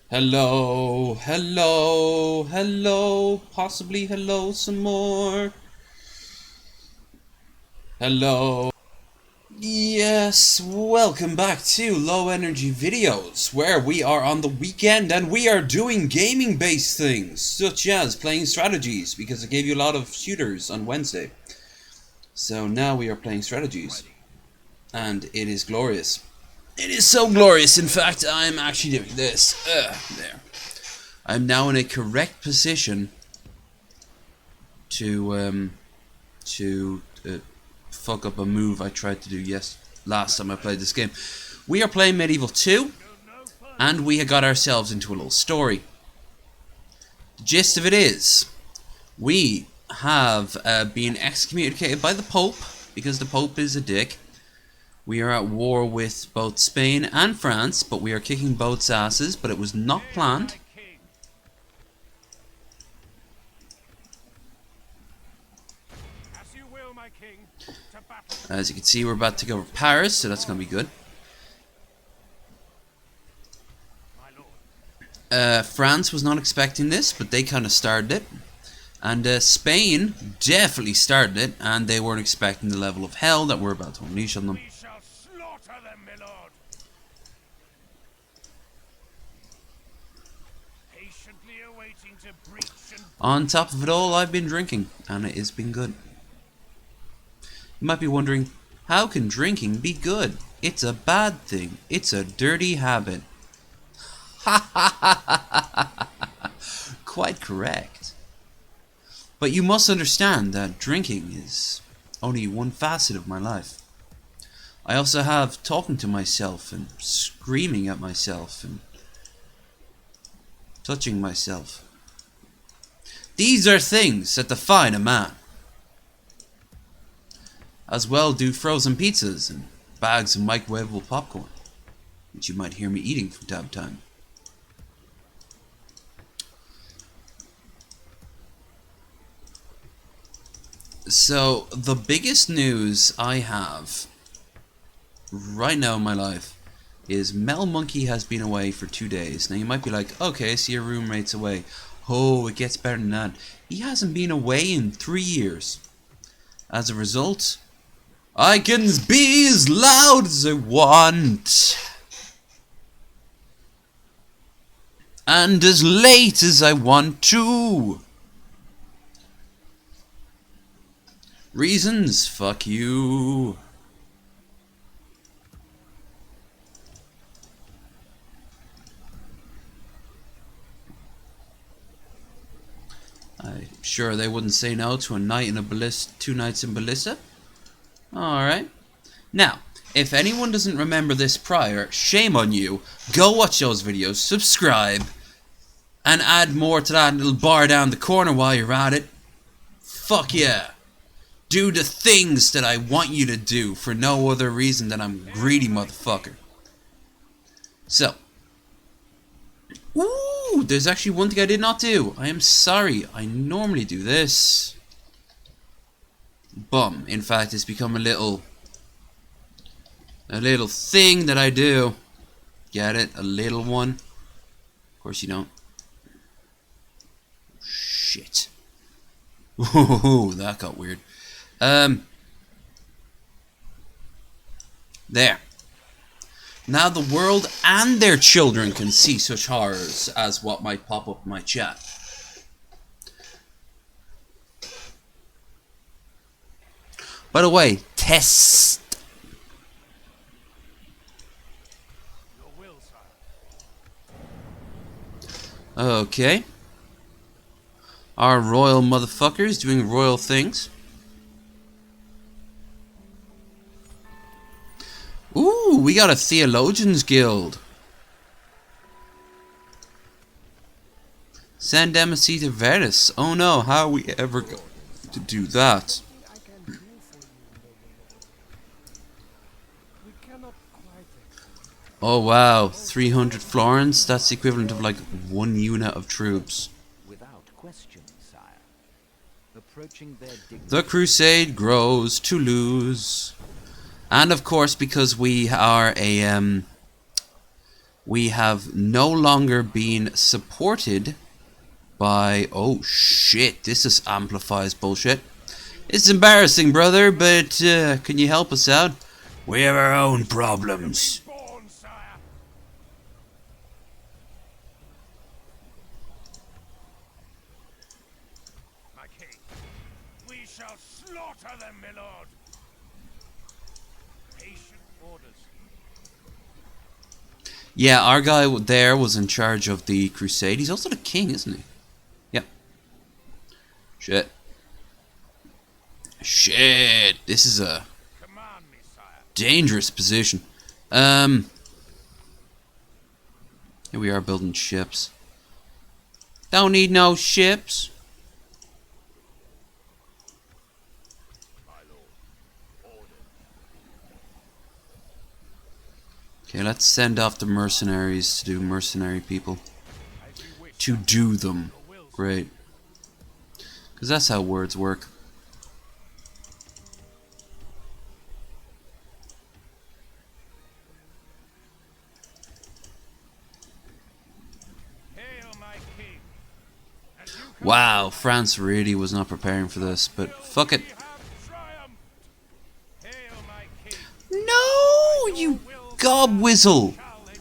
Hello, hello, hello, possibly hello some more. Hello. Yes, welcome back to Low Energy Videos, where we are on the weekend and we are doing gaming based things, such as playing strategies, because I gave you a lot of shooters on Wednesday. So now we are playing strategies, and it is glorious. It is so glorious, in fact, I'm actually doing this. There. I'm now in a correct position to fuck up a move I tried to do last time I played this game. We are playing Medieval 2, and we have got ourselves into a little story. The gist of it is, we have been excommunicated by the Pope, because the Pope is a dick. We are at war with both Spain and France, but we are kicking both asses, but it was not planned. As you can see, we're about to go over Paris, so that's going to be good. France was not expecting this, but they kind of started it. And Spain definitely started it, and they weren't expecting the level of hell that we're about to unleash on them. On top of it all, I've been drinking, and it has been good. You might be wondering, how can drinking be good? It's a bad thing. It's a dirty habit. Ha ha ha ha ha! Quite correct. But you must understand that drinking is only one facet of my life. I also have talking to myself and screaming at myself and touching myself. These are things that define a man. As well do frozen pizzas and bags of microwavable popcorn, which you might hear me eating from time to time. So, the biggest news I have right now in my life is Mel Monkey has been away for 2 days. Now you might be like, okay, so your roommate's away. Oh, it gets better than that. He hasn't been away in 3 years. As a result, I can be as loud as I want. And as late as I want to. Reasons? Fuck you. I'm sure they wouldn't say no to a night in a 2 nights in Ballista. Alright. Now, if anyone doesn't remember this prior, shame on you. Go watch those videos, subscribe, and add more to that little bar down the corner while you're at it. Fuck yeah. Do the things that I want you to do for no other reason than I'm a greedy motherfucker. So. Ooh, there's actually one thing I did not do. I am sorry. I normally do this. Bum. In fact, it's become a little thing that I do. Get it? A little one. Of course you don't. Shit. Ooh, that got weird. There. Now the world and their children can see such horrors as what might pop up in my chat. By the way, test. Okay. Our royal motherfuckers doing royal things. Ooh, we got a Theologians Guild. San Damasita Verus. Oh no, how are we ever going to do that? Oh wow, 300 florins? That's the equivalent of like 1 unit of troops. Without question, sire. Approaching their the crusade grows to lose. And of course, because we are a we have no longer been supported by... Oh shit, this is amplifies bullshit. It's embarrassing, brother, but can you help us out? We have our own problems. Born, sire. My king, we shall slaughter them, my lord. Patient orders. Yeah, our guy there was in charge of the crusade. He's also the king, isn't he? Yep. Shit. Shit. This is a Command me, sire. dangerous position. Here we are building ships. Don't need no ships. My lord. Order. Okay, let's send off the mercenaries to do mercenary people. As you wish. To do them. Your will, sire. Great. Because that's how words work. Hail, my king. As you command, Wow, France really was not preparing for this, but fuck it. we have triumphed. Hail, my king. No, you gobwizzle. Shall engage.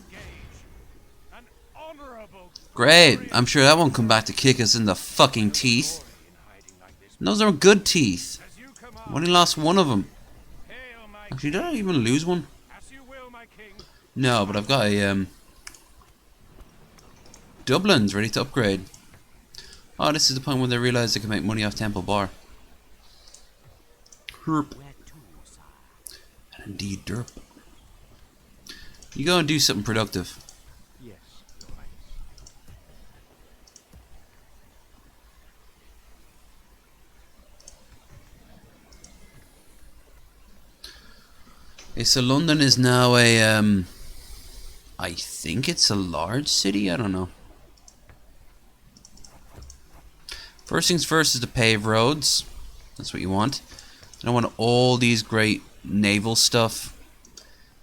An honorable Great, I'm sure that won't come back to kick us in the fucking teeth. in hiding like this. And those are good teeth. As you command. I've only lost one of them. Hail, my Actually, did I even lose one? As you will, my king. No, but I've got a, Dublin's ready to upgrade. Oh, this is the point when they realize they can make money off Temple Bar. Herp. Where to, sire? And indeed, derp. You go and do something productive. Yes, Your Highness. Okay, so London is now a, I think it's a large city, I don't know. First things first is to pave roads. That's what you want. Then I want all these great naval stuff.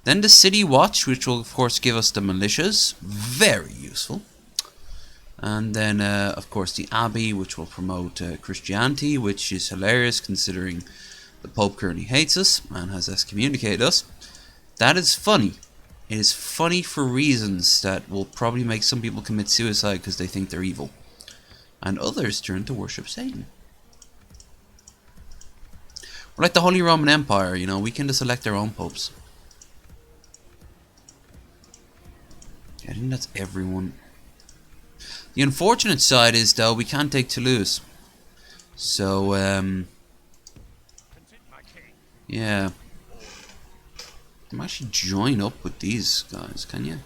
Then the city watch, which will of course give us the militias. Very useful. And then of course the abbey, which will promote Christianity, which is hilarious considering the Pope currently hates us and has excommunicated us. That is funny. It is funny for reasons that will probably make some people commit suicide because they think they're evil. And others turn to worship Satan. We're like the Holy Roman Empire, you know, we can just elect our own popes. I think that's everyone. The unfortunate side is, though, we can't take Toulouse. So, Continue, my king. yeah. You can actually join up with these guys, can you?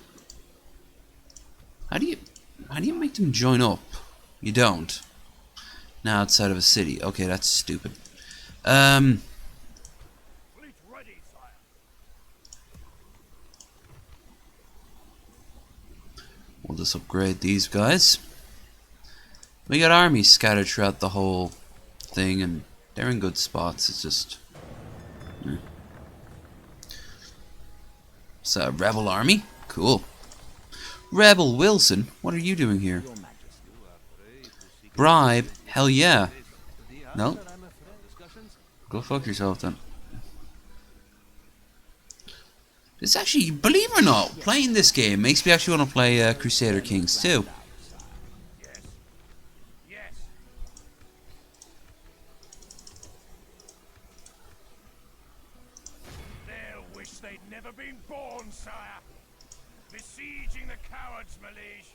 How do you make them join up? You don't. Now outside of a city. Okay, that's stupid. Fleet ready, sire. We'll just upgrade these guys. We got armies scattered throughout the whole thing, and they're in good spots. It's just... It's a rebel army? Cool. Rebel Wilson, what are you doing here? Your Majesty. Bribe? Hell yeah. No? I'm afraid. Discussions? Go fuck yourself then. It's actually, believe it or not, playing this game makes me actually want to play Crusader Kings too. Yes. Yes. They'll wish they'd never been born, sire. Besieging the cowards, my liege.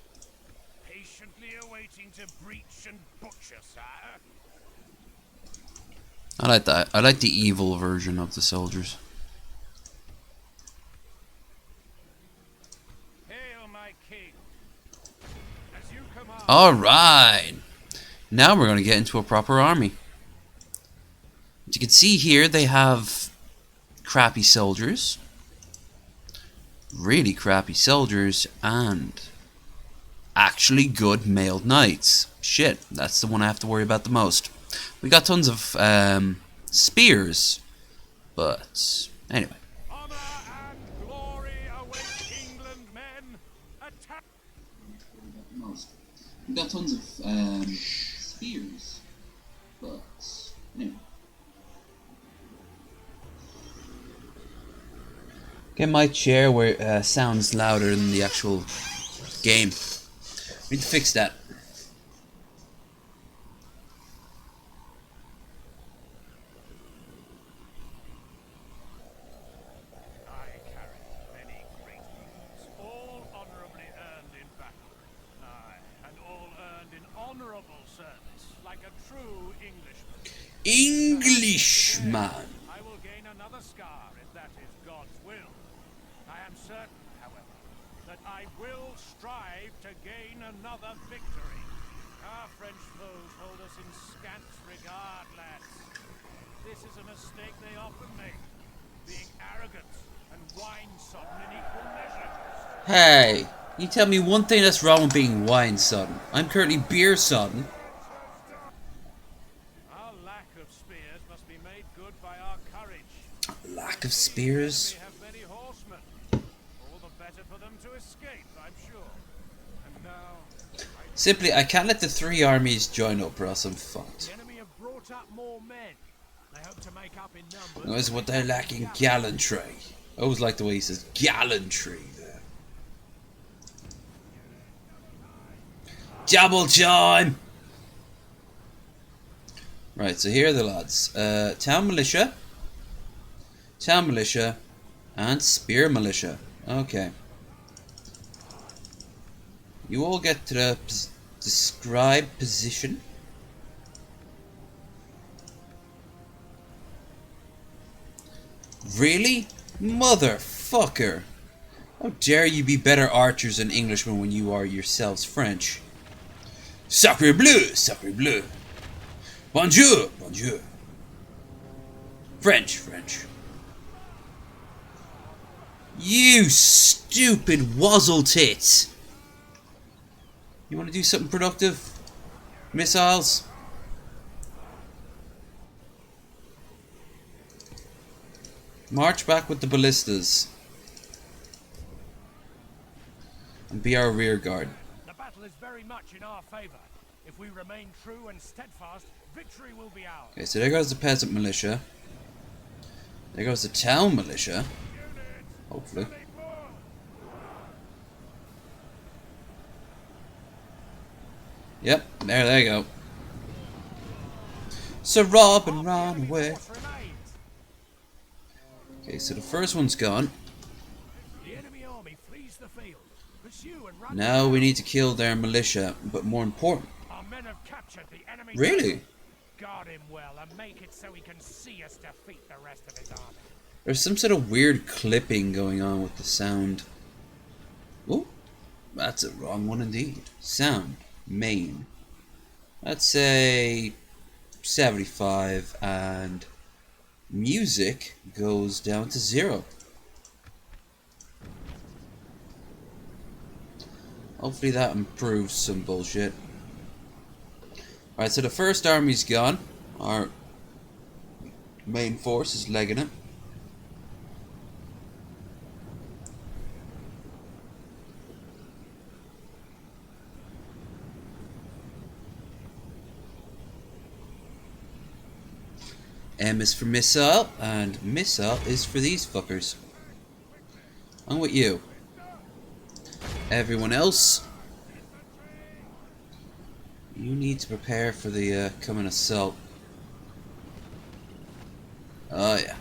Patiently awaiting to breach and butcher, sire. I like that. I like the evil version of the soldiers. Hail, my king. As you command. Alright. Now we're going to get into a proper army. As you can see here, they have crappy soldiers. Really crappy soldiers. And actually good mailed knights. Shit, that's the one I have to worry about the most. We got tons of spears. But anyway. Honor and glory await England, men. Most. We've got tons of spears, but anyway. Get my chair where it sounds louder than the actual game. We need to fix that. I carry many great deeds, all honorably earned in battle. Aye, and all earned in honorable service, like a true Englishman. Englishman. I will gain another scar if that is God's will. I am certain, however, that I will strive to gain another victory. Our French foes hold us in scant regard, lads. This is a mistake they often make, being arrogant and wine-sodden in equal measure. Hey, you tell me one thing that's wrong with being wine-sodden. I'm currently beer-sodden. Our lack of spears must be made good by our courage. Lack of spears. We have many horsemen. All the better for them to escape, I'm sure. And now, Simply, I can't let the three armies join up or else I'm fucked. the enemy have brought up more men. They hope to make up in numbers. That's what they're lacking, gallantry. I always like the way he says gallantry there. Double time! Right, so here are the lads. Town militia, and spear militia. Okay. You all get to the described position. Really? Motherfucker! How dare you be better archers than Englishmen when you are yourselves French? Sacre bleu! Sacre bleu! Bonjour! Bonjour! French! French! You stupid wazzle tits! You want to do something productive? Missiles? March back with the ballistas. And be our rear guard. The battle is very much in our favor. If we remain true and steadfast, victory will be ours. Okay, so there goes the peasant militia. There goes the town militia. Hopefully. Yep, there they go. Sir Robin ran away. Force remains. Okay, so the first one's gone. The enemy army flees the field. Pursue and run. Now we need to kill their militia, but more important. Our men have captured the enemy. Really? Guard him well and make it so he can see us defeat the rest of his army. There's some sort of weird clipping going on with the sound. Oh, that's a wrong one indeed. Sound, main. Let's say 75, and music goes down to 0. Hopefully that improves some bullshit. Alright, so the first army's gone. Our main force is legging it. M is for missile, and missile is for these fuckers. I'm with you. Everyone else, you need to prepare for the coming assault. Oh yeah.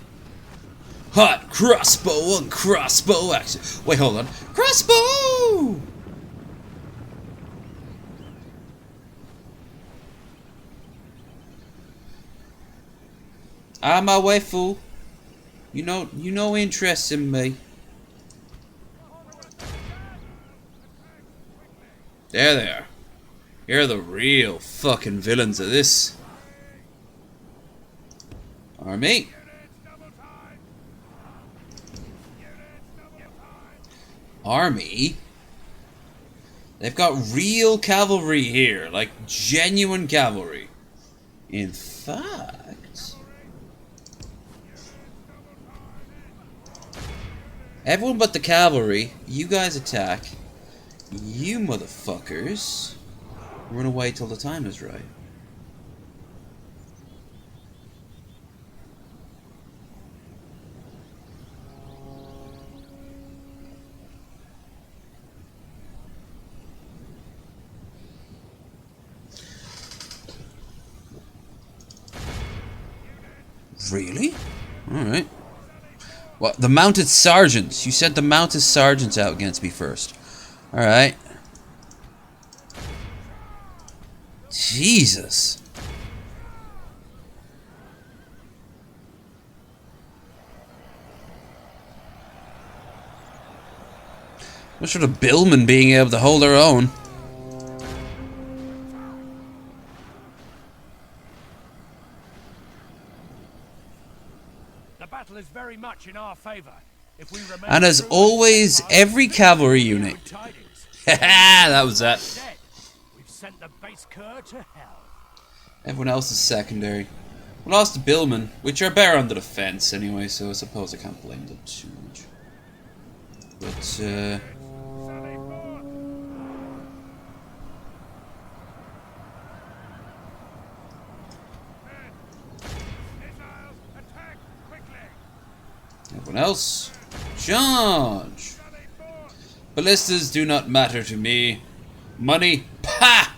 Hot crossbow and crossbow action. Wait, hold on. Crossbow! On my way, fool. You know interest in me. There they are. You're the real fucking villains of this army. Army? They've got real cavalry here, like genuine cavalry. In fact, everyone but the cavalry, you guys attack. You motherfuckers run away till the time is right. Really? Alright. What? The mounted sergeants. You sent the mounted sergeants out against me first. Alright. Jesus. What sort of billmen being able to hold their own? The battle is very much in our favor. If we remain And as true always, to every cavalry unit. tidings. Haha, that was that. Dead. We've sent the base cur to hell. Everyone else is secondary. We lost the billmen, which are better on the defense anyway, so I suppose I can't blame them too much. But, Missiles, attack quickly. everyone else, charge! Ballistas do not matter to me. Money, pa!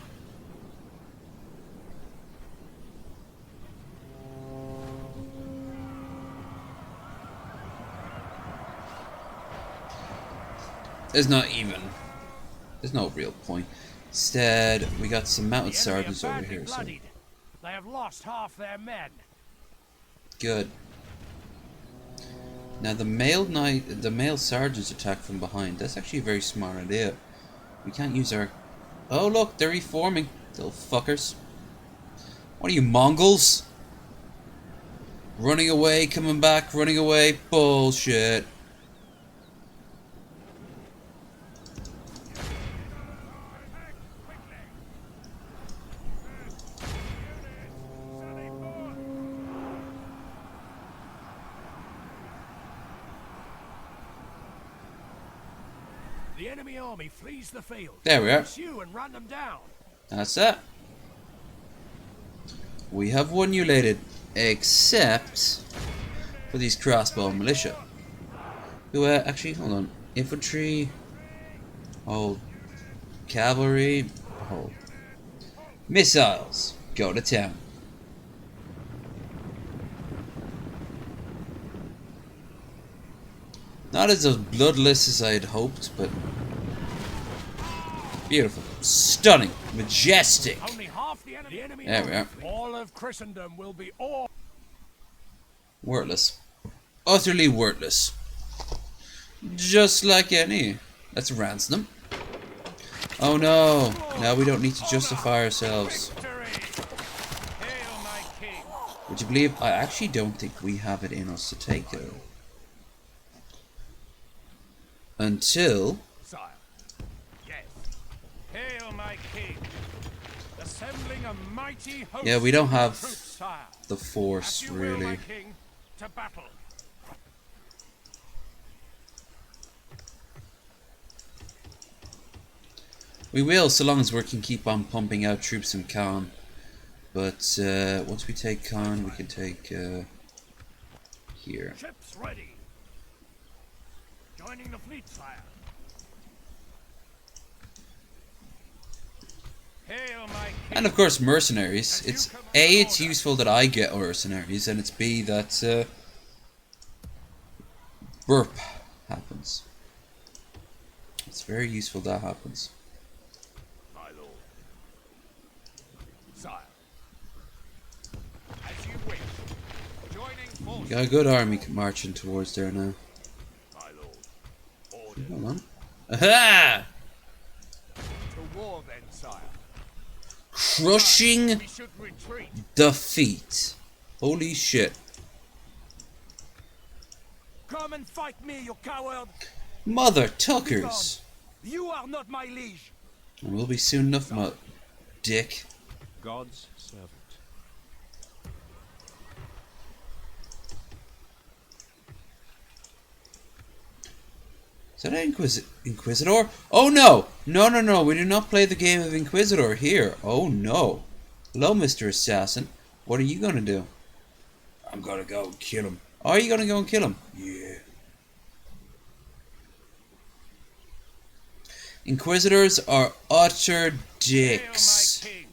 There's no real point. Instead, we got some mounted The enemy are sergeants over badly here, so bloodied. They have lost half their men. good. Now the male sergeants attack from behind. That's actually a very smart idea. We can't use our... Oh look, they're reforming. Little fuckers. What are you, Mongols? Running away, coming back, running away. Bullshit. The enemy army flees the field. There we are. Pursue and run them down. That's it. We have won, you lady. Except for these crossbow militia. Who, actually, hold on. Infantry. Hold. Cavalry. Hold. Missiles. Go to town. Not as bloodless as I had hoped, but beautiful, stunning, majestic. Only half the enemy. There we are. All of Christendom will be all. Worthless. Utterly worthless. Just like any. Let's ransom them. Oh no. Now we don't need to justify ourselves. Victory! Hail, my king! Would you believe? I actually don't think we have it in us to take it. Until... Sire. Yes. Hail, my king! Assembling a mighty host. Yeah, we don't of have troops, sire. the force, As you will, my really. king, to battle. We will, so long as we can keep on pumping out troops in Khan. But once we take Khan, we can take here. Ships ready. Joining the fleet, sire. Hail, my king! And of course, mercenaries. It's A, it's useful that I get mercenaries, and it's B, that burp happens. It's very useful that happens. My lord. Sire. As you wish. Joining We forces. got a good army marching towards there now. My lord. Order. Hold on. Aha! To war then, sire. Crushing We should retreat. defeat. Holy shit. Come and fight me, you coward. Mother tuckers. You are not my liege. And we'll be soon enough, dick. God's servant. Is that an Inquisitor? Oh no! No, no, no, we do not play the game of Inquisitor here. Oh no. Hello, Mr. Assassin. What are you gonna do? I'm gonna go and kill him. Are you gonna go and kill him? Yeah. Inquisitors are utter dicks. Hail, my king.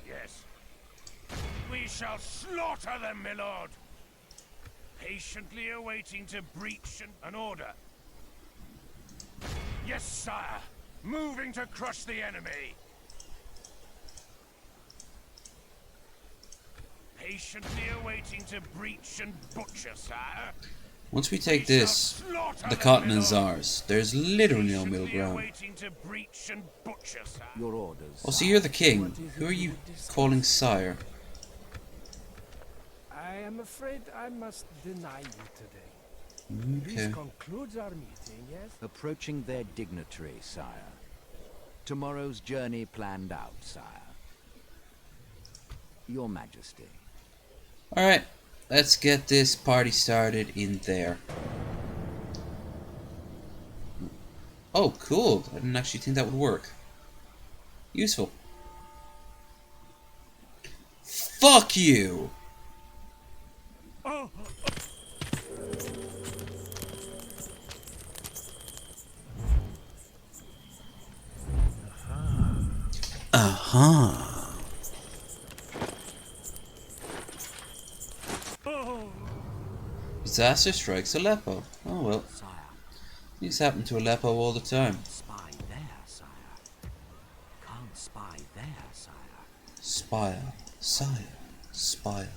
Yes. We shall slaughter them, my lord. Patiently awaiting to breach an order. Yes, sire. Moving to crush the enemy. Patiently awaiting to breach and butcher, sire. Once we take this, the continent's ours. There's literally no middle ground. Your orders. Oh, so you're the king. Who are you calling sire? I am afraid I must deny you today. This Okay. concludes our meeting, yes? Approaching their dignitary, sire. Tomorrow's journey planned out, sire. Your Majesty. Alright, let's get this party started in there. Oh, cool. I didn't actually think that would work. Useful. Fuck you! Uh-huh. Disaster strikes Aleppo. Oh well. Sire. These happen to Aleppo all the time. Spy there, sire. Can't spy there, sire. Spire. Sire. Spire.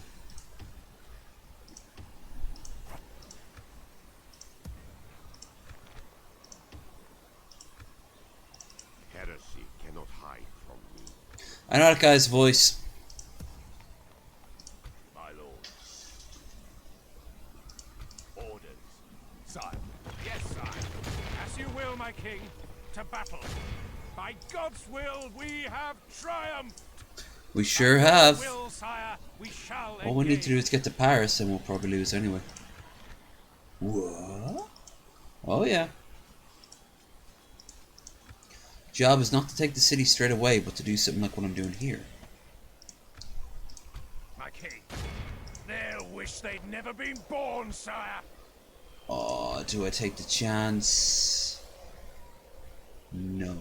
Heresy cannot hide from me, I know that guy's voice. my lord. Orders. Sire. Yes, sire. As you will, my king. To battle. By God's will, we have triumphed. We sure have. Will, sire, we shall All we need to do engage. is get to Paris and we'll probably lose anyway. What? Oh yeah. Job is not to take the city straight away, but to do something like what I'm doing here. My king. They'll wish they'd never been born, sire. Oh, do I take the chance? No.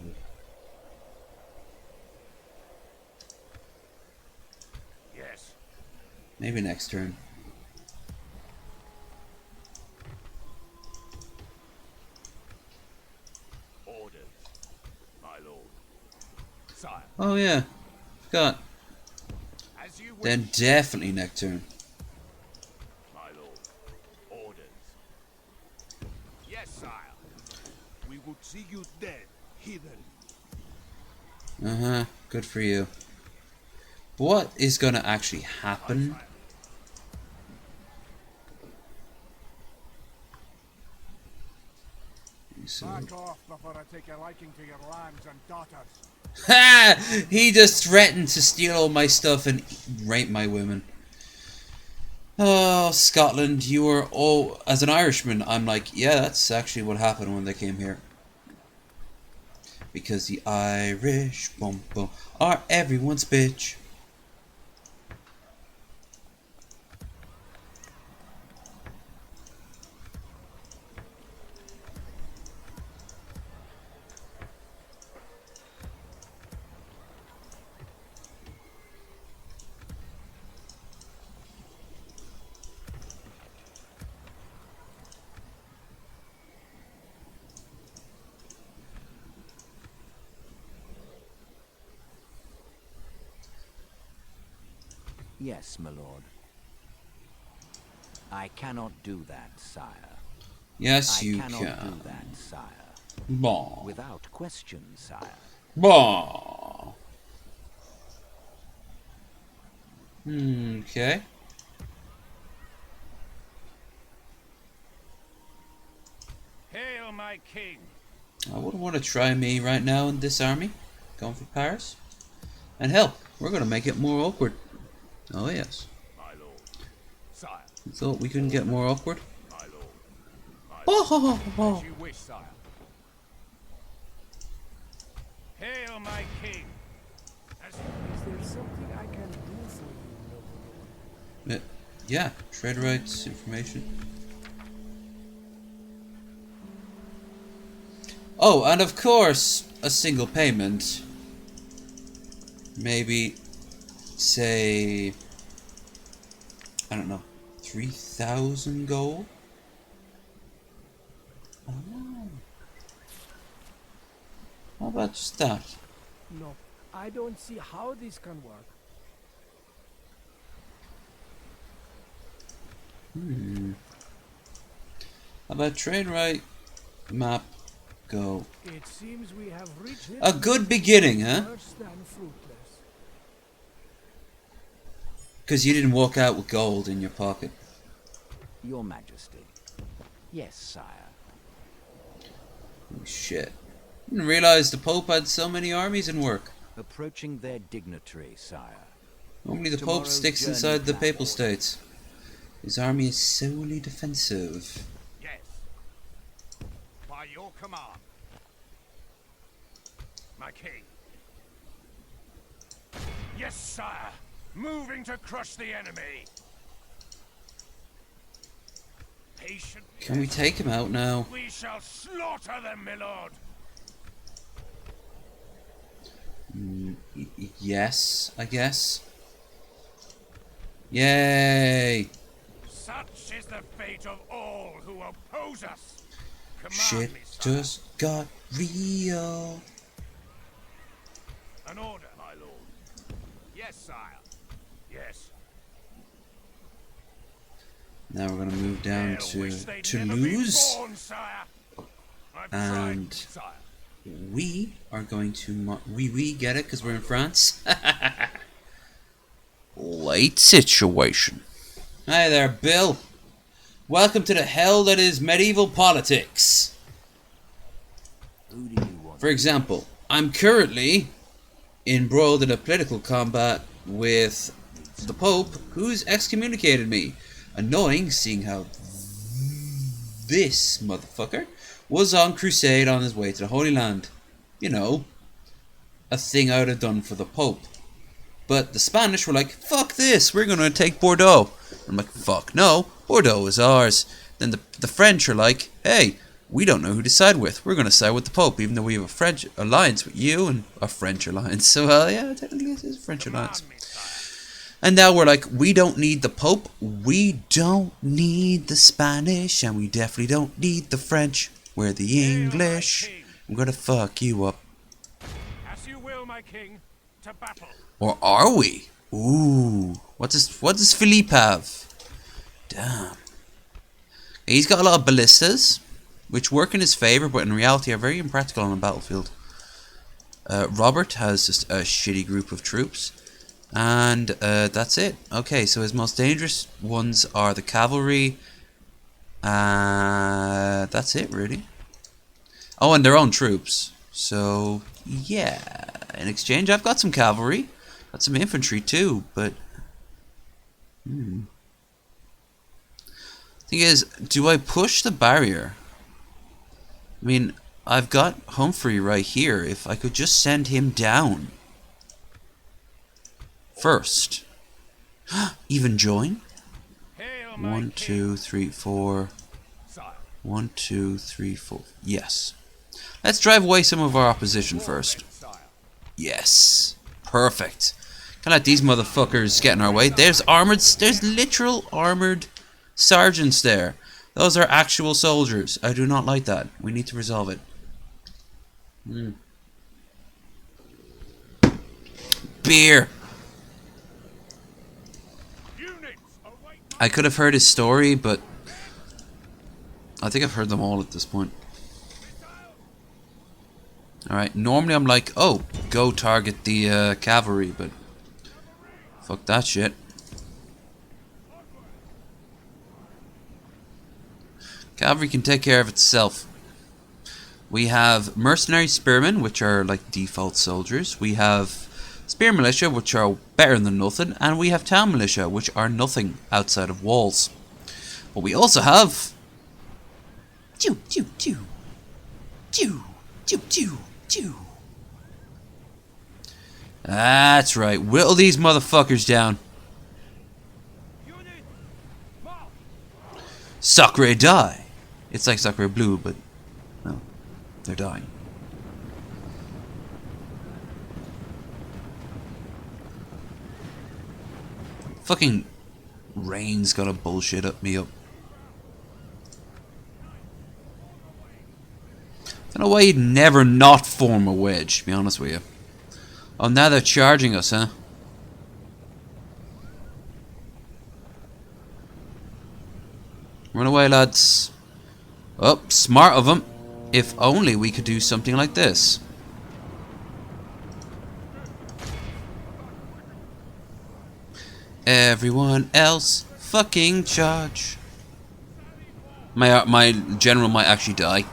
Yes. Maybe next turn. Orders, my lord. Sire. Oh yeah. Forgot. As you wish. Then definitely next turn. My lord. Orders. Yes, sire. We would see you dead, heathen. Uh-huh. Good for you. What is gonna actually happen? So. Back off before I take a liking to your lands and daughters. Ha! He just threatened to steal all my stuff and rape my women. Oh, Scotland, you are all... As an Irishman, I'm like, yeah, that's actually what happened when they came here. Because the Irish, boom, boom, are everyone's bitch. Yes, my lord. I cannot do that, sire. Yes, I you cannot can. do that, sire. Bon. Without question, sire. Bon. Okay. Hail, my king. I wouldn't want to try me right now in this army. Going for Paris. And hell, we're going to make it more awkward. Oh yes. My lord. Sire. You thought we couldn't get more awkward? My lord. As you wish, sire. Hail, my king. As Is there something I can do for you, nobleman? Yeah, trade rights, information. Oh, and of course, a single payment. Maybe, say, I don't know, 3,000 gold? Oh. How about just that? No, I don't see how this can work. How about trade right, map, go. It seems we have reached A good beginning, huh? worse than fruitless. Because you didn't walk out with gold in your pocket. Your Majesty. Yes, sire. Oh, shit. Didn't realize the Pope had so many armies in work. Approaching their dignitary, sire. Normally the Pope Tomorrow's sticks journey inside the plan. Papal States. His army is solely defensive. yes. By your command. My king. Yes, sire. Moving to crush the enemy. Patient. Can we take him out now? We shall slaughter them, my lord. Yes, I guess. Yay! Such is the fate of all who oppose us. Command Shit me, sire. just got real. An order, my lord. Yes, sire. Yes. Now we're gonna move down They'll to wish they'd never be Toulouse. born, sire. I've And- tried, sire. We are going to we get it because we're in France. Late situation. Hi there, Bill. Welcome to the hell that is medieval politics. Who do you want? For example, I'm currently embroiled in a political combat with the Pope, who's excommunicated me. Annoying, seeing how this motherfucker was on crusade on his way to the Holy Land. You know, a thing I would have done for the Pope. But the Spanish were like, fuck this, we're going to take Bordeaux. I'm like, fuck no, Bordeaux is ours. Then the French are like, hey, we don't know who to side with. We're going to side with the Pope, even though we have a French alliance with you and a French alliance. So, yeah, technically it is a French alliance. Command me, sire. And now we're like, we don't need the Pope, we don't need the Spanish, and we definitely don't need the French. We're the English. I'm gonna fuck you up. As you will, my king. To battle. Or are we? Ooh. What does Philippe have? Damn. He's got a lot of ballistas, which work in his favor, but in reality are very impractical on a battlefield. Robert has just a shitty group of troops. And that's it. Okay, so his most dangerous ones are the cavalry. That's it, really. Oh, and their own troops. So, yeah. In exchange, I've got some cavalry. Got some infantry, too, but... Thing is, do I push the barrier? I mean, I've got Humphrey right here. If I could just send him down. First. Even join? Hail, my 1, king. 2, 3, 4. Sire. 1, 2, 3, 4. Yes. Let's drive away some of our opposition first. Sire. Yes. Perfect. Can't let these motherfuckers get in our way. There's literal armored sergeants there. Those are actual soldiers. I do not like that. We need to resolve it. Beer. Units, await my I could have heard his story, but I think I've heard them all at this point. Alright, normally I'm like, oh, go target the cavalry, but fuck that shit. Cavalry can take care of itself. We have mercenary spearmen, which are like default soldiers. We have spear militia, which are better than nothing. And we have town militia, which are nothing outside of walls. But we also have Chew, chew, chew. Chew, chew, chew, chew. That's right. Whittle these motherfuckers down. Sacre die. It's like Sacre Blue, but no, they're dying. Fucking rain's gonna bullshit me up. Don't know why you'd never not form a wedge, to be honest with you. Oh, now they're charging us, huh? Run away, lads. Oh, smart of them. If only we could do something like this. Everyone else fucking charge. My general might actually die.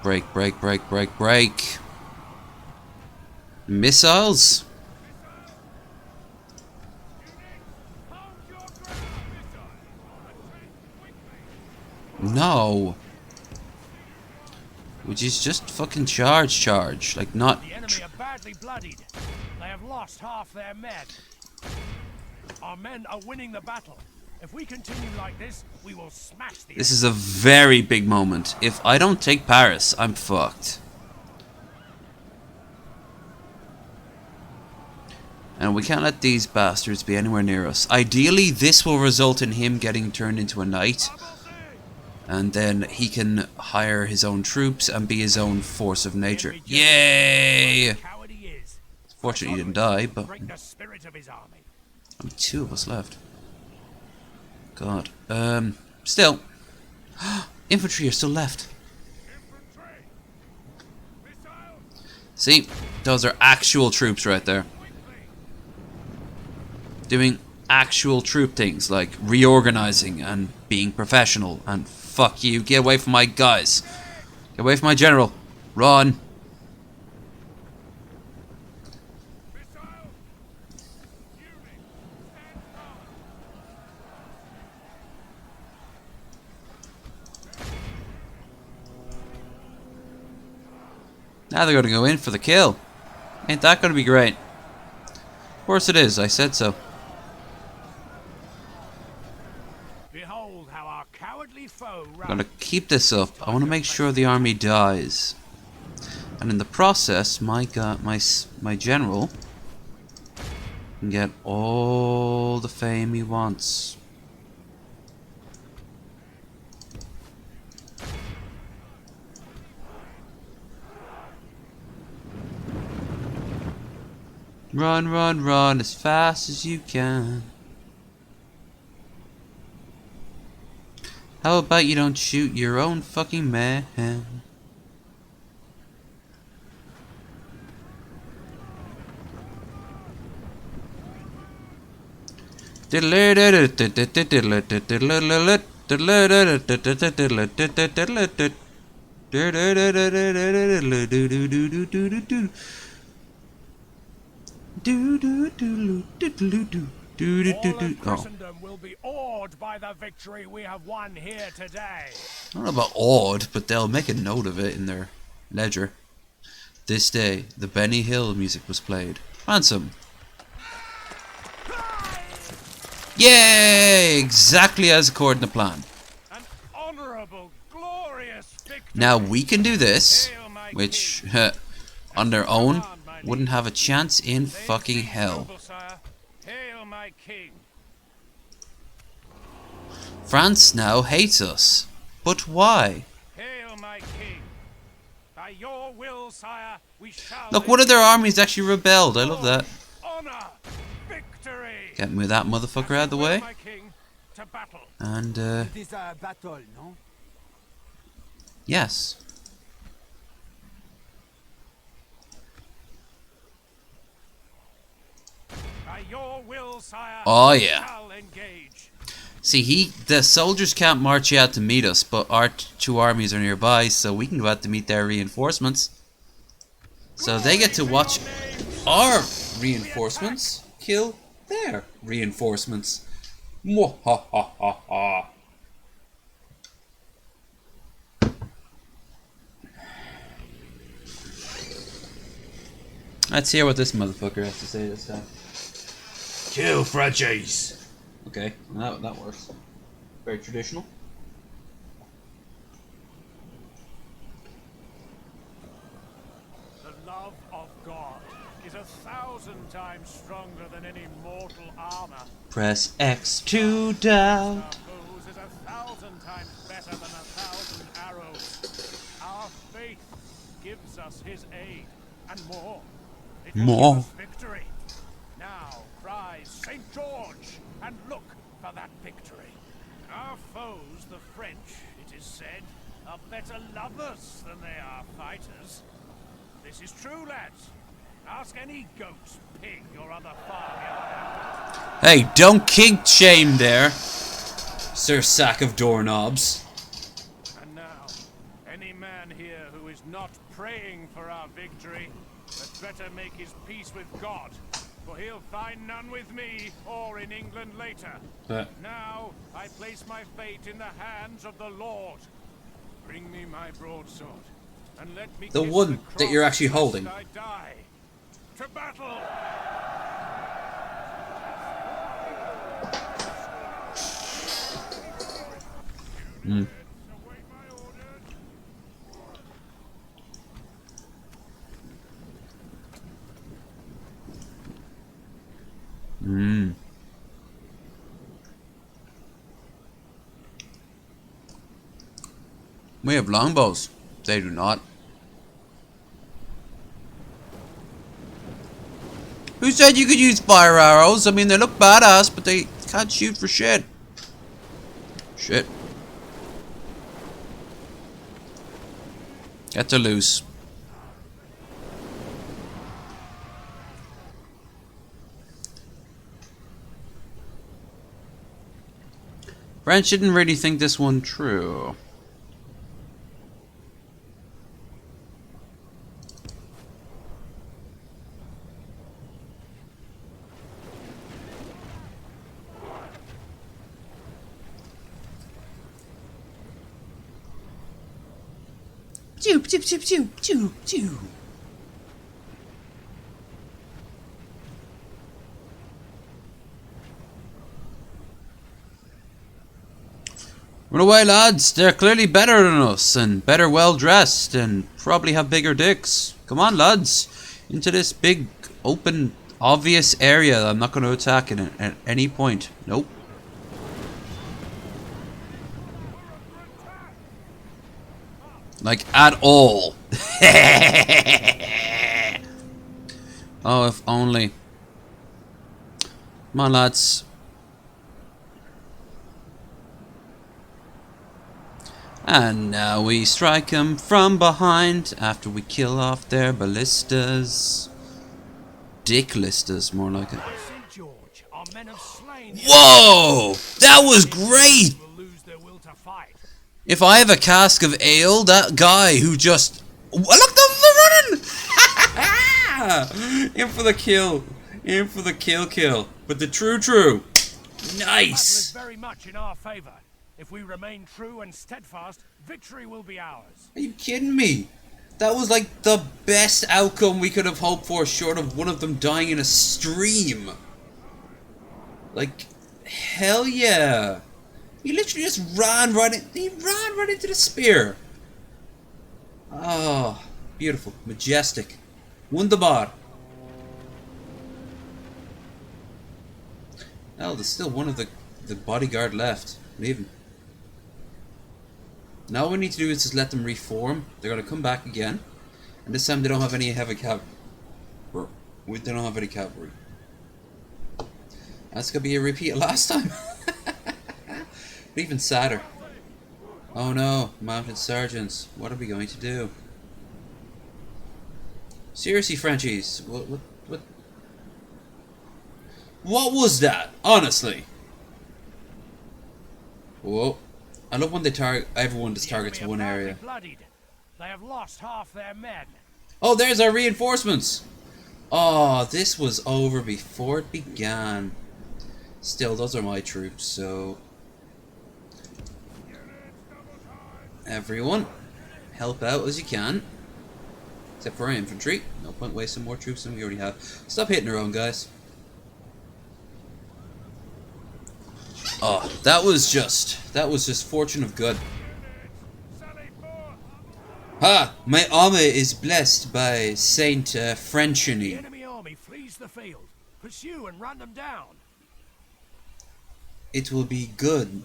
Break, break, break, break, break. Missiles? No. Which is just fucking charge. Like, not... The enemy are badly bloodied. They have lost half their men. Our men are winning the battle. If we continue like this, we will smash the... This is a very big moment. If I don't take Paris, I'm fucked. And we can't let these bastards be anywhere near us. Ideally, this will result in him getting turned into a knight. And then he can hire his own troops and be his own force of nature. Yay! Fortunately, he didn't die, but... Only 2 of us left. God. Still. Infantry are still left. See? Those are actual troops right there. Doing actual troop things, like reorganizing and being professional. And fuck you, get away from my guys. Get away from my general. Run. Now they're going to go in for the kill. Ain't that going to be great? Of course it is, I said so. Behold how our cowardly foe I'm going to keep this up. I want to make sure the army dies. And in the process, my general can get all the fame he wants. Run, run, run as fast as you can. How about you don't shoot your own fucking man? Christendom will be awed by the victory we have won here today. I don't know about awed, but they'll make a note of it in their ledger. This day, the Benny Hill music was played. Ransom. Yay! Exactly as according to plan. An honorable, glorious victory. Now we can do this, which on their own wouldn't have a chance in fucking hell. Hail my king. France now hates us. But why? Hail my king. By your will, sire, we shall... Look, one of their armies actually rebelled. I love that. Honor, victory. Get me that motherfucker out of the way. My king, to battle. And, It is a battle, no? yes. By your will, sire, Oh, we yeah. shall engage. See, the soldiers can't march out to meet us, but our two armies are nearby, so we can go out to meet their reinforcements. So they get to watch our reinforcements kill their reinforcements. Mwahahaha. Let's hear what this motherfucker has to say this time. Kill Franchise. Okay, that works. Very traditional. The love of God is 1,000 times stronger than any mortal armor. Press X to doubt. Our foes is 1,000 times better than 1,000 arrows. Our faith gives us his aid, and more. It will More. give us victory. Now rise, St. George, and look for that victory. Our foes, the French, it is said, are better lovers than they are fighters. This is true, lads. Ask any goat, pig, or other farmyard. Hey, don't kink shame there, Sir Sack of Doorknobs. And now, any man here who is not praying for our victory had better make his peace with God, for he'll find none with me or in England later. Now, I place my fate in the hands of the Lord. Bring me my broadsword, and let me The kiss one cross that you're actually lest holding. I die. To battle! Mm. Await my orders. Mm. We have longbows. They do not. Who said you could use fire arrows? I mean, they look badass, but they can't shoot for shit. Shit. Get to loose. French didn't really think this one true. Pew, pew, pew, pew, pew, pew. Run away, lads. They're clearly better than us, and better well dressed, and probably have bigger dicks. Come on, lads. Into this big, open, obvious area I'm not going to attack at any point. Nope. Like, at all. Oh, if only. Come on, lads. And now we strike them from behind after we kill off their ballistas. Dick listas, more like it. St. George, our men have slain. Whoa! That was great! Will lose their will to fight. If I have a cask of ale, that guy who just... Look, they're running! In for the kill. In for the kill. But the true. Battle is Nice! very much in our favor. If we remain true and steadfast, victory will be ours. Are you kidding me? That was like the best outcome we could have hoped for, short of one of them dying in a stream. Like, hell yeah. He literally just ran right into the spear. Oh, beautiful, majestic. Wunderbar. Hell, there's still one of the bodyguard left. Leaving. Now all we need to do is just let them reform. They're gonna come back again, and this time they don't have any heavy cavalry. They don't have any cavalry. That's gonna be a repeat of last time. But even sadder. Oh no, mounted sergeants. What are we going to do? Seriously, Frenchies, what was that? Honestly. Whoa. I love when they target everyone just targets The enemy one are area. badly bloodied. They have lost half their men. Oh, there's our reinforcements. Oh, this was over before it began. Still, those are my troops, so... Everyone, help out as you can. Except for our infantry. No point wasting more troops than we already have. Stop hitting our own, guys. Oh, that was just fortune of good. Ha! My armor is blessed by Saint The Frencheny. enemy army flees the field. Pursue and run them down. It will be good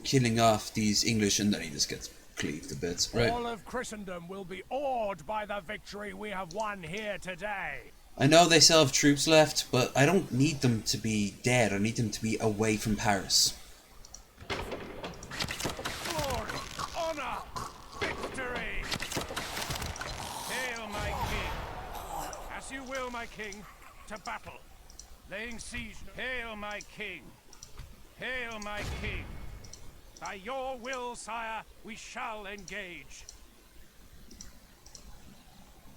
killing off these English, and then he just gets cleaved to bits. Right. All of Christendom will be awed by the victory we have won here today. I know they still have troops left, but I don't need them to be dead. I need them to be away from Paris. Glory, honor, victory. Hail, my king. As you will, my king, to battle. Laying siege. Hail, my king. Hail, my king. By your will, sire, we shall engage.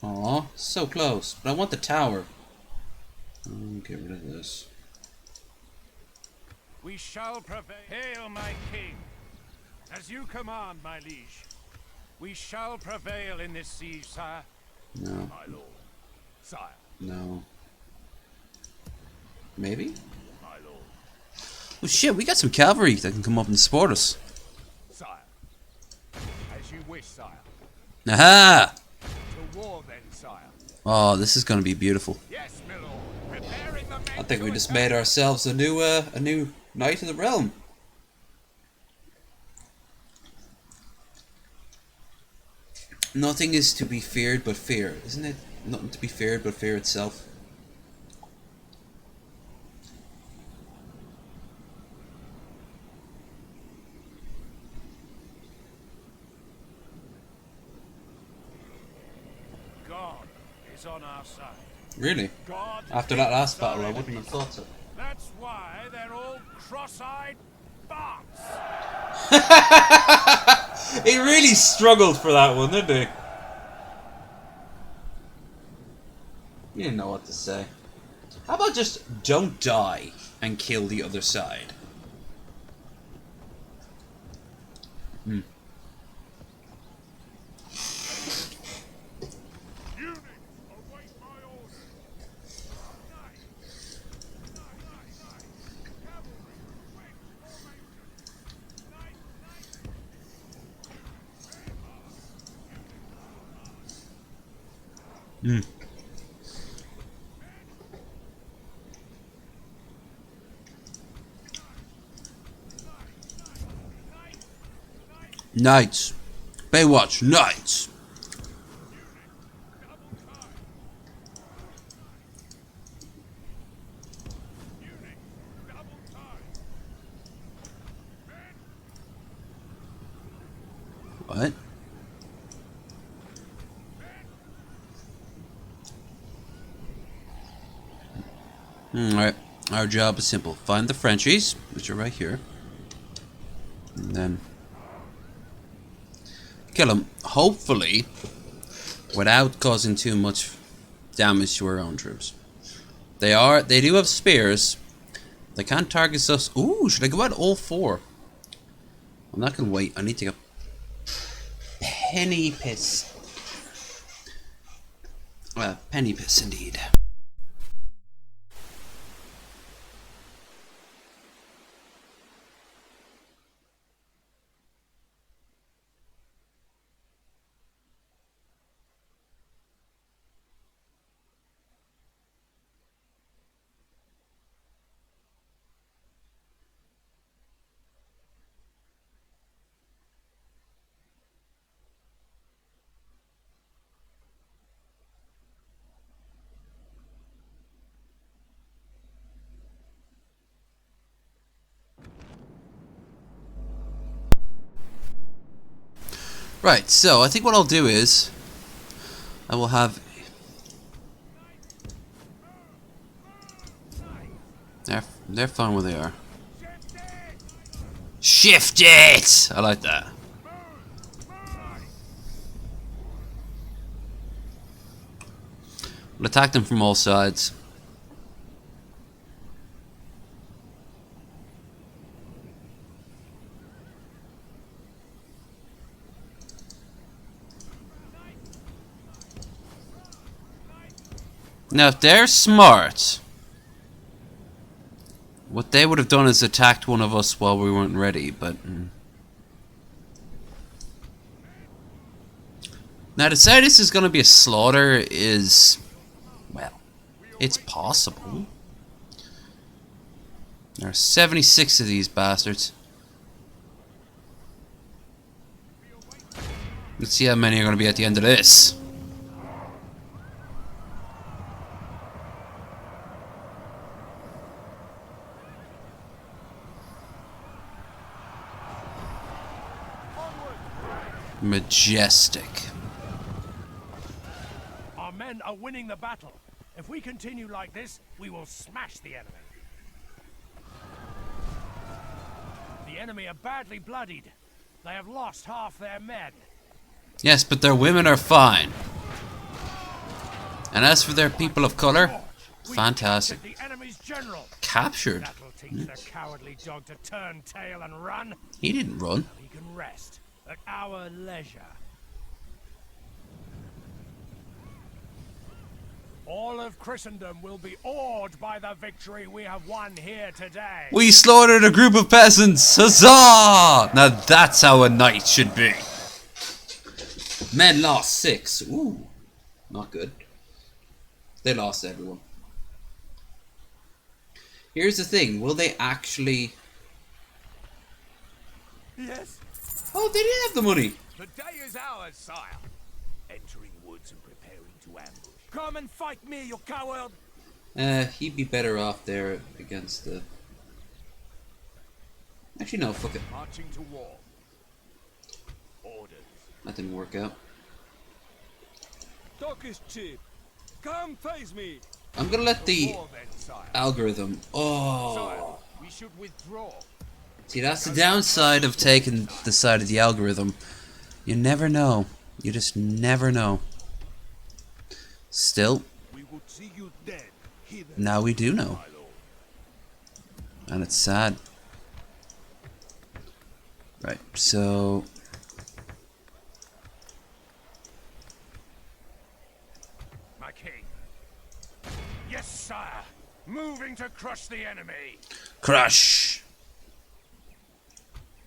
Aw, so close. But I want the tower. Get rid of this. We shall prevail. Hail, my king. As you command, my liege. We shall prevail in this siege, sire. No. My lord. Sire. No. Maybe? My lord. Oh shit, we got some cavalry that can come up and support us. Sire. As you wish, sire. Aha! To war then, sire. Oh, this is gonna be beautiful. Yes, my lord. Preparing the men I think to we just attack. made ourselves a new knight of the realm. Nothing is to be feared but fear, isn't it? Nothing to be feared but fear itself. God is on our side. Really? God After that last defeats our battle, I wouldn't enemies. have thought so. That's why they're all cross-eyed barks. He really struggled for that one, didn't he? You didn't know what to say. How about just don't die and kill the other side? Hmm. Units, await my orders. Knight, cavalry, wait formation. Knight. Hmm. Knights. Baywatch, knights. What? Alright, our job is simple. Find the Frenchies, which are right here. And then kill them, hopefully, without causing too much damage to our own troops. They do have spears. They can't target us. Ooh, should I go out all four? I'm not gonna wait. I need to go. Penny piss. Penny piss indeed. Right, so I think what I'll do is I will have they're fine where they are. Shift it! I like that. We'll attack them from all sides. Now, if they're smart, what they would have done is attacked one of us while we weren't ready, but... Now, to say this is going to be a slaughter is... well, it's possible. There are 76 of these bastards. Let's see how many are going to be at the end of this. Majestic. Our men are winning the battle. If we continue like this, we will smash the enemy. The enemy are badly bloodied. They have lost half their men. Yes, but their women are fine. And as for their people of color, fantastic. The enemy's general. Captured. That'll teach the cowardly dog to turn tail and run. He didn't run. He can rest at our leisure. All of Christendom will be awed by the victory we have won here today. We slaughtered a group of peasants! Huzzah! Now that's how a knight should be. Men lost 6. Ooh. Not good. They lost everyone. Here's the thing. Will they actually... Yes. Oh, they did have the money. The day is ours, sire. Entering woods and preparing to ambush. Come and fight me, you coward! He'd be better off there against the... Actually, no, fuck it. Marching to war. Orders. That didn't work out. Talk is cheap. Come face me. I'm gonna let the War then, sire. algorithm... Sire, Oh! we should withdraw. See, that's the downside of taking the side of the algorithm. You never know. You just never know. Still, We would see you dead. Hither, now we do know. my lord. And it's sad. Right, so... My king. Yes, sire. Moving to crush the enemy. Crush!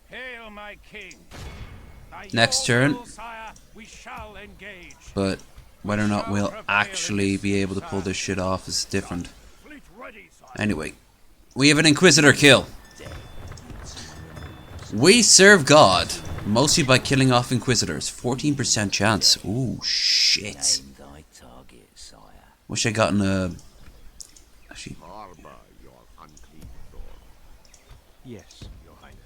Hail, my king. By Next your turn. will, sire, we shall engage. But whether or not we'll actually be able to pull this shit off is different. Fleet ready, sire. Anyway, we have an Inquisitor kill. We serve God, mostly by killing off Inquisitors. 14% chance. Ooh, shit. Name thy target, sire. Wish I gotten a... Actually, Harbor your unclean thought. Yes, Your Highness.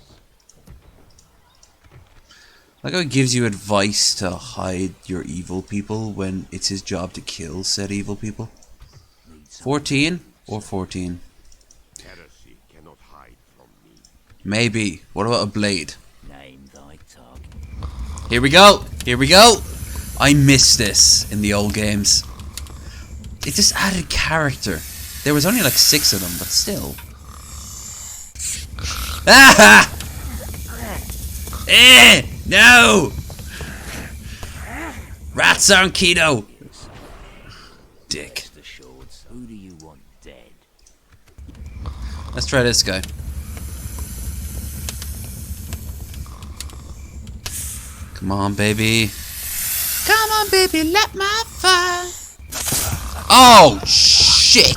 like how it gives you advice to hide your evil people when it's his job to kill said evil people. 14 or 14? Heresy cannot hide from me. Maybe. What about a blade? Name thy target. Here we go! Here we go! I miss this in the old games. It just added character. There was only like 6 of them, but still. Ah! Eh! No! Rats on keto! Dick. Rest assured, who do you want dead? Let's try this guy. Come on, baby. Come on, baby, let my fire. Oh, shit!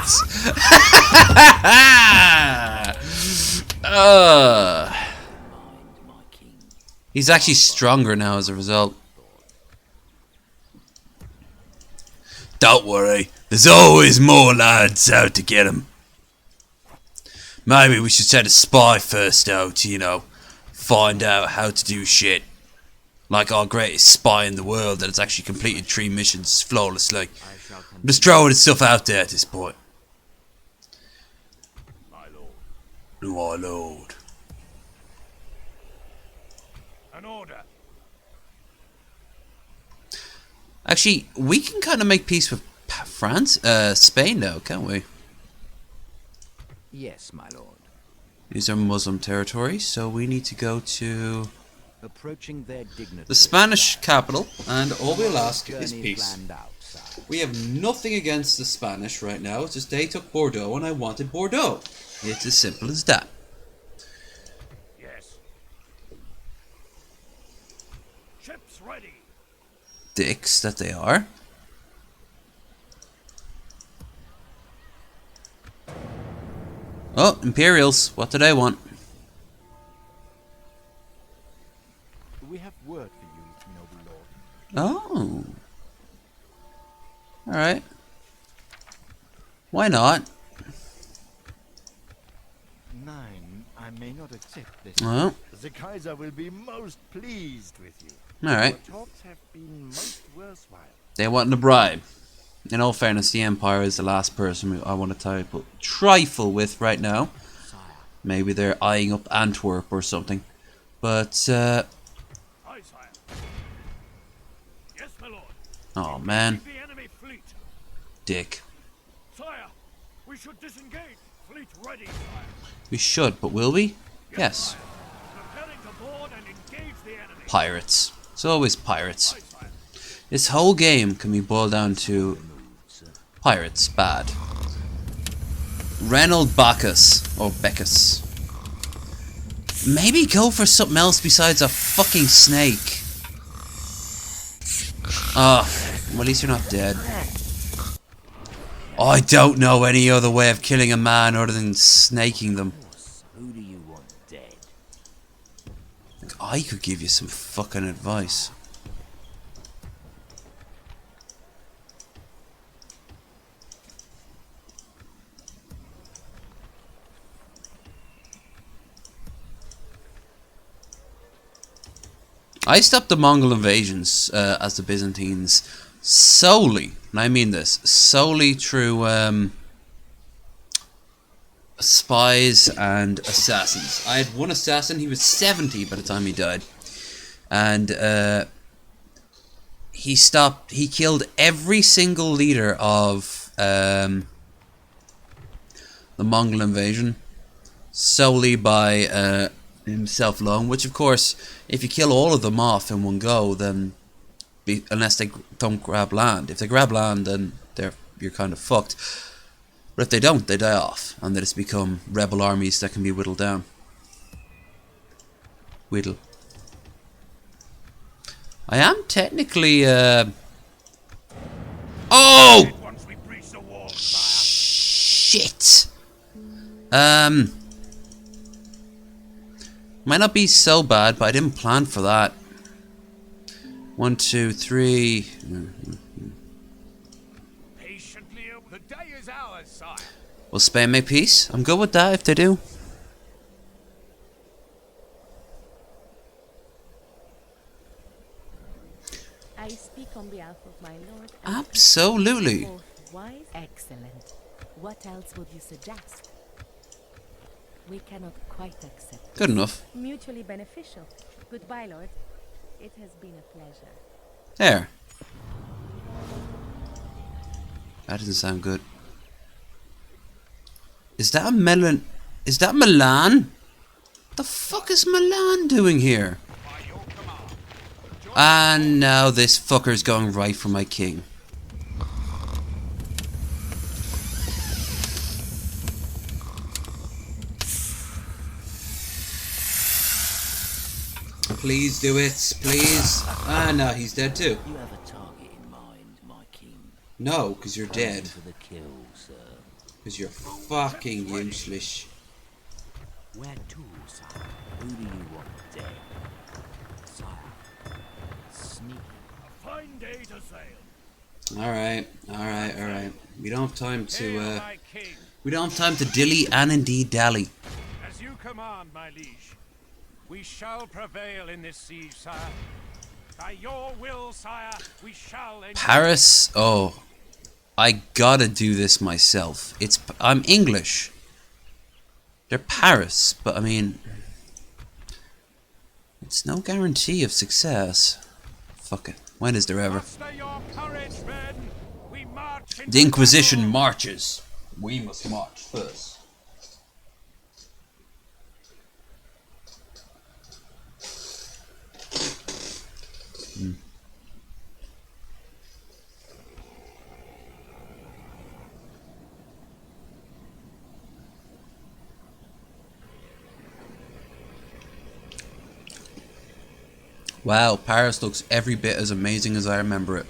Mind, my king. He's actually stronger now as a result. Don't worry, there's always more lads out to get him. Maybe we should send a spy first out, you know, find out how to do shit. Like our greatest spy in the world that has actually completed 3 missions flawlessly. I'm just throwing stuff out there at this point. My lord. My lord. An order. Actually, we can kind of make peace with Spain now, can't we? Yes, my lord. These are Muslim territories, so we need to go to Approaching their dignity. the Spanish capital, and all we'll ask is Journey peace. planned out, sire. We have nothing against the Spanish right now. It's just they took Bordeaux and I wanted Bordeaux. It's as simple as that. Yes. Ships ready. Dicks that they are. Oh, Imperials. What do they want? We have word for you, noble lord. Oh. Alright. Why not? Nine, I may not accept this. Oh. The Kaiser will be most pleased with you. Alright. Your talks have been most worthwhile. They want a bribe. In all fairness, the Empire is the last person I want to trifle with right now. Maybe they're eyeing up Antwerp or something. But, Aye, sire. Yes, my lord. oh man. The enemy fleet. Dick. Sire, we should disengage. Fleet ready, sire. We should, but will we? Yes. Sire. Preparing to board and engage the enemy. Pirates. It's always pirates. Aye, sire. This whole game can be boiled down to pirates bad. Reynold Bacchus. Or Beckus. Maybe go for something else besides a fucking snake. Ah, well, at least you're not dead. I don't know any other way of killing a man other than snaking them. Who do you want dead? I could give you some fucking advice. I stopped the Mongol invasions as the Byzantines solely, and I mean this, solely through spies and assassins. I had one assassin, he was 70 by the time he died. And he killed every single leader of the Mongol invasion solely by himself alone, which of course, if you kill all of them off in one go, then unless they don't grab land. If they grab land, then you're kind of fucked. But if they don't, they die off, and they just become rebel armies that can be whittled down. Whittle. I am technically oh! Once we breach the wall, sire. Shit! Might not be so bad, but I didn't plan for that. 1, 2, 3. Patiently, the day is ours, sire. Will Spain make peace? I'm good with that if they do. I speak on behalf of my lord. Absolutely. Both wise, excellent. What else would you suggest? We cannot quite accept. Good enough. Mutually beneficial. Goodbye, lord. It has been a pleasure. There. That doesn't sound good. Is that a Milan? Is that Milan? What the fuck is Milan doing here? And now this fucker's going right for my king. Please do it, please. Ah, no, he's dead too. You have a target in mind, my king. No, because you're dead. For the kill, sir. Because you're fucking useless. Where to, sire? Who do you want dead? Sire. Sneaky. A fine day to sail. Alright, alright, alright. We don't have time Hail, to, my king. we don't have time to dilly and indeed dally. As you command, my liege. We shall prevail in this siege, sire. By your will, sire, we shall endure. Paris? Oh. I gotta do this myself. I'm English. They're Paris, but I mean... It's no guarantee of success. Fuck it. When is there ever? Muster your courage, men. We march into The Inquisition battle. marches. We must march first. Wow, Paris looks every bit as amazing as I remember it.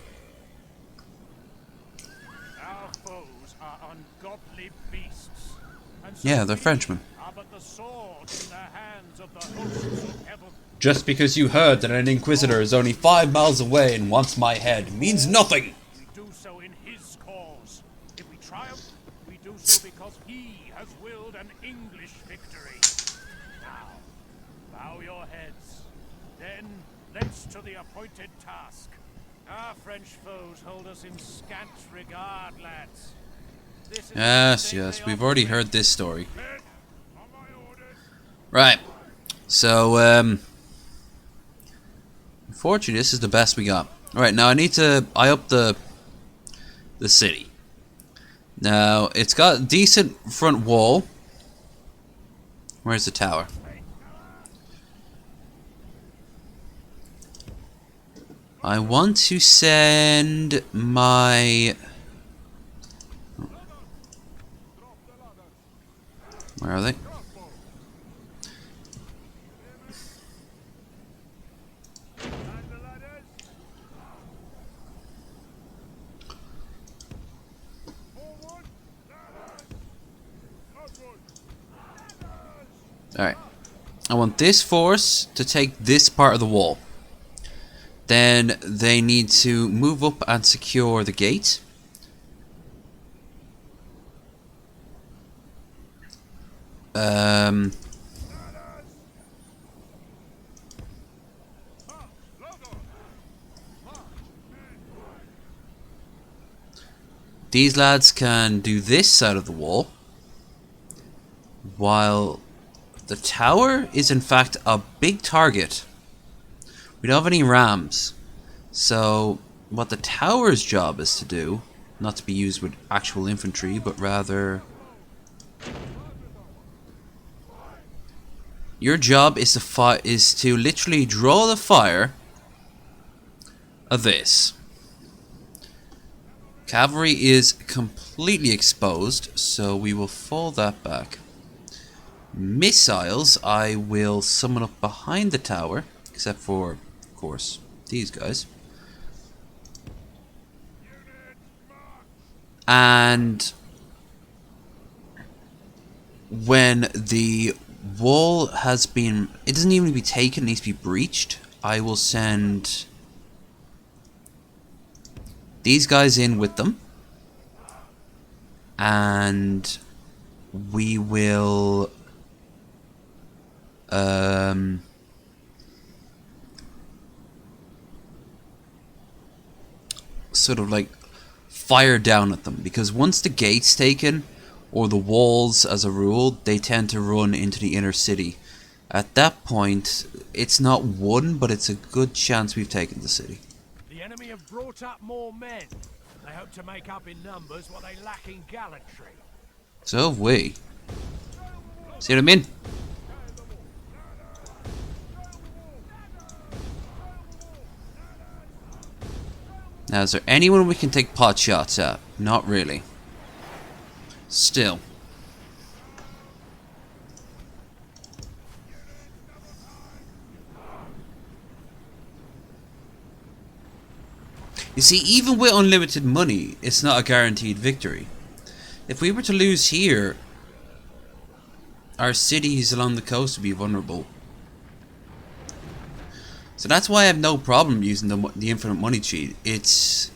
Our foes are ungodly beasts. And so Yeah, they're we Frenchmen. are but the swords in the hands of the hosts of heaven. Just because you heard that an Inquisitor is only 5 miles away and wants my head means nothing! We do so in his cause. If we triumph, we do so because he has willed an English victory. Now, bow your heads. Then, let's to the appointed task. Our French foes hold us in scant regard, lads. This is the Yes, thing yes, they we've offer already me. heard this story. Men, on my orders. Right. So, unfortunately, this is the best we got. Alright, now I need to eye up the city. Now, it's got a decent front wall. Where's the tower? I want to send my... Where are they? Alright. I want this force to take this part of the wall. Then they need to move up and secure the gate. These lads can do this side of the wall, while the tower is in fact a big target. We don't have any rams, so what the tower's job is to do, not to be used with actual infantry, but rather... Your job is to literally draw the fire of this. Cavalry is completely exposed, so we will fall that back. Missiles, I will summon up behind the tower, except for, of course, these guys. And when the wall has been... It doesn't even need to be taken, it needs to be breached. I will send these guys in with them. And we will... sort of like fire down at them, because once the gate's taken, or the walls as a rule, they tend to run into the inner city. At that point, it's not won, but it's a good chance we've taken the city. The enemy have brought up more men. They hope to make up in numbers what they lack in gallantry. So have we. See what I mean? Now, is there anyone we can take pot shots at? Not really. Still. You see, even with unlimited money, it's not a guaranteed victory. If we were to lose here, our cities along the coast would be vulnerable. So that's why I have no problem using the infinite money cheat. It's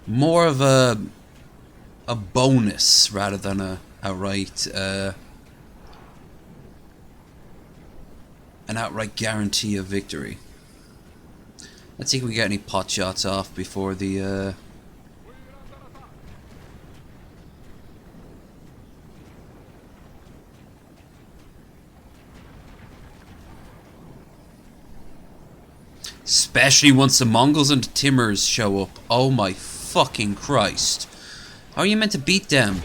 more of a bonus rather than a outright an outright guarantee of victory. Let's see if we can get any pot shots off before the especially once the Mongols and the Timbers show up. Oh my fucking Christ. How are you meant to beat them?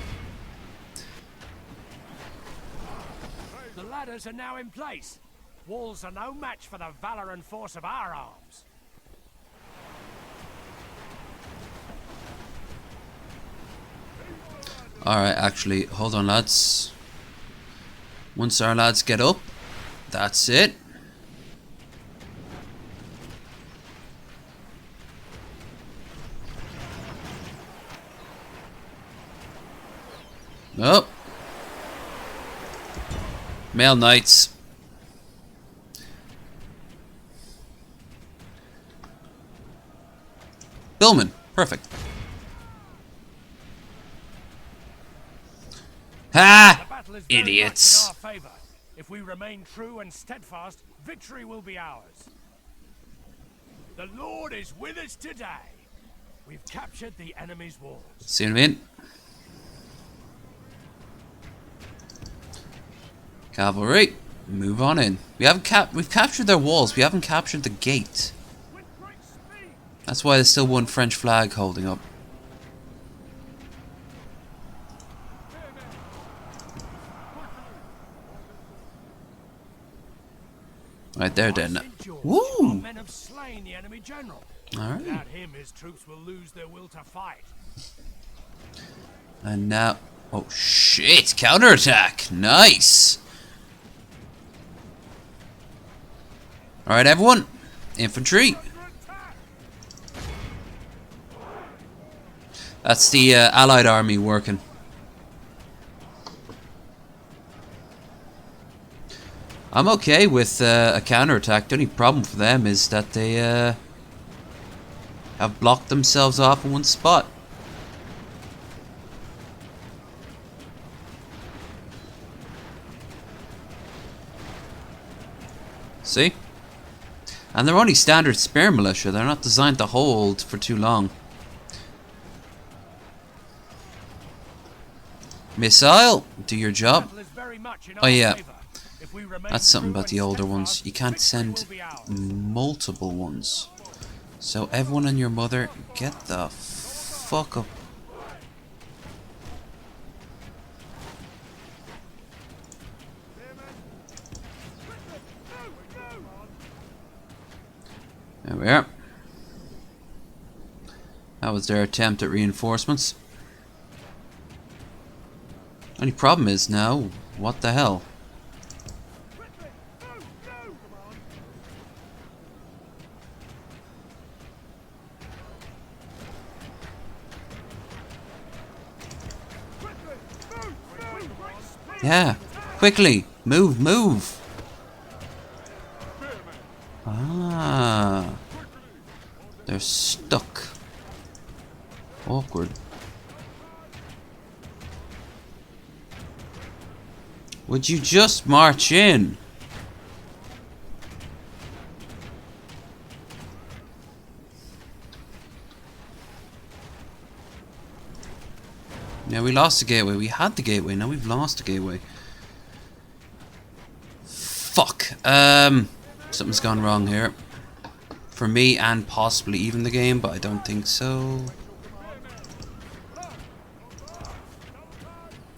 The ladders are now in place. Walls are no match for the valor and force of our arms. Alright, actually, hold on lads. Once our lads get up, That's it. Oh. Male knights. Billman. Perfect. Ha! The battle is very much Idiots. in our favor. If we remain true and steadfast, victory will be ours. The Lord is with us today. We've captured the enemy's walls. See what I mean? Cavalry, move on in. We've captured their walls. We haven't captured the gate. With great speed. That's why there's still one French flag holding up. Right there, then. St. George, Woo! our men have slain the enemy general. All right. Without him, his troops will lose their will to fight. And now, oh shit! Counterattack. Nice. All right, everyone. Infantry. That's the Allied army working. I'm okay with a counterattack. The only problem for them is that they have blocked themselves off in one spot. See? And they're only standard spear militia. They're not designed to hold for too long. Missile, do your job. Battle is very much in Oh our yeah. favor. If we remain That's something true about the and older ones. steadfast, You can't victory send will be ours. multiple ones. So everyone and your mother, get the fuck up. There we are. That was their attempt at reinforcements. Only problem is now, what the hell? Yeah, quickly, move, move. Ah, they're stuck. Awkward. Would you just march in? Yeah, we lost the gateway. We had the gateway. Now we've lost the gateway. Fuck. Something's gone wrong here. For me and possibly even the game, but I don't think so.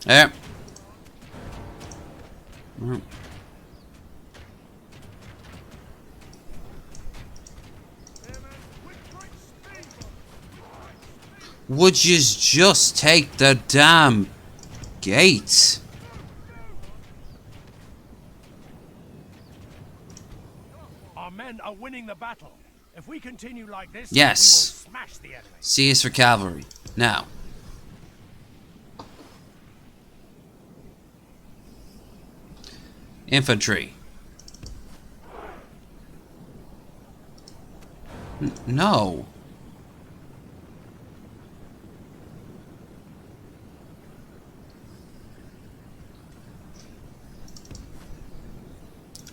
There. Mm. Would you just take the damn gate? Our men are winning the battle. If we continue like this, Yes. we will smash the enemy. C is for cavalry. Now. Infantry. No.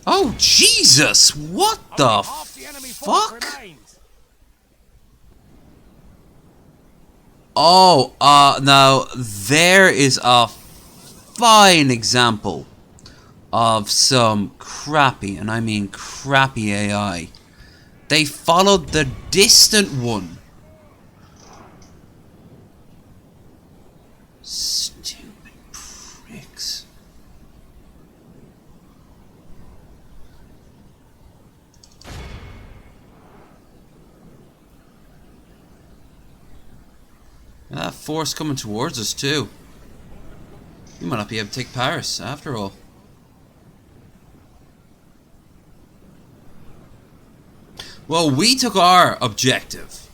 Oh, Jesus! What the Only half the enemy force fuck? remains. Oh, now there is a fine example of some crappy, and I mean crappy AI. They followed the distant one. Stupid pricks. That force coming towards us too. We might not be able to take Paris after all. Well, we took our objective.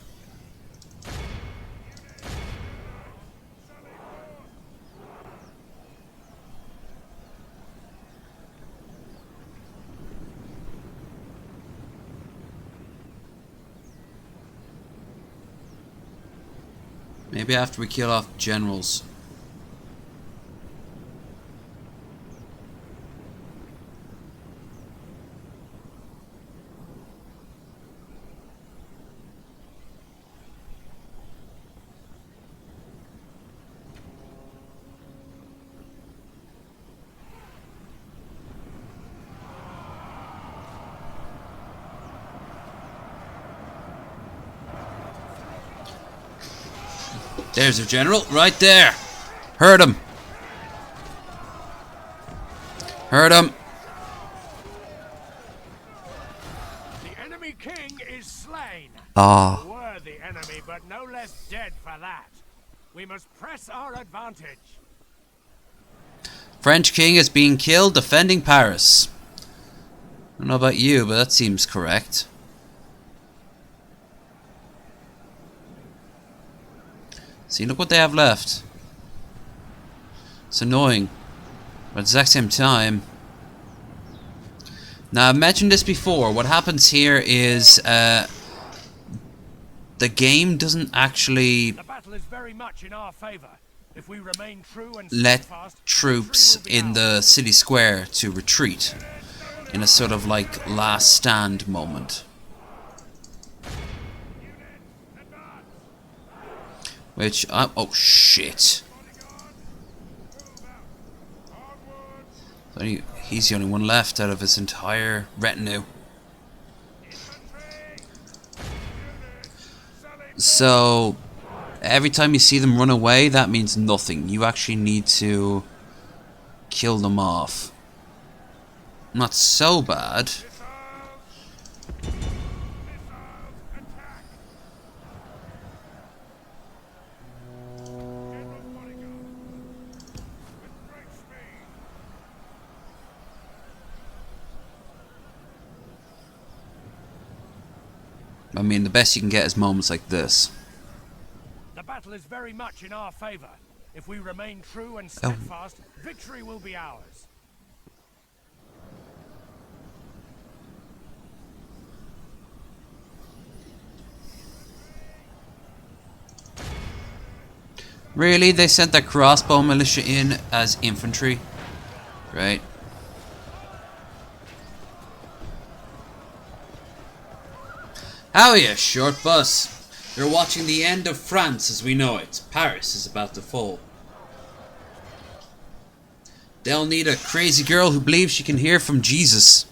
Maybe after we kill off generals. There's a general, right there. Hurt him. Hurt him. The enemy king is slain. Ah. A worthy enemy, but no less dead for that. We must press our advantage. French king is being killed defending Paris. I don't know about you, but that seems correct. See, look what they have left. It's annoying, but at the exact same time. Now, I've mentioned this before. What happens here is the game doesn't actually The battle is very much in our favor. If we remain true and let steadfast, troops victory will be in the city square to retreat in a sort of like last stand moment. Which oh shit. He's the only one left out of his entire retinue. So every time you see them run away, that means nothing. You actually need to kill them off. Not so bad. I mean, the best you can get is moments like this. The battle is very much in our favor. If we remain true and steadfast, victory will be ours. Really? They sent that crossbow militia in as infantry? Right. Howya, short bus. You're watching the end of France as we know it. Paris is about to fall. They'll need a crazy girl who believes she can hear from Jesus.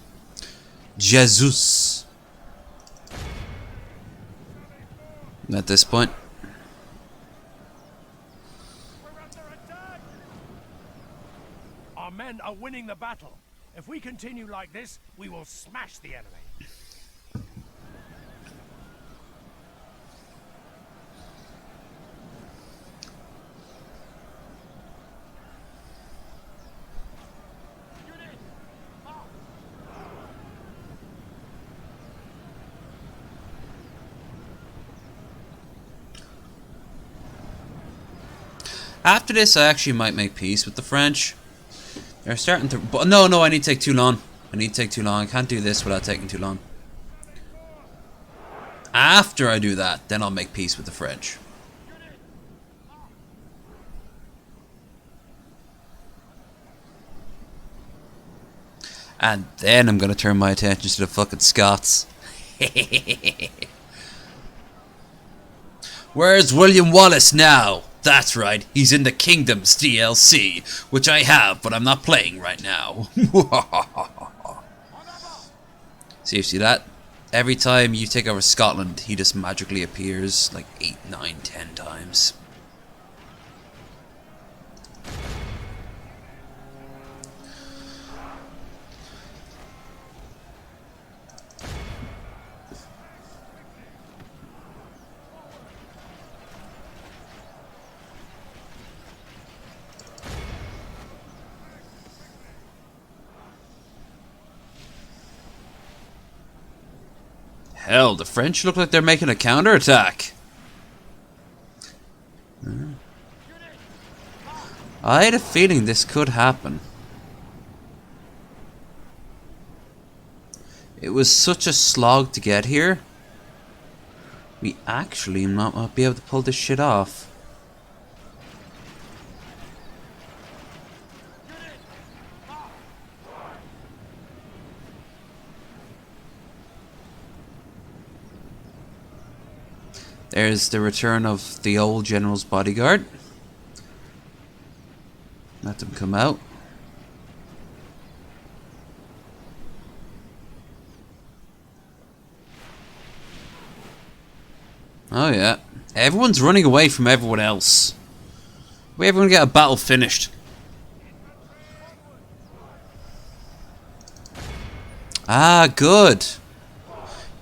Jesus. At this point. Our men are winning the battle. If we continue like this, we will smash the enemy. After this, I actually might make peace with the French. They're starting to... But no, I need to take too long. I can't do this without taking too long. After I do that, then I'll make peace with the French. And then I'm gonna turn my attention to the fucking Scots. Where's William Wallace now? That's right, he's in the Kingdoms DLC, which I have, but I'm not playing right now. See that? Every time you take over Scotland, he just magically appears like 8, 9, 10 times. Hell, the French look like they're making a counterattack. I had a feeling this could happen. It was such a slog to get here. We actually might be able to pull this shit off. There's the return of the old general's bodyguard. Let them come out. Oh yeah. Everyone's running away from everyone else. We everyone get a battle finished. Ah, good.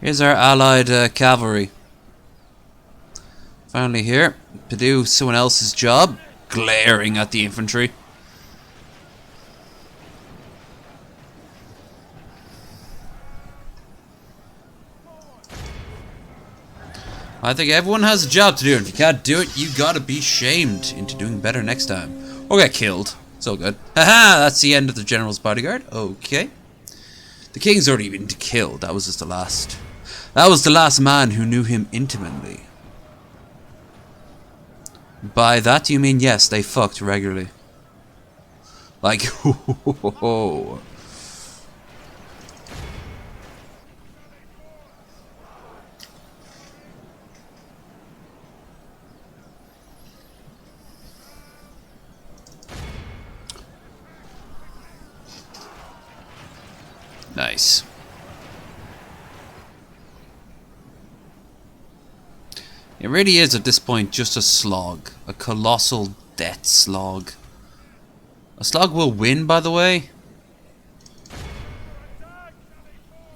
Here's our allied cavalry. Finally here to do someone else's job, glaring at the infantry. I think everyone has a job to do, and if you can't do it, you gotta be shamed into doing better next time. Or get killed. It's all good. Haha, that's the end of the general's bodyguard. Okay. The king's already been killed. That was just the last. That was the last man who knew him intimately. By that you mean yes, they fucked regularly. Like, ho ho ho ho. Nice. It really is at this point just a slog. A colossal death slog. A slog will win, by the way.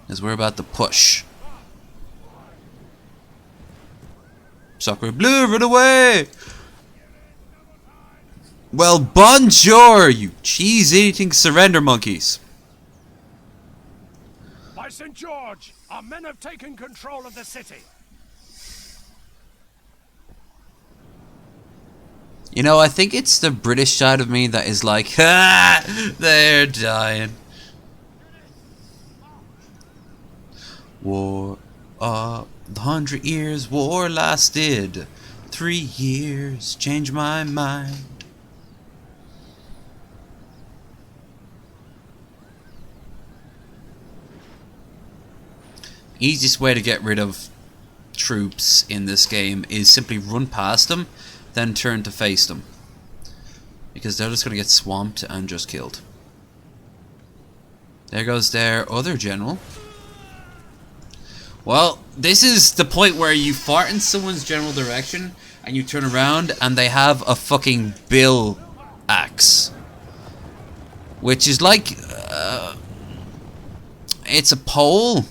As we're about to push. Sacre Bleu, run away! Well, bonjour, you cheese-eating surrender monkeys. By St. George, our men have taken control of the city. You know, I think it's the British side of me that is like, ha! They're dying. War, the 100 years war lasted. 3 years, change my mind. Easiest way to get rid of troops in this game is simply run past them, then turn to face them. Because they're just going to get swamped and just killed. There goes their other general. Well, this is the point where you fart in someone's general direction and you turn around and they have a fucking bill axe. Which is like... it's a pole,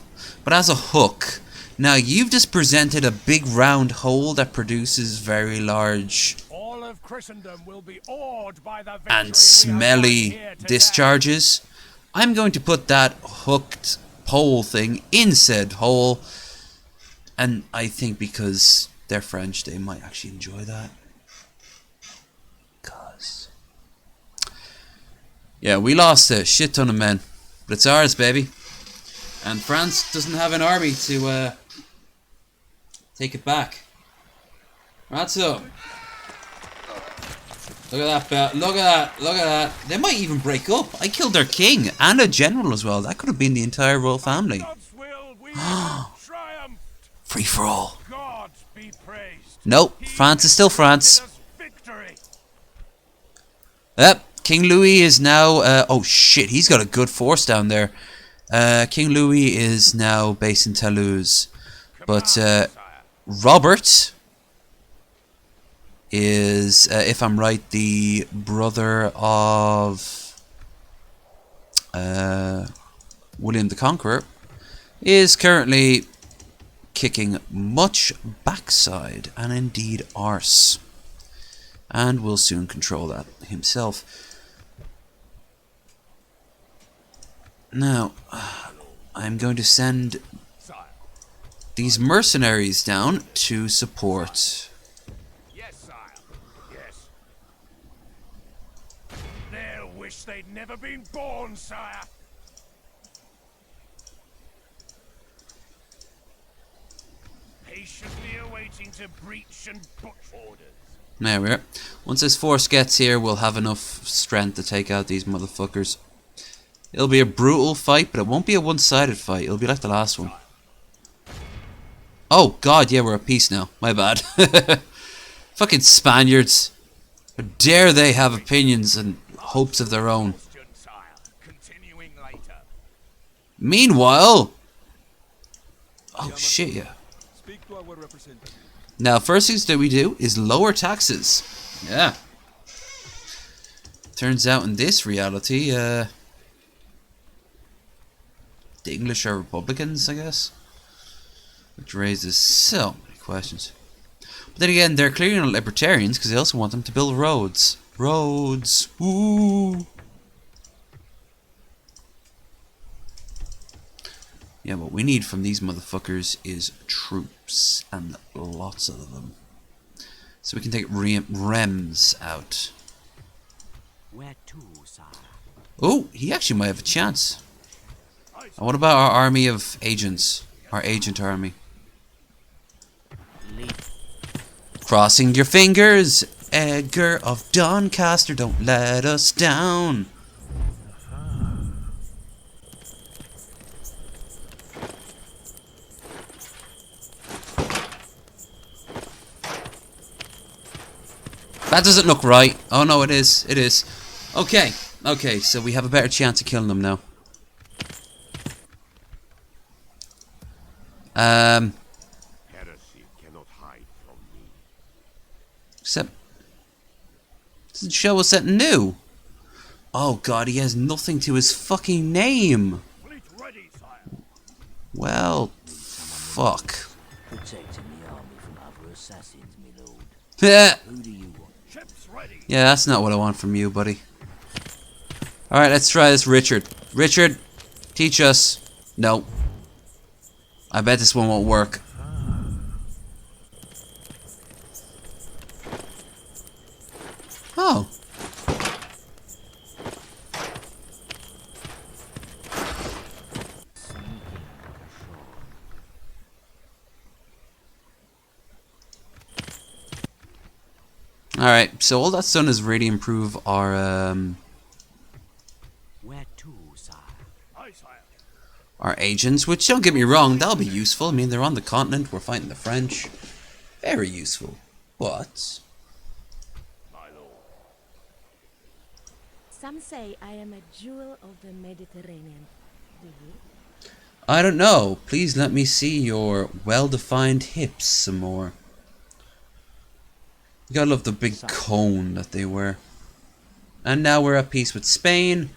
but has a hook. Now, you've just presented a big round hole that produces very large All of Christendom will be awed by the victory and smelly discharges. I'm going to put that hooked pole thing in said hole. And I think because they're French, they might actually enjoy that. Cause... yeah, we lost a shit ton of men. But it's ours, baby. And France doesn't have an army to take it back. Right, so look at that, look at that, look at that. They might even break up. I killed their king and a general as well. That could have been the entire royal family. God's will, we have triumphed. Free for all. God be praised. Nope, France is still France. Victory. Yep, King Louis is now... oh shit, he's got a good force down there. King Louis is now based in Toulouse. But Robert is, if I'm right, the brother of William the Conqueror, is currently kicking much backside and indeed arse. And will soon control that himself. Now, I'm going to send these mercenaries down to support. Yes, sire. Yes. They'll wish they'd never been born, sire. Patiently awaiting to breach and butch orders. There we are. Once this force gets here, we'll have enough strength to take out these motherfuckers. It'll be a brutal fight, but it won't be a one-sided fight. It'll be like the last one. Oh, God, yeah, we're at peace now. My bad. Fucking Spaniards. How dare they have opinions and hopes of their own. Continuing later. Meanwhile... Oh, shit, yeah. Speak to our representative. Now, first things that we do is lower taxes. Yeah. Turns out in this reality, the English are Republicans, I guess. Which raises so many questions. But then again, they're clearly not libertarians because they also want them to build roads. Roads. Woo! Yeah, what we need from these motherfuckers is troops, and lots of them. So we can take Rems out. Where to, sire? Oh, he actually might have a chance. And what about our army of agents? Our agent army. Crossing your fingers, Edgar of Doncaster, don't let us down. That doesn't look right. Oh no, it is. It is. Okay. Okay, so we have a better chance of killing them now. Heresy cannot hide from me. Except... doesn't show us something new. Oh god, he has nothing to his fucking name. Fleet ready, sire. Well, fuck. Protecting the army from other assassins, my lord. Yeah, Who do you want? Ships ready. that's not what I want from you, buddy. Alright, let's try this, Richard. Richard, teach us. No. I bet this one won't work. Oh. Alright, so all that's done is really improve our, Where to, sire? Aye, sire. our agents, which don't get me wrong, that'll be useful. I mean, they're on the continent, we're fighting the French. Very useful. But... My lord. Some say I am a jewel of the Mediterranean. Do you? I don't know. Please let me see your well-defined hips some more. You gotta love the big cone that they wear. And now we're at peace with Spain.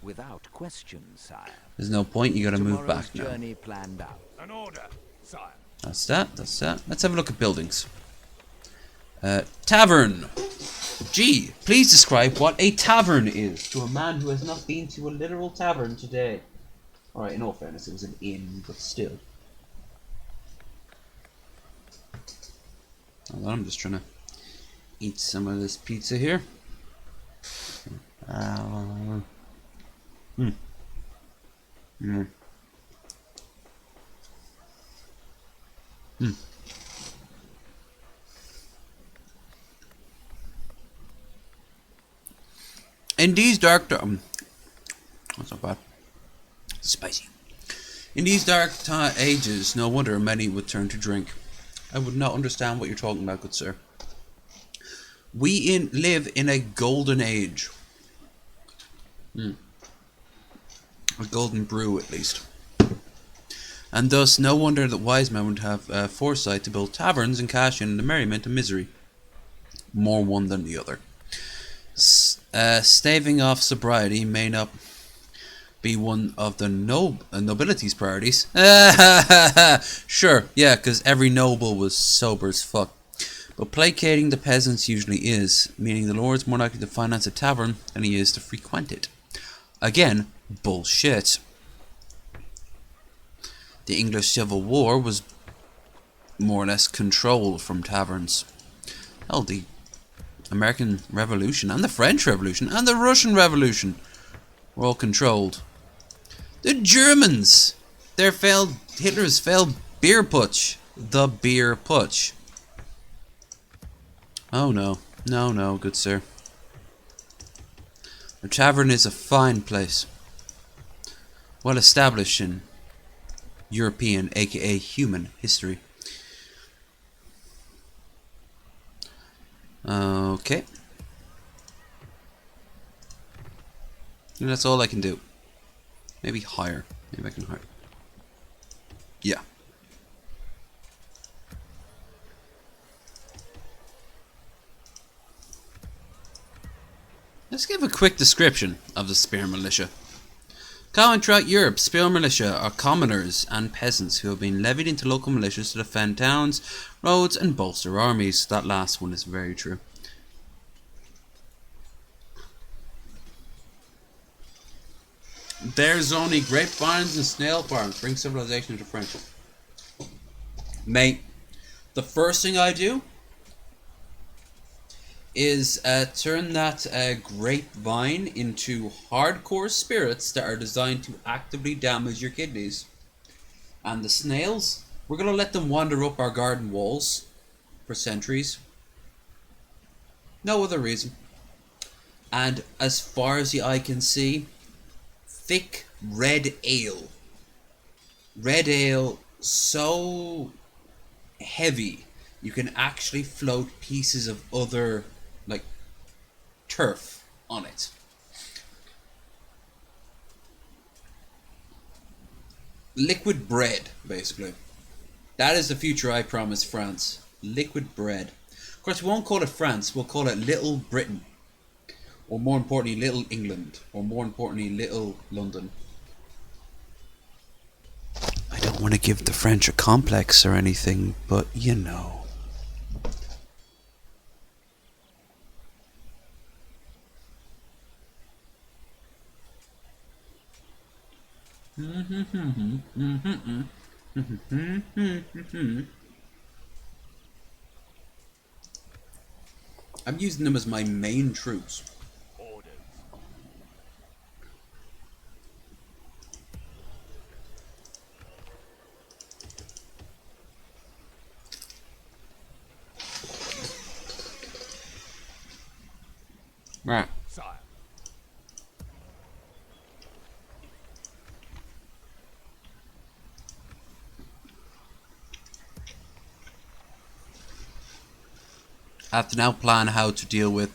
Without question, sire. There's no point, you gotta move Tomorrow's back now. journey planned out. An order, sire. That's that, that's that. Let's have a look at buildings. Tavern. Gee, please describe what a tavern is to a man who has not been to a literal tavern today. Alright, in all fairness, it was an inn, but still. Hold on, I'm just trying to eat some of this pizza here. In these dark... that's not bad. Spicy. In these dark ages, no wonder many would turn to drink. I would not understand what you're talking about, good sir. We live in a golden age. A golden brew, at least. And thus, no wonder that wise men would have foresight to build taverns and cash in the merriment and misery. More one than the other. Staving off sobriety may not be one of the nobility's priorities. Sure, yeah, because every noble was sober as fuck. But placating the peasants usually is, meaning the lord's more likely to finance a tavern than he is to frequent it. Again, bullshit. the English Civil War was more or less controlled from taverns. Hell, the American Revolution and the French Revolution and the Russian Revolution were all controlled. The Germans, Hitler's failed beer putsch. The beer putsch. Oh no, no, good sir. The tavern is a fine place, well established in European, aka human, history. Okay. And that's all I can do. Maybe higher. Maybe I can hire. Yeah. Let's give a quick description of the Spear Militia. Common throughout Europe, Spear Militia are commoners and peasants who have been levied into local militias to defend towns, roads and bolster armies. That last one is very true. There's only grapevines and snail farms. Bring civilization into friendship. Mate, the first thing I do is turn that grapevine into hardcore spirits that are designed to actively damage your kidneys. And the snails, we're going to let them wander up our garden walls for centuries. No other reason. And as far as the eye can see, thick red ale. Red ale so heavy you can actually float pieces of other, like, turf on it. Liquid bread, basically. That is the future I promise France. Liquid bread. Of course, we won't call it France, we'll call it Little Britain. Or more importantly, Little England. Or more importantly, Little London. I don't want to give the French a complex or anything, but you know. I'm using them as my main troops. Right. Sire. I have to now plan how to deal with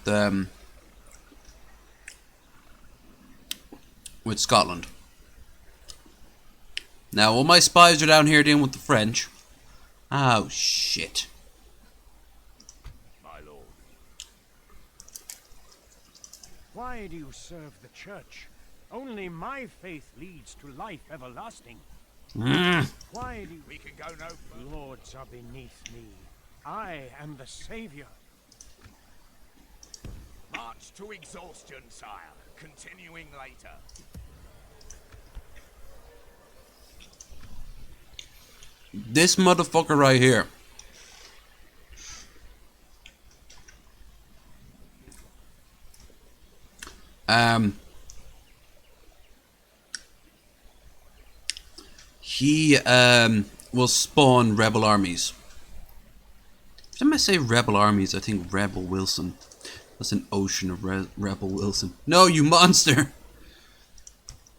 Scotland. Now, all my spies are down here dealing with the French. Oh, shit. My lord. Why do you serve the church? Only my faith leads to life everlasting. Why do we can go no further? Lords are beneath me. I am the savior. March to exhaustion, sire. Continuing later. This motherfucker right here. He will spawn rebel armies. Every time I say rebel armies, I think Rebel Wilson. That's an ocean of Rebel Wilson. No, you monster!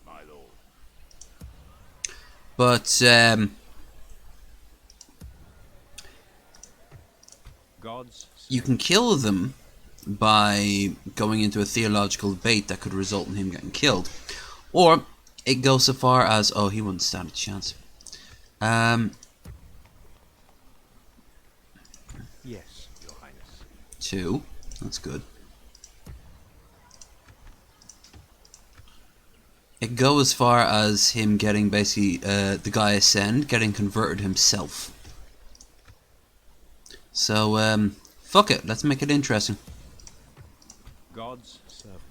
My lord. But, you can kill them by going into a theological debate that could result in him getting killed. Or, it goes so far as, oh, he wouldn't stand a chance. Yes, Your Highness. 2. That's good. It goes as far as him getting basically the guy Ascend getting converted himself. So fuck it, let's make it interesting. God's servant.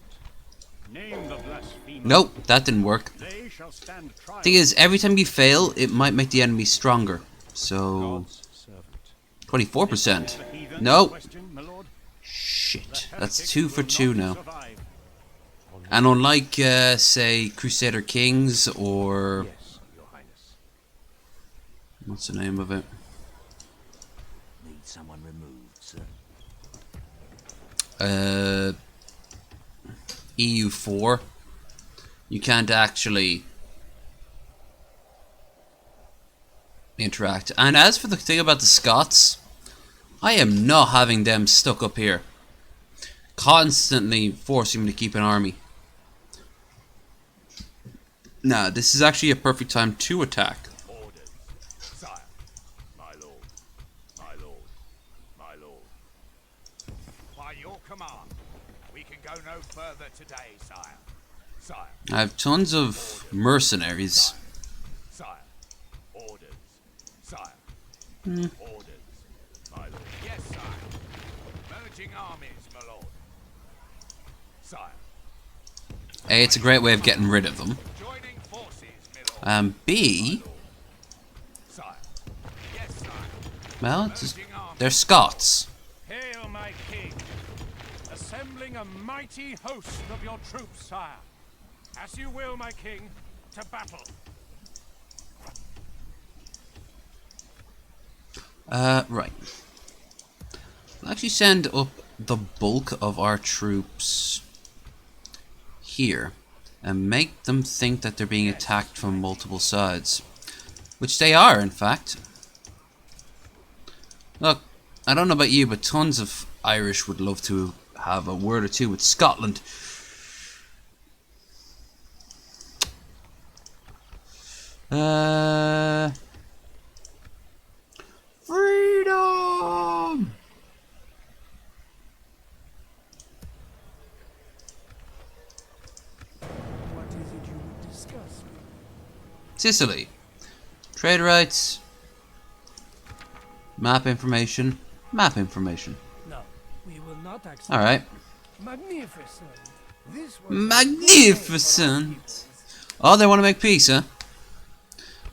Name the blasphemer. Nope, that didn't work. They shall shall stand trial. Thing is, every time you fail, it might make the enemy stronger. So, 24%. No. Question, my lord. Shit. That's 2 for 2 now. And unlike, say, Crusader Kings or... Yes, Your Highness. What's the name of it? Need someone removed, sir. EU4. You can't actually interact. And as for the thing about the Scots, I am not having them stuck up here, constantly forcing me to keep an army. Nah, this is actually a perfect time to attack. Orders. Sire. My lord. My lord. My lord. By your command, we can go no further today, sire. Sire. I have tons of mercenaries. Sire. Orders. Sire. Hmm. Orders. My lord. Yes, sire. Merging armies, my lord. Sire. A, it's a great way of getting rid of them. Joining forces, my lord. And B, Sire. Yes, sire. well, they're Scots. Hail, my king. Assembling a mighty host of your troops, sire. As you will, my king, to battle. Right. We'll actually send up the bulk of our troops here and make them think that they're being attacked from multiple sides. Which they are, in fact. Look, I don't know about you, but tons of Irish would love to have a word or two with Scotland. Freedom! What is it you would discuss? Sicily. Trade rights. Map information. Map information. No, we will not accept. Alright. Magnificent. This was Magnificent! Oh, they want to make peace, huh?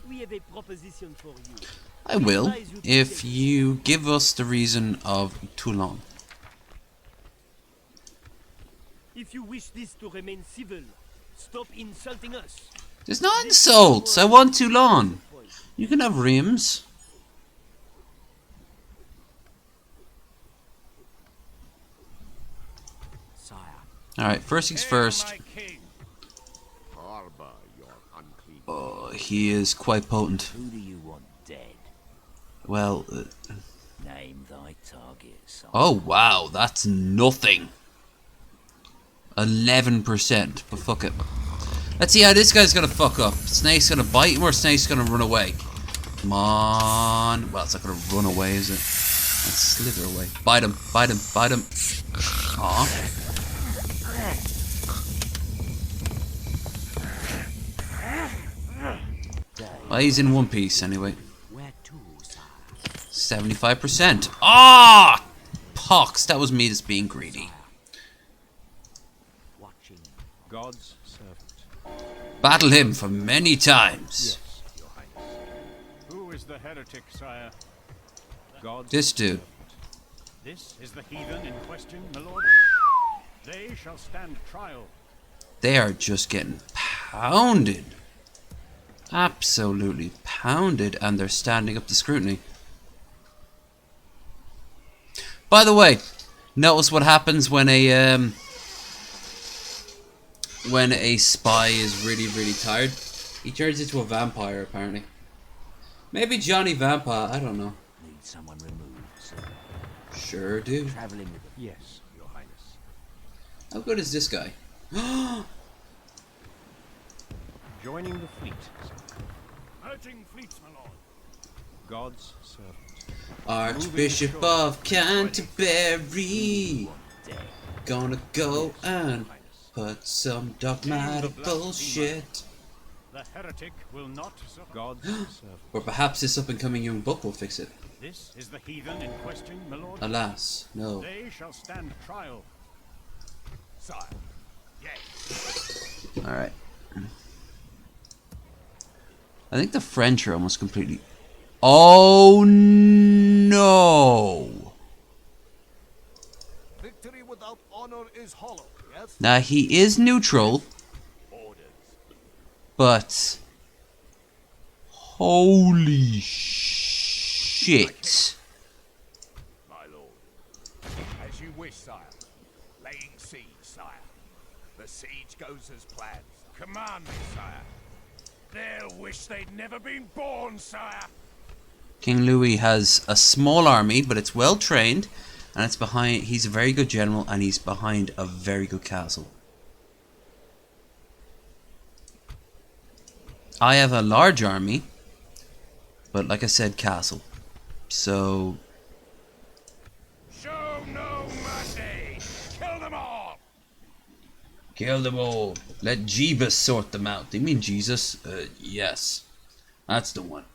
We have a proposition for you. I will, if you give us the reason of Toulon. If you wish this to remain civil, stop insulting us. There's no insults! I want Toulon! You can have Reims. Sire. Alright, first things Hail, first. my king. Harbor your unclean. Oh, he is quite potent. Who do you want dead? Well, Name thy target, sire. oh wow, that's nothing. 11%, but fuck it. Let's see how this guy's gonna fuck up. Snake's gonna bite him or Snake's gonna run away? Come on. Well, it's not gonna run away, is it? Let's slither away. Bite him, bite him, bite him. Aw. Well, he's in one piece anyway. Where to, sire? 75%. Ah! Pox, that was me just being greedy. Watching. God's servant. Battle him for many times. Yes, Your Highness. Who is the heretic, sire? God's This dude. This is the heathen in question, my lord. They shall stand trial. They are just getting pounded. Absolutely pounded, and they're standing up to scrutiny. By the way, notice what happens when a spy is really tired. He turns into a vampire, apparently. Maybe Johnny Vampire, I don't know. Need someone removed, sir. Sure do. Traveling with the Yes, Your Highness. How good is this guy? Joining the fleet. Merging fleets, my lord. God's servant. Archbishop of Canterbury. dead. Gonna go and put some dogmatic bullshit. The heretic will not suffer. God's servant. Or perhaps this up-and-coming young buck will fix it. This is the heathen in question, my lord. Alas, no. They shall stand trial. Sire. Yes. Alright. I think the French are almost completely... Oh no! Victory without honor is hollow, yes? Now he is neutral, but... Holy shit. My lord. As you wish, sire. Laying siege, sire. The siege goes as planned. Command me, sire. They'll wish they'd never been born, sire. King Louis has a small army, but it's well trained, and it's behind... He's a very good general, and he's behind a very good castle. I have a large army, but like I said, castle. So... Show no mercy. Kill them all. Kill them all. Let Jeebus sort them out. Do you mean Jesus? Yes. That's the one.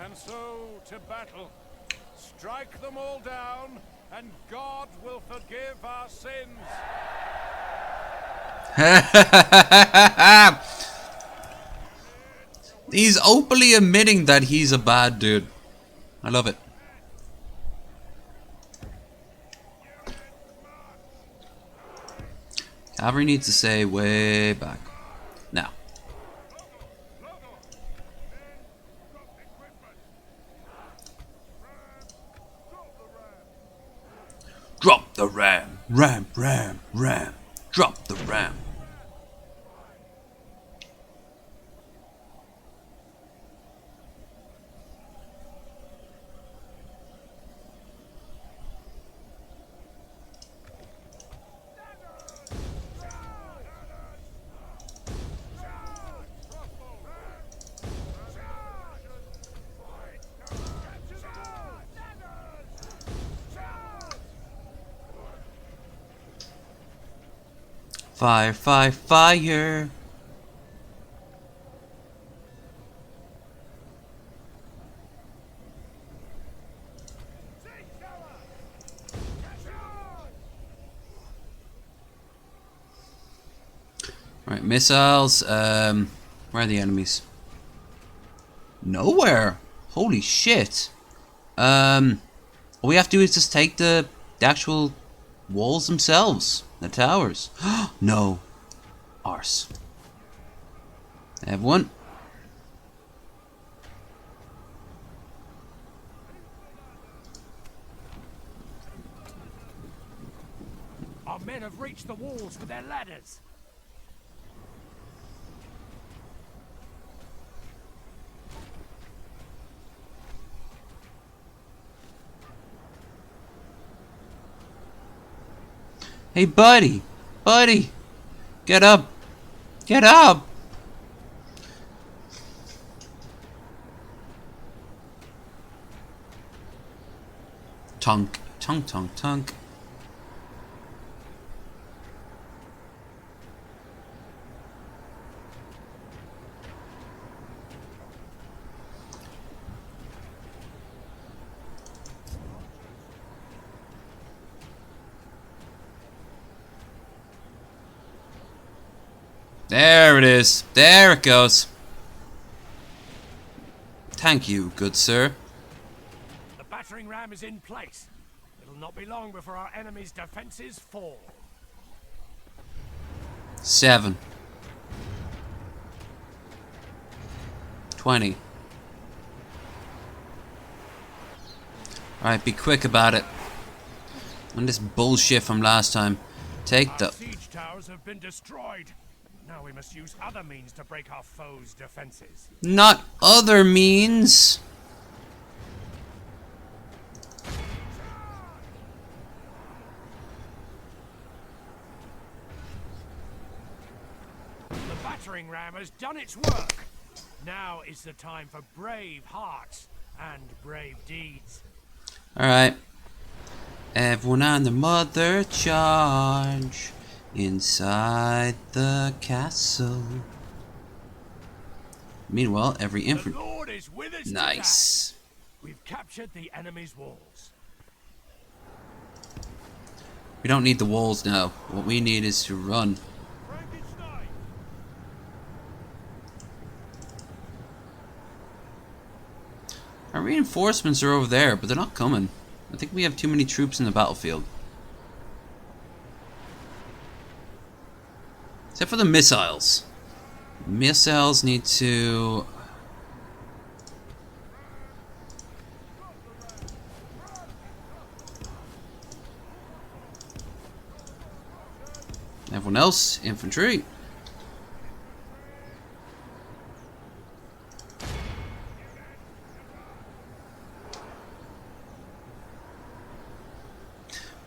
And so to battle. Strike them all down, and God will forgive our sins. He's openly admitting that he's a bad dude. I love it. Cavalry needs to stay way back. Now. Drop the ram. Ram, ram, ram. Drop the ram. Fire, fire, fire. Right, missiles. Where are the enemies? Nowhere. Holy shit. All we have to do is just take the actual walls themselves. The towers. No. Arse. I have one. Our men have reached the walls with their ladders. Hey, buddy. Buddy. Get up. Get up. Tunk. Tunk, tunk, tunk. There it is. There it goes. Thank you, good sir. The battering ram is in place. It'll not be long before our enemy's defenses fall. 7. 20. Alright, be quick about it. And this bullshit from last time. Take the... Our siege towers have been destroyed. Now we must use other means to break our foes' defenses. Not other means. The battering ram has done its work. Now is the time for brave hearts and brave deeds. Alright. Everyone on the mother charge. inside the castle. Meanwhile, every The infantry. Lord is with us Nice. today. We've captured the enemy's walls. We don't need the walls now. What we need is to run. Frankenstein! Our reinforcements are over there, but they're not coming. I think we have too many troops in the battlefield. Except for the missiles. Missiles need to... Everyone else, infantry.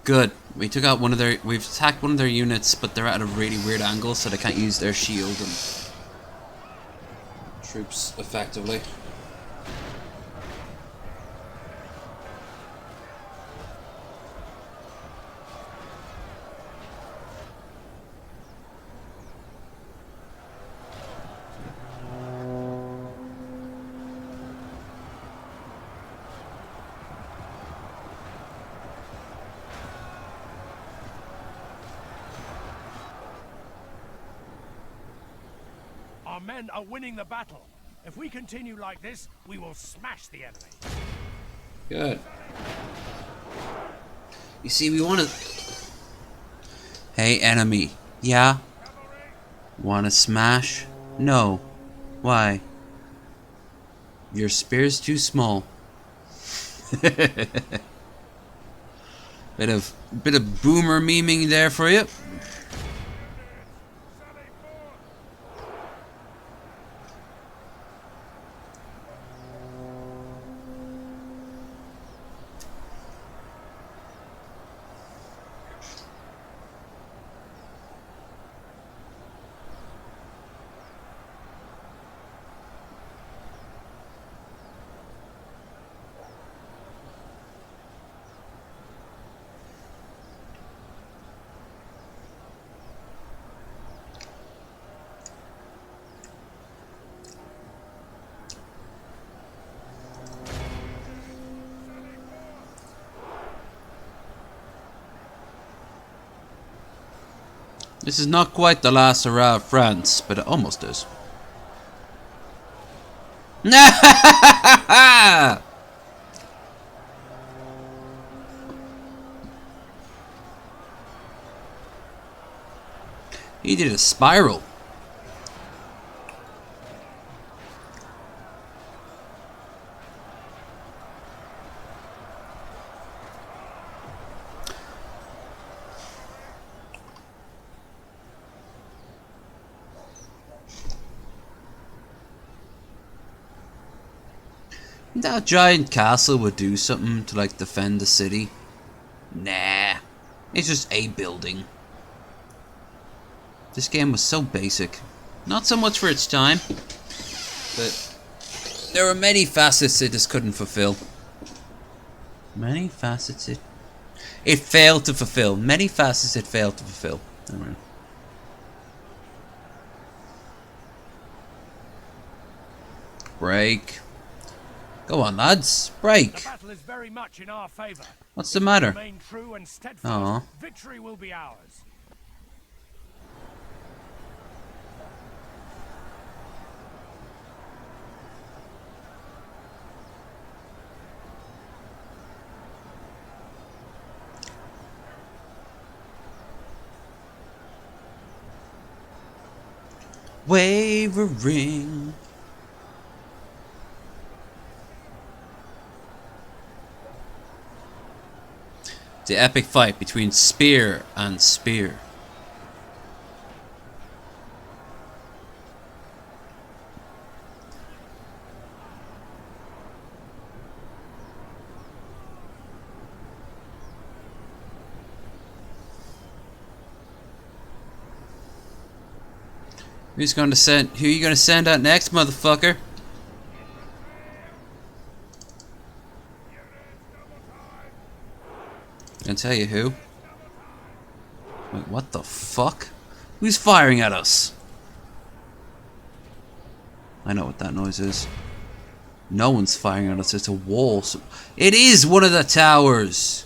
Good. We took out one of their... We've attacked one of their units, but they're at a really weird angle, so they can't use their shield and troops effectively. Our men are winning the battle. If we continue like this, we will smash the enemy. Good. You see, we want to... Hey, enemy. Yeah? Want to smash? No. Why? Your spear's too small. bit of boomer memeing there for you. This is not quite the last hurrah of France, but it almost is. He did a spiral. That giant castle would do something to like defend the city. Nah, it's just a building. This game was so basic. Not so much for its time, but there were many facets it just couldn't fulfill. Many facets it failed to fulfill. Many facets it failed to fulfill. Anyway. Break. Go on, lads. Break. The battle is very much in our favor. What's the matter? Remain true and steadfast. Aw. Victory will be ours. Wavering. The epic fight between spear and spear. Who are you gonna send out next, motherfucker? I can tell you who. Wait, what the fuck? Who's firing at us? I know what that noise is. No one's firing at us. It's a wall. It is one of the towers!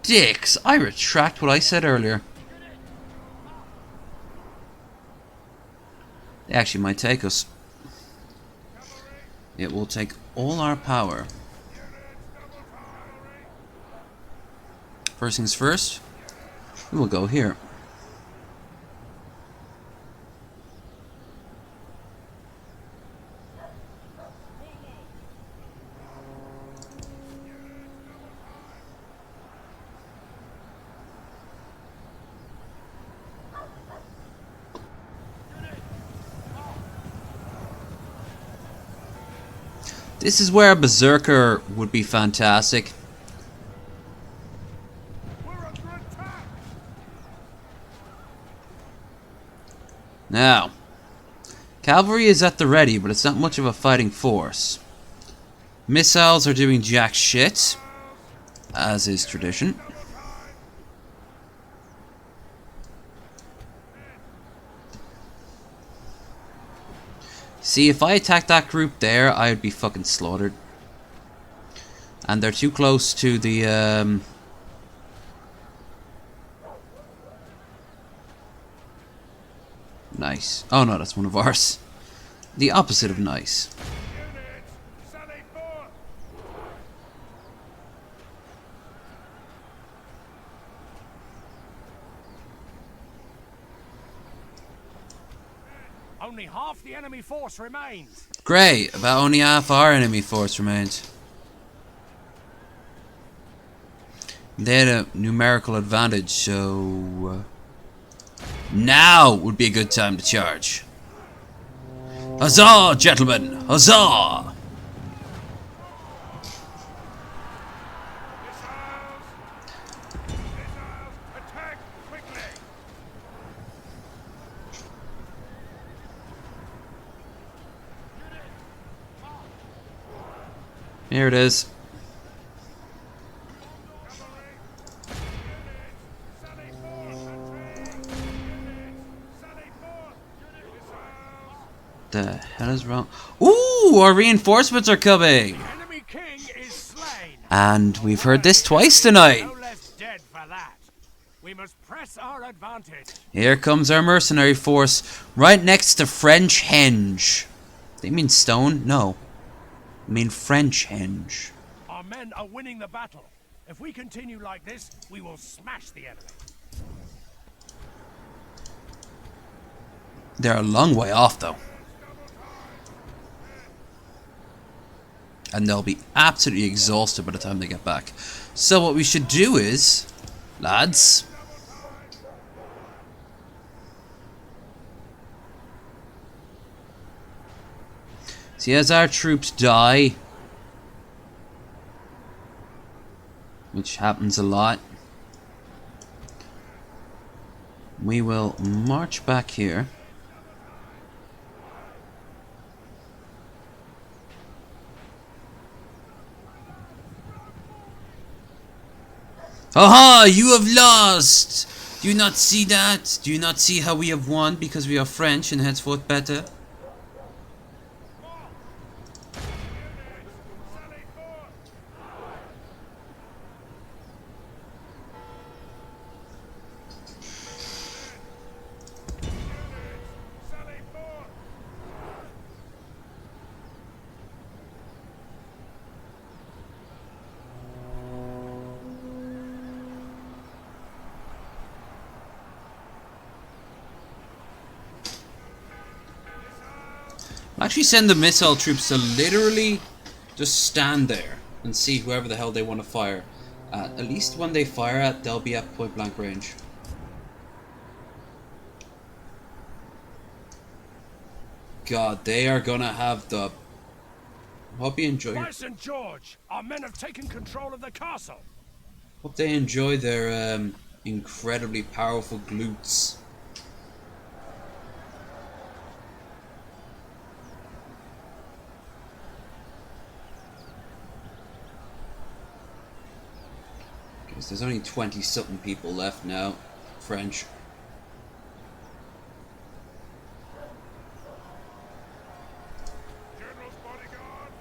Dicks! I retract what I said earlier. They actually might take us. It will take all our power. First things first, we will go here. This is where a berserker would be fantastic. Now, cavalry is at the ready, but it's not much of a fighting force. Missiles are doing jack shit, as is tradition. See, if I attacked that group there, I would be fucking slaughtered. And they're too close to the, Nice. Oh no, that's one of ours. The opposite of nice. Only half the enemy force remains. Great, about only half our enemy force remains. They had a numerical advantage, so... now would be a good time to charge. Huzzah, gentlemen! Huzzah! Attack quickly. Here it is. The hell is wrong? Ooh, our reinforcements are coming! Enemy king is slain. And we've heard this twice tonight. No less dead for that. We must press our advantage. Here comes our mercenary force, right next to French Henge. They mean stone? No. I mean French Henge. Our men are winning the battle. If we continue like this, we will smash the enemy. They're a long way off, though. And they'll be absolutely exhausted by the time they get back. So what we should do is, lads, see, as our troops die, which happens a lot, we will march back here. Aha! You have lost! Do you not see that? Do you not see how we have won because we are French and henceforth better? Actually send the missile troops to literally just stand there and see whoever the hell they want to fire at. At least when they fire at, they'll be at point blank range. God, they are gonna have the... Hope you enjoy... By St. George, our men have taken control of the castle. Hope they enjoy their incredibly powerful glutes. There's only 20-something people left now. French. General's bodyguard.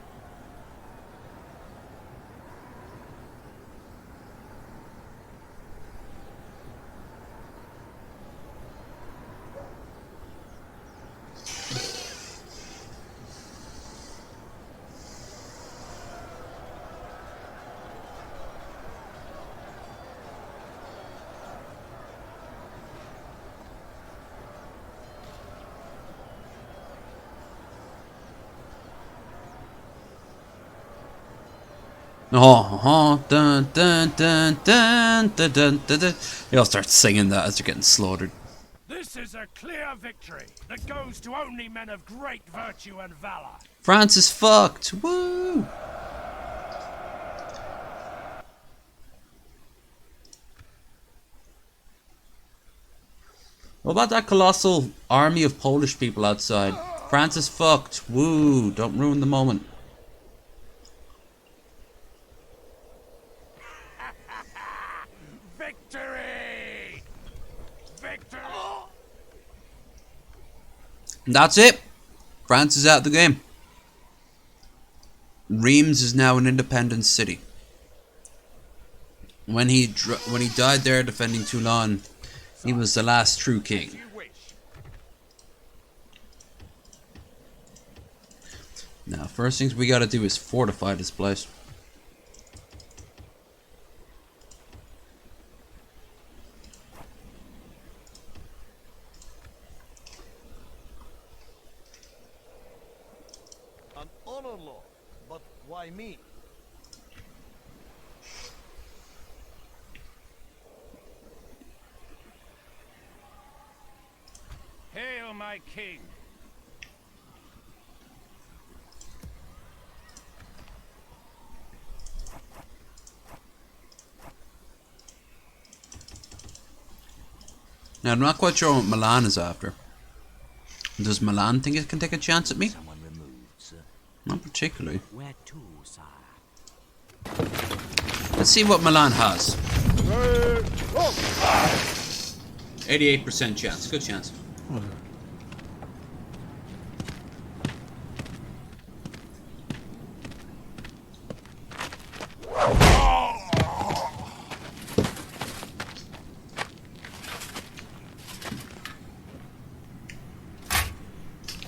Dun dun dun dun dun dun dun dun. You'll start singing that as you're getting slaughtered. This is a clear victory that goes to only men of great virtue and valor. France is fucked. Woo! What about that colossal army of Polish people outside? France is fucked. Woo! Don't ruin the moment. Victory! Victory! And that's it. France is out of the game. Reims is now an independent city. When he died there defending Toulon, he was the last true king. Now, first things we gotta do is fortify this place. An honor law, but why me? Hail, my king! Now, I'm not quite sure what Milan is after. Does Milan think it can take a chance at me? Someone removed, sir. Not particularly. Where to, sire? Let's see what Milan has. 88% chance. Good chance.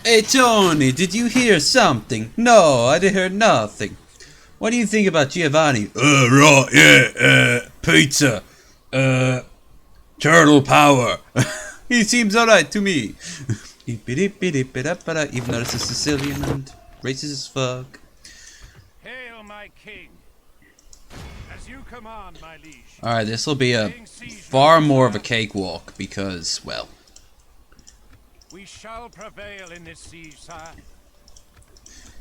Hey Tony, did you hear something? No, I did hear nothing. What do you think about Giovanni? Right, yeah, pizza, turtle power. He seems alright to me. Even though this is Sicilian and racist as fuck. Hail, my king! As you command, my liege. Alright, this will be a far more of a cakewalk because, well, We shall prevail in this siege, sire.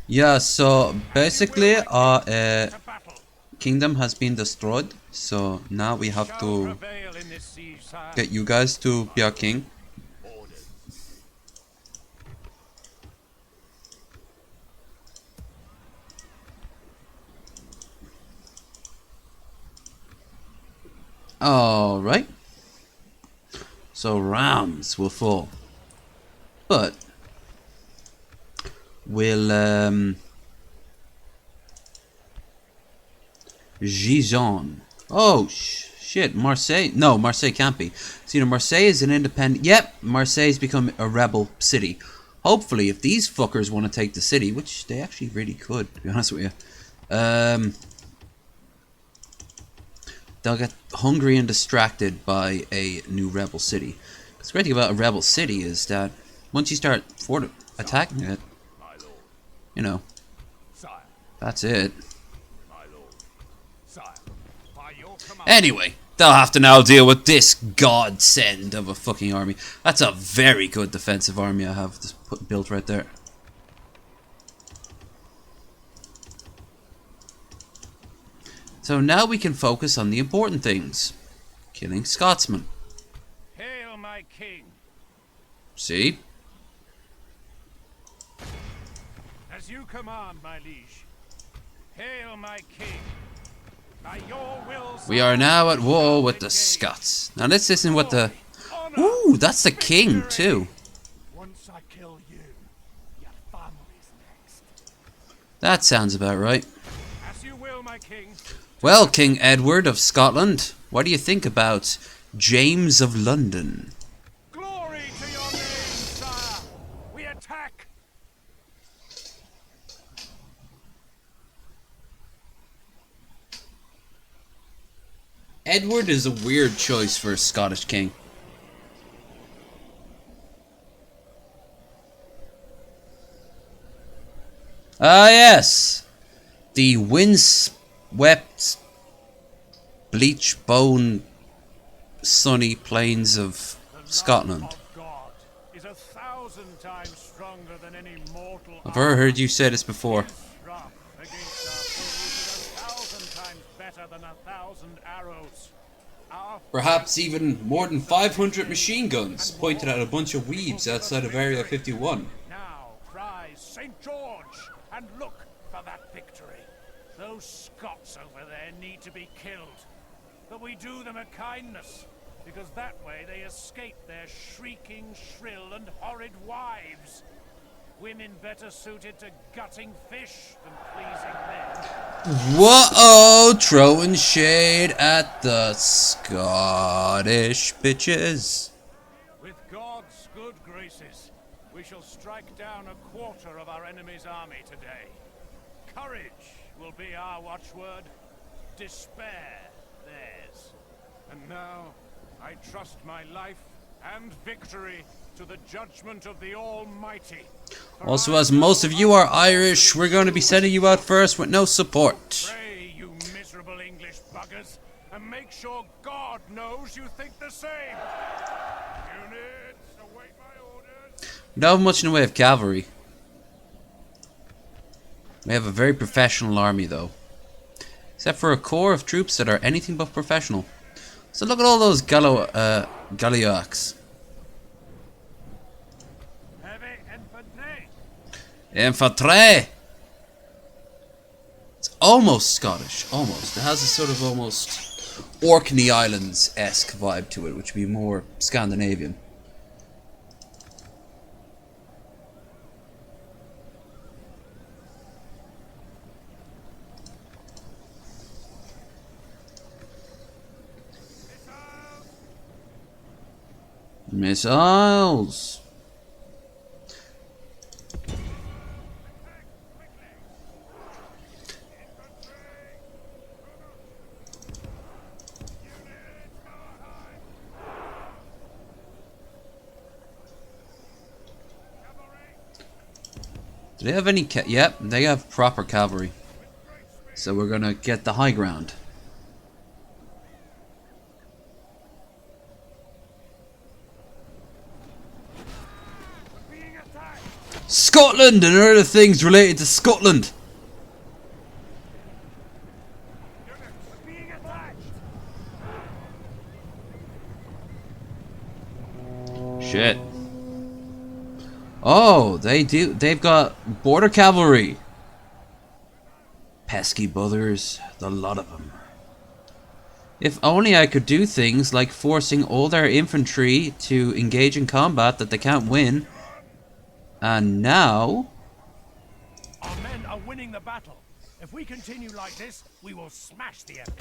yeah, so basically our To battle. kingdom has been destroyed, so now we have Shall to prevail in this siege, sire. get you guys to be our king. Alright. So Rams will fall. But will Gizon. Oh shit, Marseille. No, Marseille can't be. So, you know, Marseille is an independent. Yep, Marseille's become a rebel city. Hopefully, if these fuckers want to take the city, which they actually really could, to be honest with you, they'll get hungry and distracted by a new rebel city. The great thing about a rebel city is that once you start attacking it, you know, that's it. Anyway, they'll have to now deal with this godsend of a fucking army. That's a very good defensive army I have built right there. So now we can focus on the important things. Killing Scotsmen. Hail, my king! See? As you command, my liege. Hail, my king! By your will, We are now at war with the Scots. Now let's listen what the Ooh, that's the king too. Once I kill you, your family's next. That sounds about right. As you will, my king. Well, King Edward of Scotland, what do you think about James of London? Glory to your name, sire. We attack. Edward is a weird choice for a Scottish king. Ah, yes. The windswept, bleach-bone, sunny plains of Scotland. Of God is 1,000 times stronger than any mortal. I've heard you say this before. Wrath against our foes is 1,000 times better than 1,000 arrows. Our Perhaps even more than 500 machine guns pointed at a bunch of weebs outside of Area 51. now cries St. George and look for that victory. Those Scots over there need to be killed. But we do them a kindness, because that way they escape their shrieking, shrill, and horrid wives. Women better suited to gutting fish than pleasing men. Whoa, throwing shade at the Scottish bitches. With God's good graces, we shall strike down a quarter of our enemy's army today. Courage will be our watchword. Despair theirs. And now, I trust my life and victory to the judgment of the Almighty. Also, as most of you are Irish, we're going to be sending you out first with no support. Pray, you miserable English buggers, and make sure God knows you think the same. Units, await my orders. We don't have much in the way of cavalry. We have a very professional army, though. Except for a corps of troops that are anything but professional. So look at all those Galliarchs. Heavy infantry. Infantry! It's almost Scottish. Almost. It has a sort of almost Orkney Islands-esque vibe to it, which would be more Scandinavian. Missiles! Do they have any yep, they have proper cavalry. So we're gonna get the high ground. Scotland and other things related to Scotland. Shit. Oh, they've got border cavalry. Pesky buggers, the lot of them. If only I could do things like forcing all their infantry to engage in combat that they can't win. And now... Our men are winning the battle. If we continue like this, we will smash the enemy.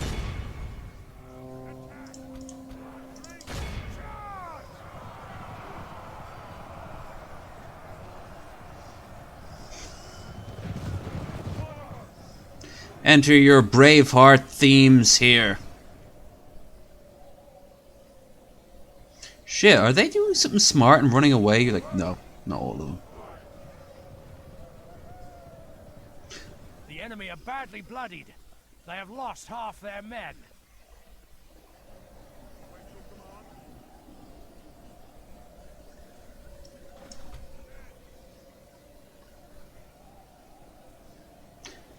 Enter your Braveheart themes here. Shit, are they doing something smart and running away? You're like, no, not all of them. The enemy are badly bloodied. They have lost half their men.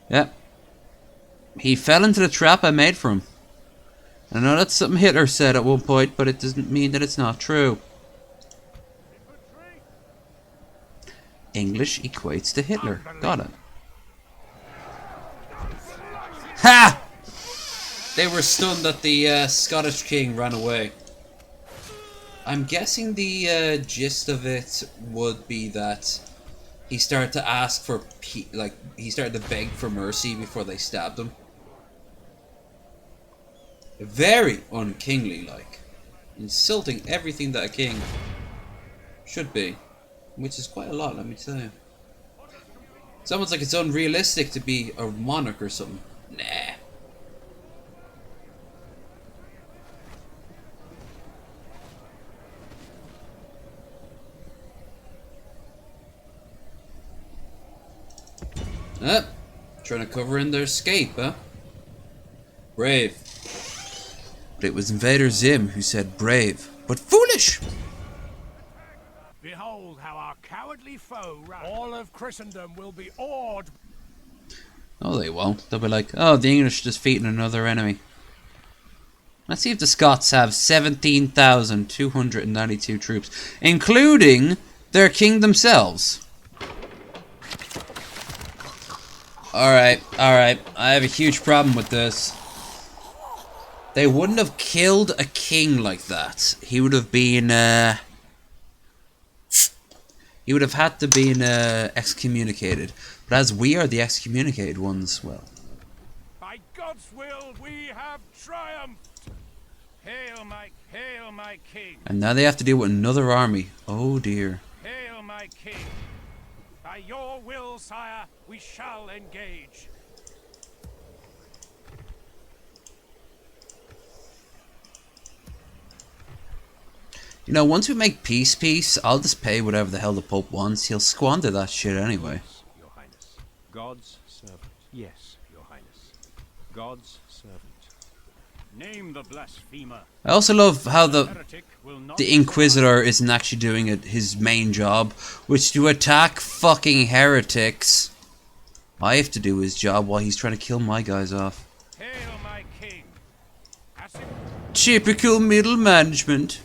Yep. He fell into the trap I made for him. I know that's something Hitler said at one point, but it doesn't mean that it's not true. English equates to Hitler. Got it. Ha! They were stunned that the Scottish king ran away. I'm guessing the gist of it would be that he started to ask for he started to beg for mercy before they stabbed him. Very unkingly like. Insulting everything that a king should be. Which is quite a lot, let me tell you. It's almost like it's unrealistic to be a monarch or something. Nah. Trying to cover in their escape, huh? Brave. But it was Invader Zim who said brave, but foolish! Behold how our cowardly foe all of Christendom will be awed. No, they won't. They'll be like, oh, the English defeating another enemy. Let's see if the Scots have 17,292 troops, including their king themselves. Alright. I have a huge problem with this. They wouldn't have killed a king like that. He would have been, he would have had to be excommunicated. But as we are the excommunicated ones, well. By God's will, we have triumphed. Hail my king. And now they have to deal with another army. Oh dear. Hail my king. By your will, sire, we shall engage. You know, once we make peace, I'll just pay whatever the hell the Pope wants. He'll squander that shit anyway. Yes, Your Highness. God's servant. Yes, Your Highness. God's servant. Name the blasphemer. I also love how the Heretic will not Inquisitor isn't actually doing his main job, which is to attack fucking heretics. I have to do his job while he's trying to kill my guys off. Hail my king. Typical middle management.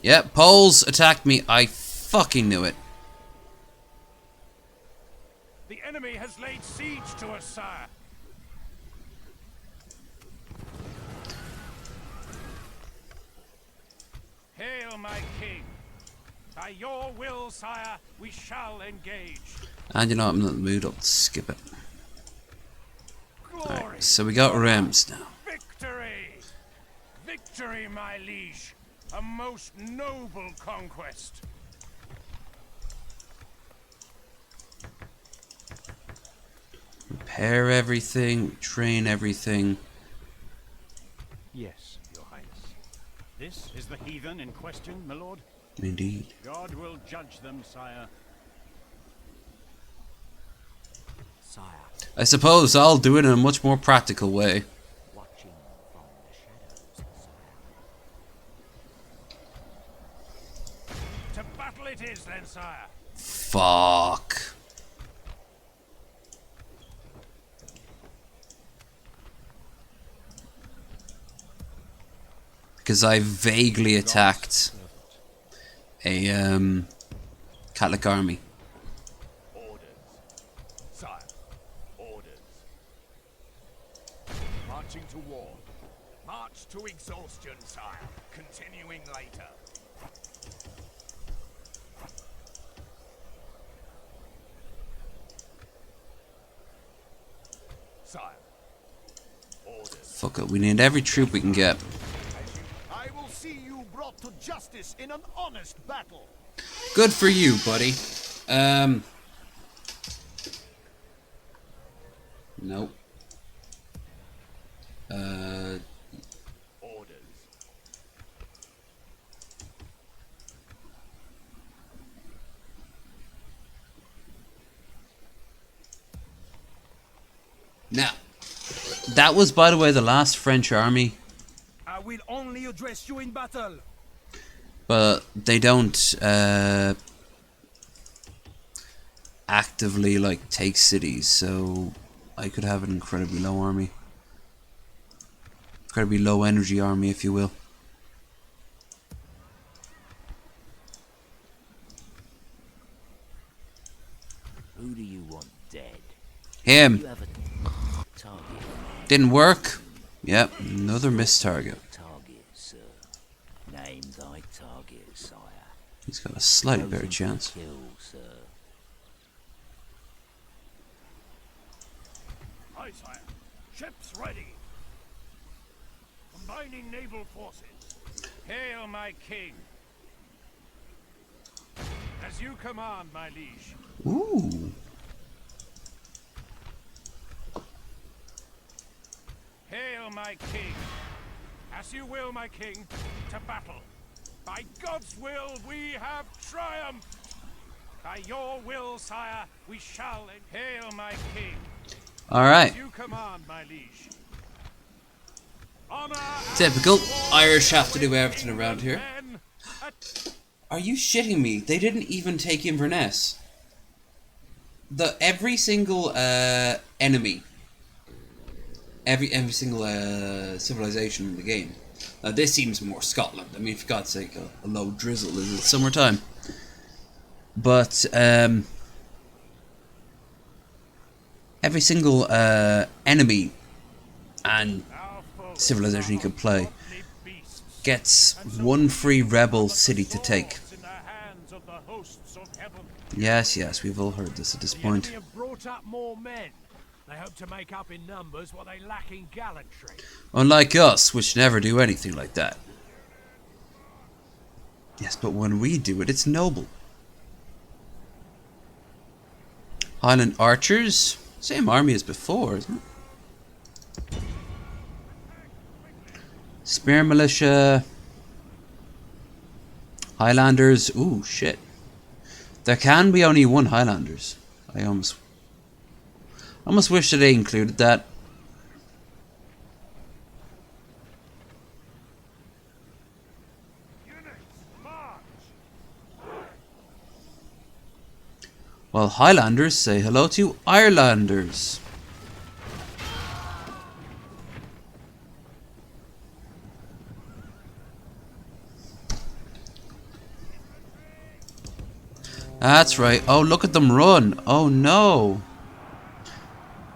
Yep, Poles attacked me. I fucking knew it. The enemy has laid siege to us, sire. Hail my king. By your will, sire, we shall engage. And you know what, I'm not in the mood, I'll skip it. Glory. Alright, so we got Reims now. Victory! Victory, my liege! A most noble conquest! Repair everything, train everything. Yes, Your Highness. This is the heathen in question, my lord? Indeed. God will judge them, sire. Sire, I suppose I'll do it in a much more practical way. watching from the shadows, sire. To battle it is then, sire. Fuck. Because I vaguely attacked a Catholic army. Orders. Sire. Orders. Marching to war. March to exhaustion, sire. Continuing later. Sire. Orders. Fuck it, we need every troop we can get. I will see you brought to justice in an honest battle. Good for you, buddy. Nope. Orders. Now, that was, by the way, the last French army. I will only address you in battle. But they don't actively like take cities, so I could have an incredibly low army, incredibly low energy army, if you will. Who do you want dead? Him. You have a target. Didn't work. Yep, another missed target. Target, sir. Name thy target, sire. He's got a slightly better Chosen for chance. kill, sir. Aye, sire. Ships ready. Combining naval forces. Hail, my king. As you command, my liege. Ooh. Hail, my king. As you will, my king. To battle. By God's will, we have triumphed. By your will, sire, we shall. Hail, my king. All right. As you command, my liege. Honor. Typical Irish have to do everything around here. Are you shitting me? They didn't even take Inverness. Every single enemy, every single civilization in the game. Now this seems more Scotland. I mean, for God's sake, a low drizzle. Is it summertime? But every single enemy and civilization you could play gets one free rebel city to take. Yes, yes, we've all heard this at this point. The enemy have brought up more men. They hope to make up in numbers what they lack in gallantry. Unlike us, which never do anything like that. Yes, but when we do it, it's noble. Highland archers? Same army as before, isn't it? Spear militia. Highlanders. Ooh, shit. There can be only one Highlanders. I almost wish that they included that. While Highlanders say hello to Irelanders. That's right. Oh, look at them run. Oh no.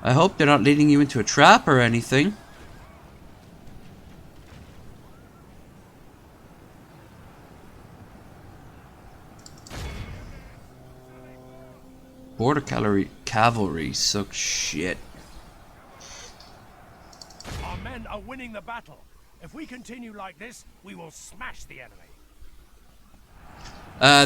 I hope they're not leading you into a trap or anything. Border cavalry suck shit. Our men are winning the battle. If we continue like this, we will smash the enemy.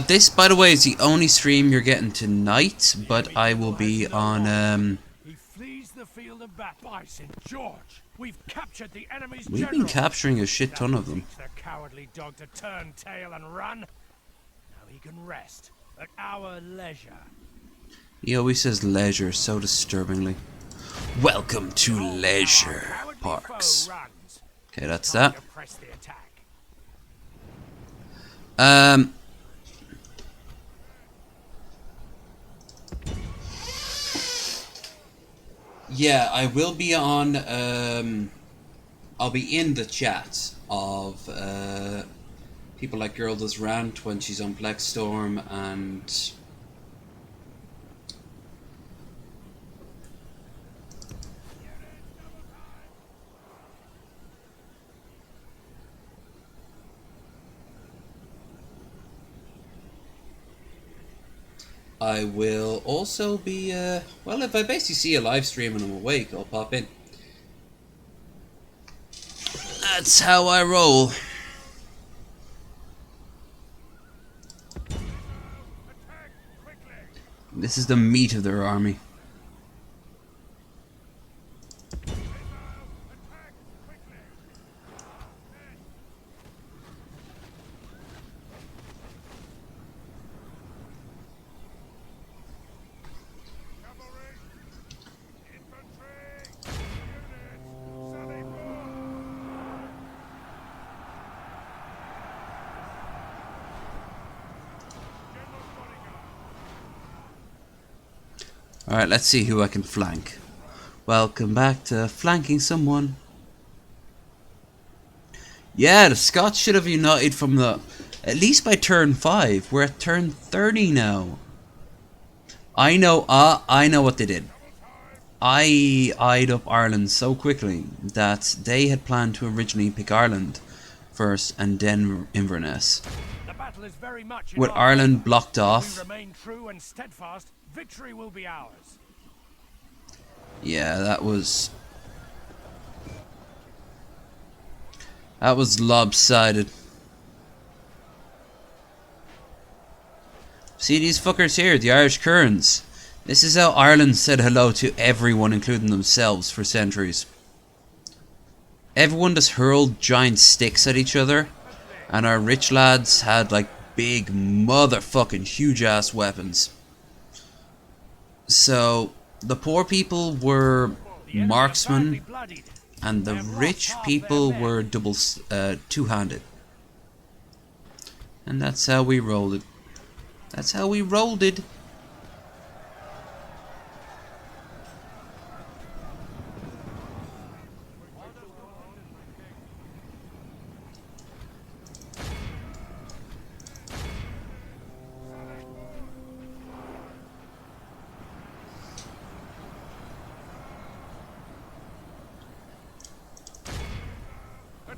This, by the way, is the only stream you're getting tonight, but I will be on, He flees the field of battle. By St. George, we've captured the enemy's We've general. been capturing a shit ton of them. Teach the cowardly dog to turn tail and run. Now he can rest at our leisure. He always says leisure so disturbingly. Welcome to Leisure Parks. Okay, that's that. Yeah, I will be on, I'll be in the chat of, people like Girl Does Rant when she's on Blackstorm, and I will also be, well, if I basically see a live stream and I'm awake, I'll pop in. That's how I roll. This is the meat of their army. Alright, let's see who I can flank. Welcome back to flanking someone. Yeah, the Scots should have united from the... at least by turn 5. We're at turn 30 now. I know what they did. I eyed up Ireland so quickly that they had planned to originally pick Ireland first and then Inverness. The battle is very much in With our Ireland favour. blocked If off. we remain true and steadfast, victory will be ours. Yeah, that was lopsided. See these fuckers here, the Irish Kerns. This is how Ireland said hello to everyone, including themselves, for centuries. Everyone just hurled giant sticks at each other, and our rich lads had like big motherfucking huge ass weapons. So the poor people were marksmen, and the rich people were two-handed. And that's how we rolled it. That's how we rolled it.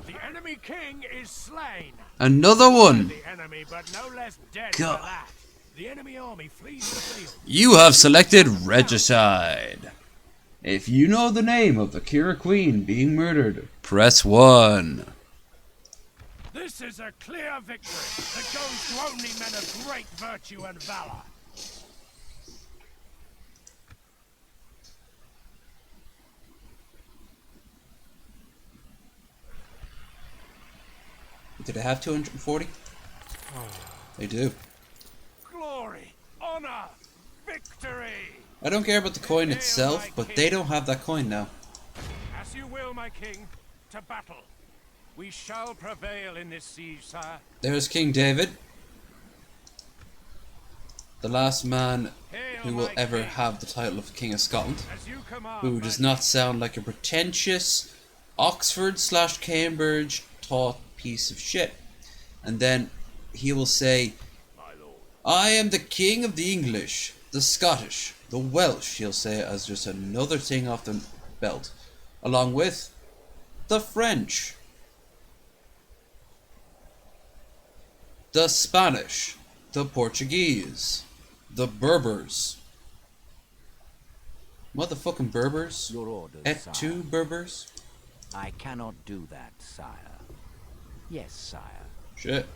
The enemy king is slain. Another one. The enemy, but no less dead God. for that. The enemy army flees the field. You have selected Regicide. If you know the name of the Kira Queen being murdered, press 1. This is a clear victory that goes to only men of great virtue and valor. Did they have 240? They do. Glory, honor, victory. I don't care about the coin itself, but they don't have that coin now. As you will, my king, to battle. We shall prevail in this siege, sire. There's King David. The last man who will ever have the title of King of Scotland. Who does not sound like a pretentious Oxford/Cambridge taught piece of shit. And then he will say, I am the king of the English, the Scottish, the Welsh, he'll say as just another thing off the belt. Along with the French, the Spanish, the Portuguese, the Berbers. Motherfucking Berbers. Your orders, Et sire. tu, Berbers? I cannot do that, sire. Yes, sire. Shit.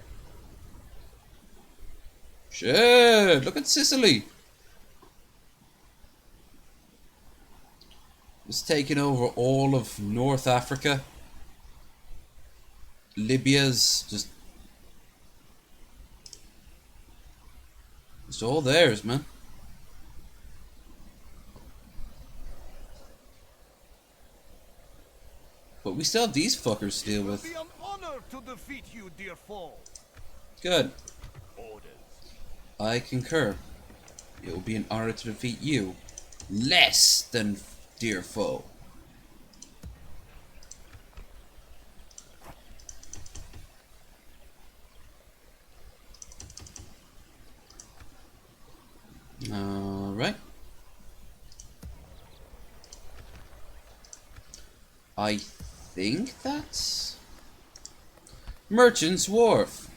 Shit! Look at Sicily! It's taking over all of North Africa. Libya's just... It's all theirs, man. But we still have these fuckers to deal with. It will be an honor to defeat you, dear foe. Good. Orders. I concur. It will be an honor to defeat you. Less than dear foe. Alright. I think that's Merchant's Wharf.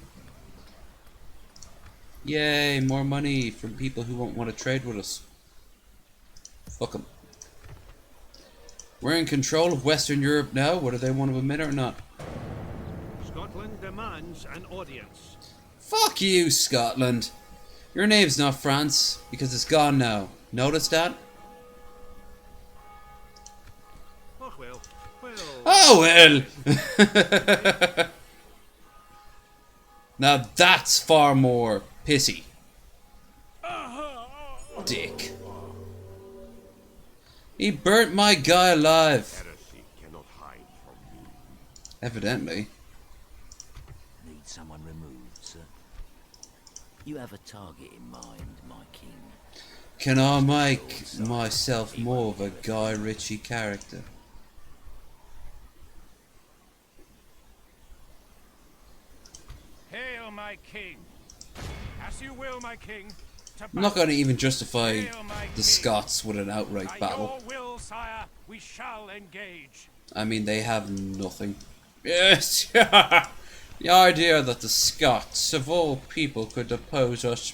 Yay, more money from people who won't want to trade with us. Fuck 'em. We're in control of Western Europe now, whether they want to admit it or not. Scotland demands an audience. Fuck you, Scotland. Your name's not France, because it's gone now. Notice that? Oh well. Oh well! Now that's far more pissy. Dick. He burnt my guy alive. Heresy cannot hide from me. Evidently. Need someone removed, sir. You have a target in mind, my king. Can I make myself more of a Guy Ritchie character? Hail, my king. As you will, my king. To I'm not going to even justify Hail, my the king. Scots with an outright By battle. your will, sire, we shall engage. I mean, they have nothing. Yes! The idea that the Scots, of all people, could oppose us.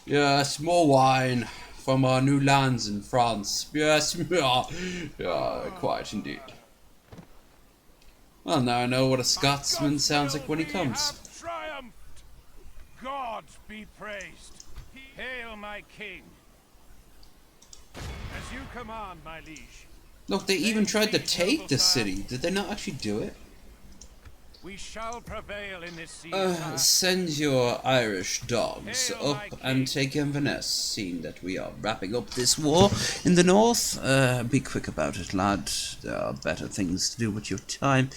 Yes, more wine from our new lands in France. Yes, quite indeed. Well, now I know what a Scotsman sounds like when he comes. Have triumphed. God be praised. Hail, my king. As you command, my liege. Look, they even tried to take the city. Did they not actually do it? We shall prevail in this siege. Send your Irish dogs up and take Inverness, seeing that we are wrapping up this war in the north. Be quick about it, lad. There are better things to do with your time.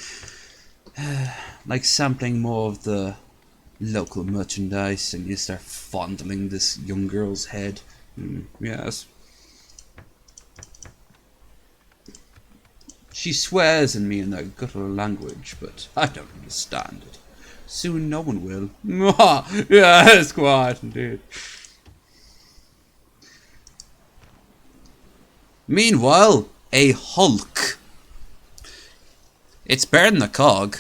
Like sampling more of the local merchandise, and you start fondling this young girl's head. Yes. She swears at me in their guttural language, but I don't understand it. Soon no one will. Yes, quite indeed. Meanwhile, a hulk. It's better than a cog.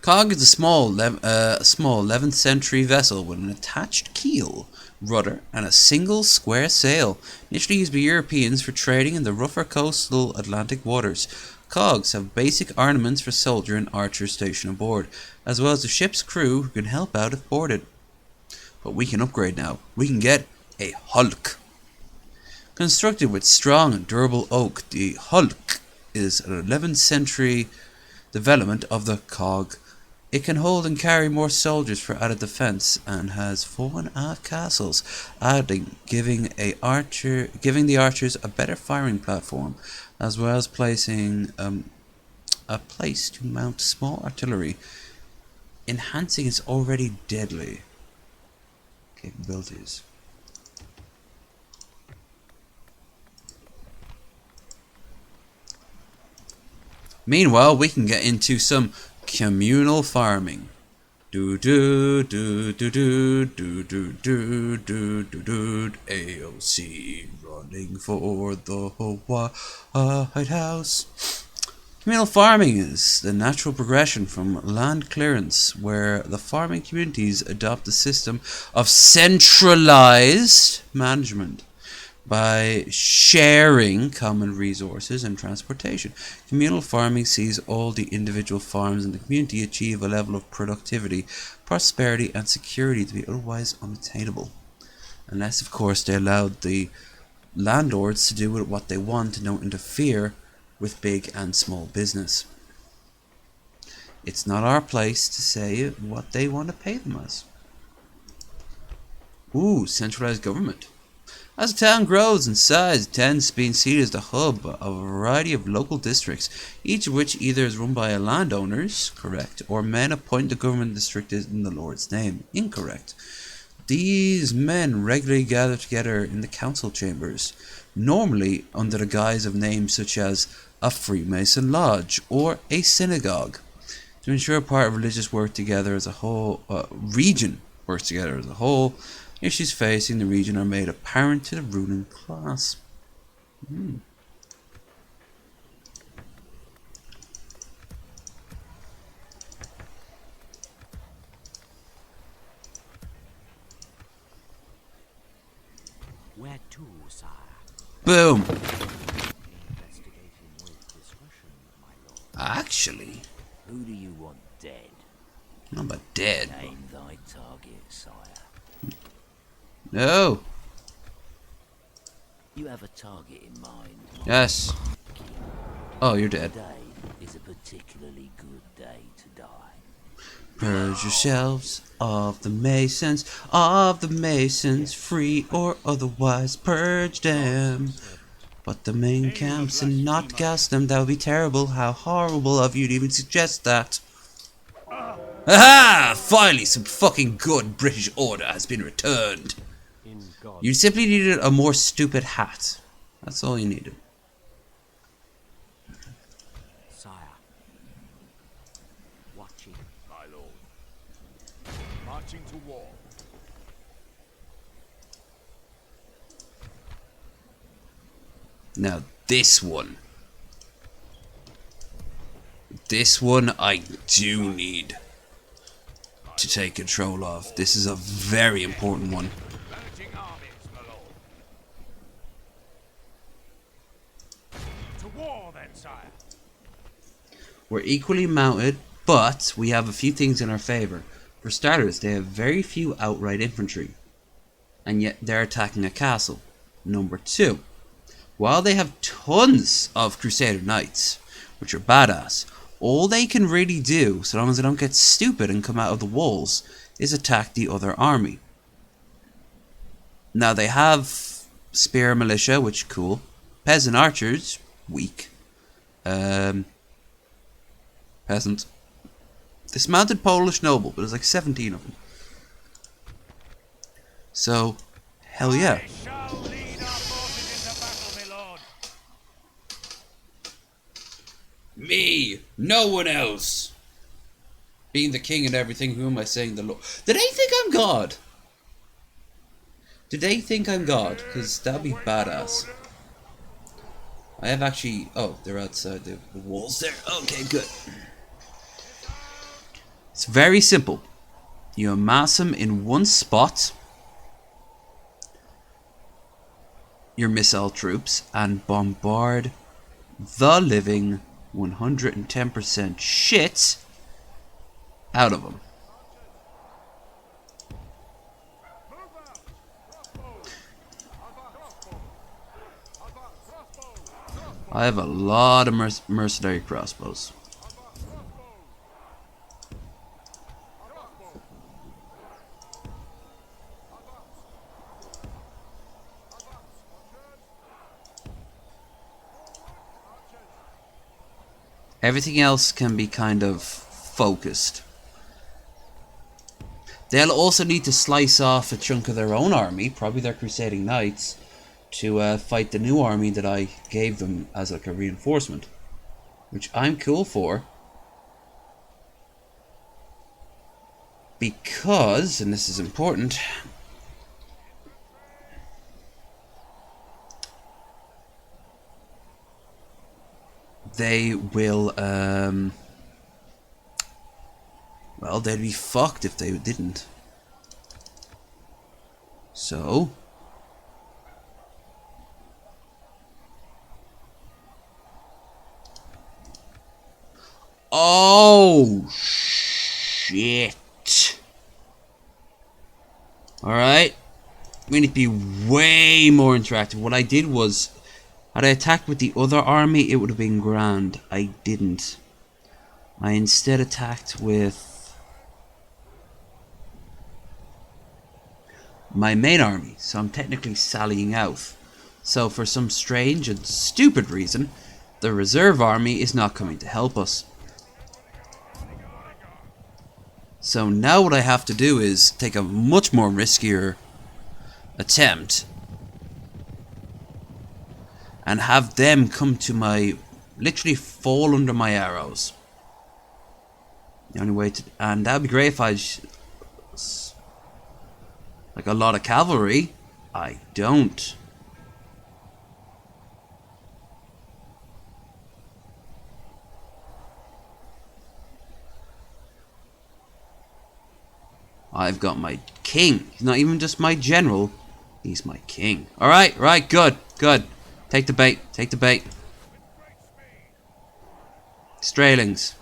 Cog is a small 11th century vessel with an attached keel, rudder, and a single square sail, initially used by Europeans for trading in the rougher coastal Atlantic waters. Cogs have basic armaments for soldier and archer stationed aboard, as well as the ship's crew who can help out if boarded. But we can upgrade now. We can get a hulk. Constructed with strong and durable oak, the hulk is an 11th century development of the cog. It can hold and carry more soldiers for added defense, and has 4.5 castles, giving the archers a better firing platform, as well as placing a place to mount small artillery, enhancing its already deadly capabilities. Meanwhile, we can get into some communal farming. Do do do do do do do do do do do. AOC running for the White House. Communal farming is the natural progression from land clearance, where the farming communities adopt a system of centralized management by sharing common resources and transportation. Communal farming sees all the individual farms in the community achieve a level of productivity, prosperity, and security to be otherwise unattainable. Unless, of course, they allowed the landlords to do with what they want and don't interfere with big and small business. It's not our place to say what they want to pay them as. Ooh, centralized government. As a town grows in size, it tends to be seen as the hub of a variety of local districts, each of which either is run by landowners, correct, or men appointed the government district in the Lord's name, incorrect. These men regularly gather together in the council chambers, normally under the guise of names such as a Freemason lodge or a synagogue, to ensure part of religious work together as a whole, region works together as a whole. Issues facing the region are made apparent to the ruling class. Where to, sire? Boom! Investigating with discretion, my lord. Actually, Who do you want dead? I'm not dead. Name thy target, sire. No. You have a target in mind. Yes. Oh, you're dead. Today is a particularly good day to die. Purge yourselves of the masons, free or otherwise, purge them. But the main camps and not gas them, that would be terrible. How horrible of you to even suggest that. Aha! Finally, some fucking good British order has been returned. You simply needed a more stupid hat. That's all you needed. Sire. Watching. My lord. Marching to war. Now this one. This one I do need to take control of. This is a very important one. Managing armies, my lord. To war, then, sire. We're equally mounted, but we have a few things in our favor. For starters, they have very few outright infantry, and yet they're attacking a castle. Number 2, while they have tons of Crusader Knights, which are badass, all they can really do, so long as they don't get stupid and come out of the walls, is attack the other army. Now they have Spear Militia, which is cool. Peasant Archers, weak. Peasant. Dismounted Polish Noble, but there's like 17 of them. So, hell yeah. I shall lead our forces into battle, my lord. Me, no one else. Being the king and everything, who am I saying the Lord? Did they think I'm God? Did they think I'm God? Because that'd be badass. I have actually... Oh, they're outside the walls there. Okay, good. It's very simple. You amass them in one spot, your missile troops, and bombard the living 110% shit out of them. I have a lot of mercenary crossbows. Everything else can be kind of focused. They'll also need to slice off a chunk of their own army, probably their Crusading Knights, to fight the new army that I gave them as like a reinforcement, which I'm cool for, because, and this is important, they will, well, they'd be fucked if they didn't. So, oh shit. Alright, we need to be way more interactive. What I did was, had I attacked with the other army, it would have been grand. I didn't. I instead attacked with my main army, so I'm technically sallying out. So for some strange and stupid reason, the reserve army is not coming to help us. So now what I have to do is take a much more riskier attempt and have them come to my, literally fall under my arrows. The only way to, and that'd be great if I like a lot of cavalry. I don't. I've got my king. He's not even just my general. He's my king. Alright, right, good, good. Take the bait, take the bait. Strelings.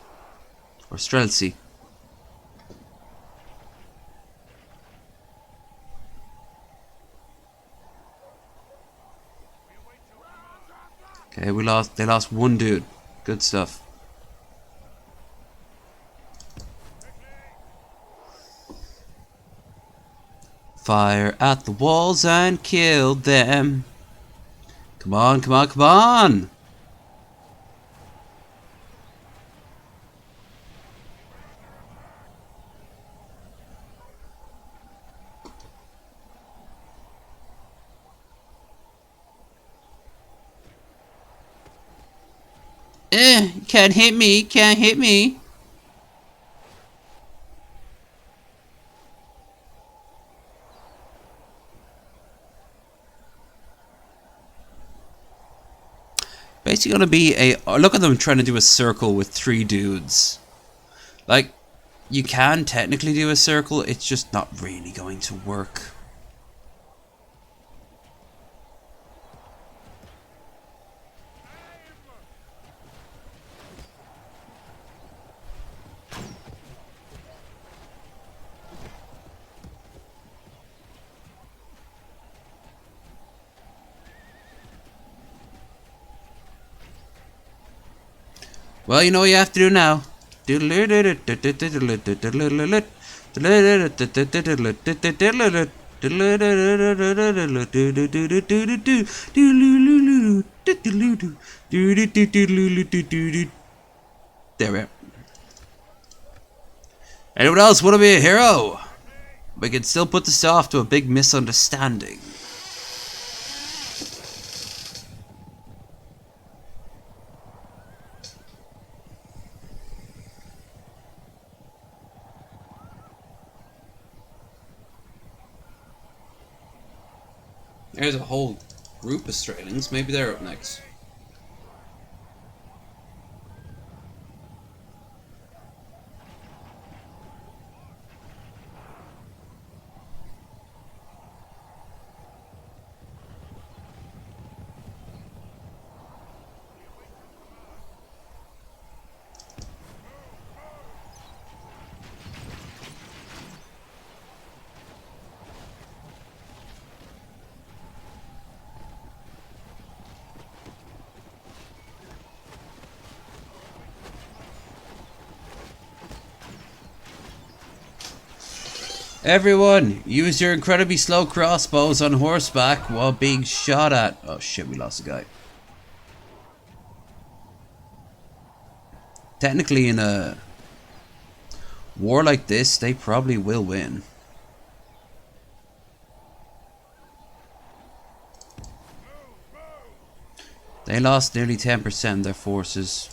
Or Streltsy. Okay, they lost one dude. Good stuff. Fire at the walls and kill them. Come on, come on, come on! Can't hit me, can't hit me. basically going to be a... Oh, look at them trying to do a circle with 3 dudes. Like, you can technically do a circle, it's just not really going to work. Well, you know what you have to do now. There we are. Anyone else want to be a hero? We can still put this off to a big misunderstanding. There's a whole group of Straylings. Maybe they're up next. Everyone, use your incredibly slow crossbows on horseback while being shot at. Oh shit, we lost a guy. Technically, in a war like this, they probably will win. They lost nearly 10% of their forces.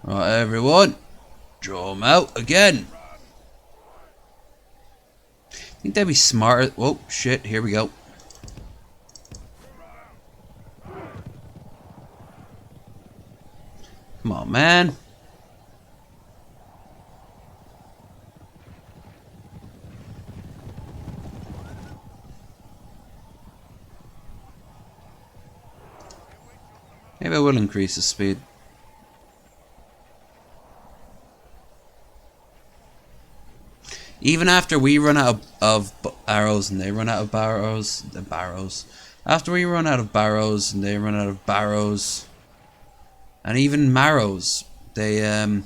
Right, everyone, draw them out again. I think they'd be smart. Whoa, shit, here we go. Come on, man. Maybe I will increase the speed. Even after we run out of arrows and they run out of barrows, after we run out of barrows and they run out of barrows, and even marrows, they'll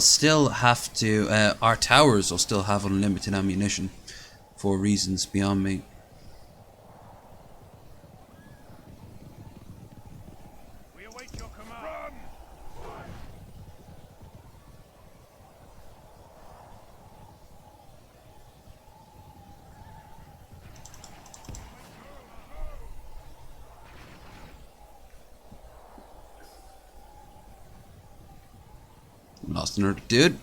still have to, our towers will still have unlimited ammunition for reasons beyond me. Lost another dude.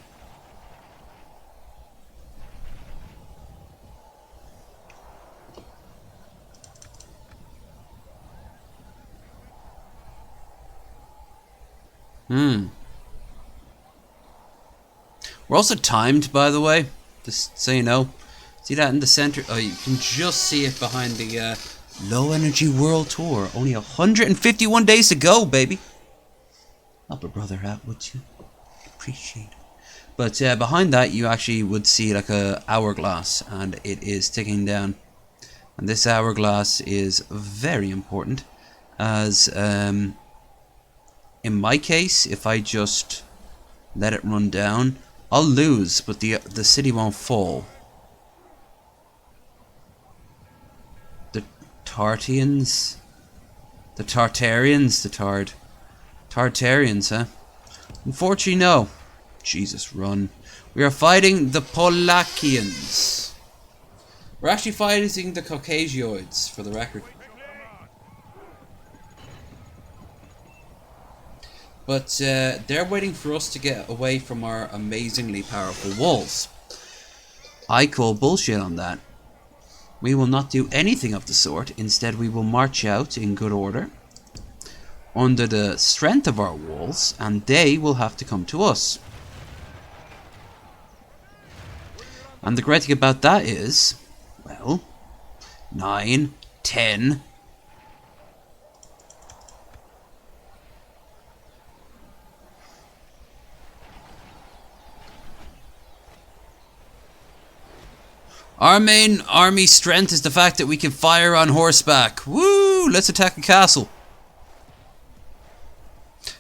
We're also timed, by the way, just so you know. See that in the center? Oh, you can just see it behind the Low Energy World Tour. Only 151 days to go, baby. Help a brother out, would you? Appreciate it. But behind that, you actually would see like a hourglass, and it is ticking down. And this hourglass is very important, as in my case, if I just let it run down, I'll lose, but the city won't fall. The Tartarians, huh? Unfortunately, no. Jesus, run. We are fighting the Polakians. We're actually fighting the Caucasioids, for the record. But they're waiting for us to get away from our amazingly powerful walls. I call bullshit on that. We will not do anything of the sort. Instead, we will march out in good order, under the strength of our walls, and they will have to come to us. And the great thing about that is, well, 9, 10... Our main army strength is the fact that we can fire on horseback. Woo! Let's attack a castle.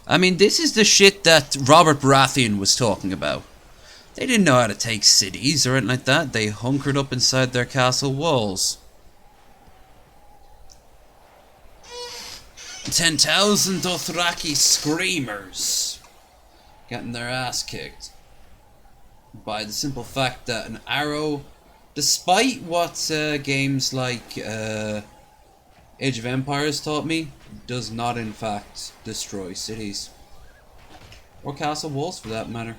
I mean, this is the shit that Robert Baratheon was talking about. They didn't know how to take cities or anything like that. They hunkered up inside their castle walls. 10,000 Dothraki screamers getting their ass kicked by the simple fact that an arrow, despite what games like Age of Empires taught me, does not in fact destroy cities. Or castle walls for that matter.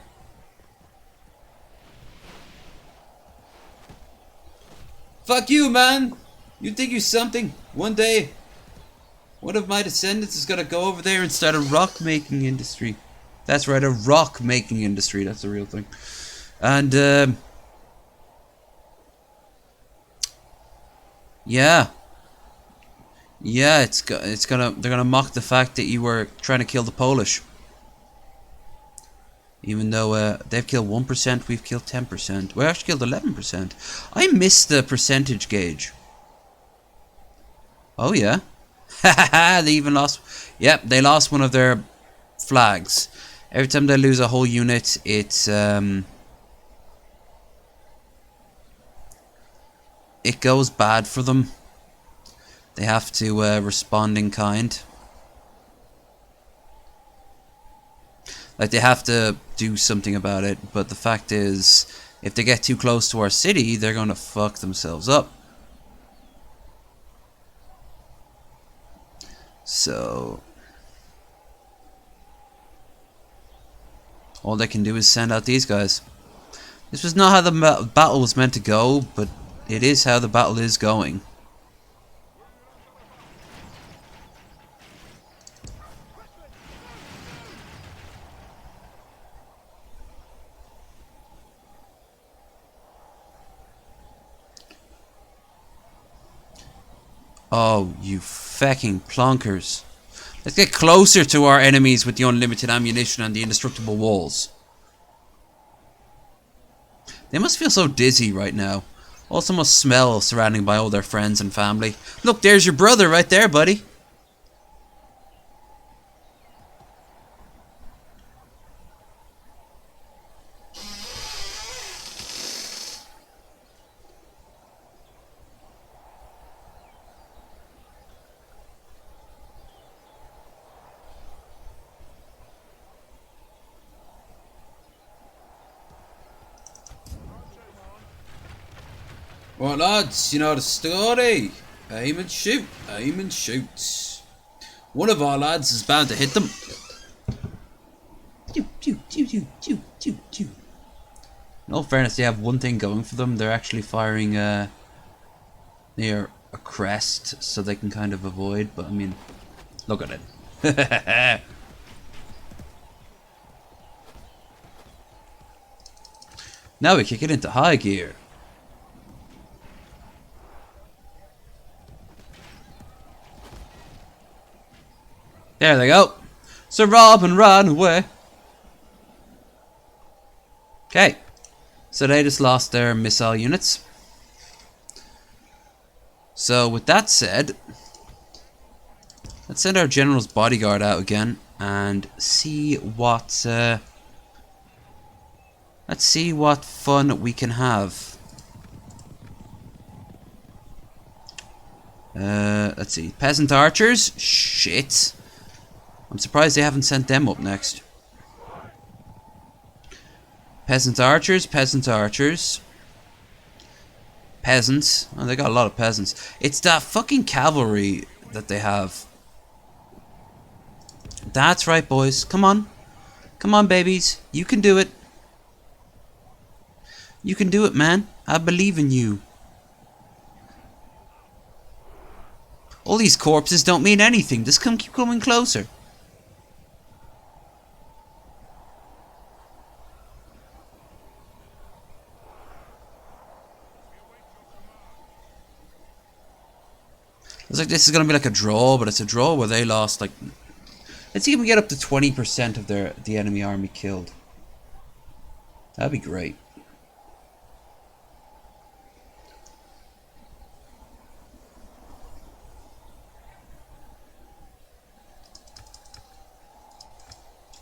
Fuck you, man! You think you're something? One day, one of my descendants is gonna go over there and start a rock making industry. That's right, a rock making industry, that's the real thing. And yeah, they're gonna mock the fact that you were trying to kill the Polish. Even though they've killed 1%, we've killed 10%. We actually killed 11%. I missed the percentage gauge. Oh yeah, they even lost. Yep, they lost one of their flags. Every time they lose a whole unit, it goes bad for them. They have to respond in kind. Like, they have to do something about it, but the fact is, if they get too close to our city, they're gonna fuck themselves up. So all they can do is send out these guys. This was not how the battle was meant to go, but it is how the battle is going. Oh, you fucking plonkers. Let's get closer to our enemies with the unlimited ammunition and the indestructible walls. They must feel so dizzy right now. Also must smell surrounded by all their friends and family. Look, there's your brother right there, buddy. Well, lads, you know the story. Aim and shoot, aim and shoot. One of our lads is bound to hit them. In all fairness, they have one thing going for them. They're actually firing near a crest, so they can kind of avoid. But I mean, look at it. Now we kick it into high gear. There they go. Sir Robin ran away. Okay. So they just lost their missile units. So with that said, let's send our general's bodyguard out again and see what let's see what fun we can have. Let's see. Peasant archers? Shit. I'm surprised they haven't sent them up next. Peasant archers, peasant archers. peasants. Oh, they got a lot of peasants. It's that fucking cavalry that they have. That's right, boys. Come on. Come on, babies. You can do it. You can do it, man. I believe in you. All these corpses don't mean anything. Just keep coming closer. It's like this is gonna be like a draw, but it's a draw where they lost like. Let's see if we get up to 20% of the enemy army killed. That'd be great.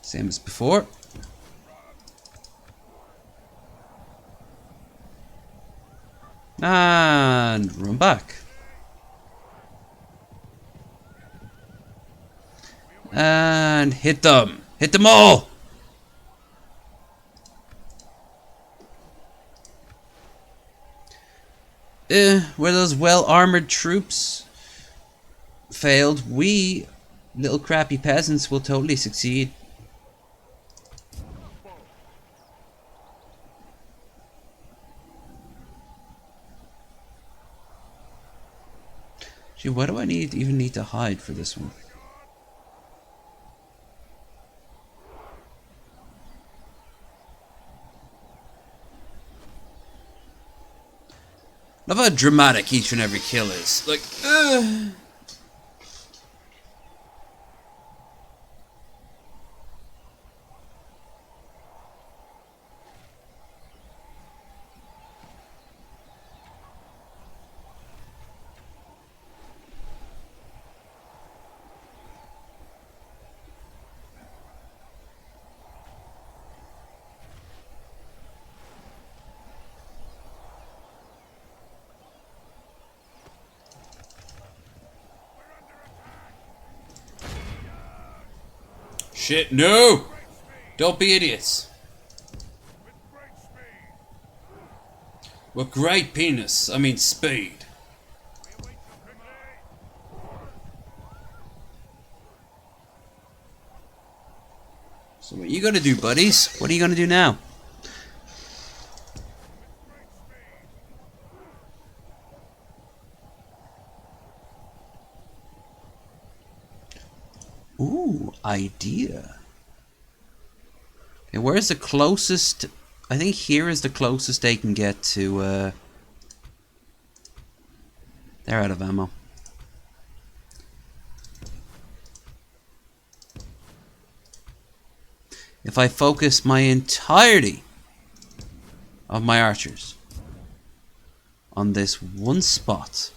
Same as before. And run back. And hit them. Hit them all. Where those well-armored troops failed, we little crappy peasants will totally succeed. Gee, why do I even need to hide for this one? Love how dramatic each and every kill is. Like, shit, no! Don't be idiots. With great penis, I mean speed. So what are you gonna do, buddies? What are you gonna do now? Ooh, idea. Okay, where's the closest? I think here is the closest they can get to, they're out of ammo. If I focus my entirety of my archers on this one spot,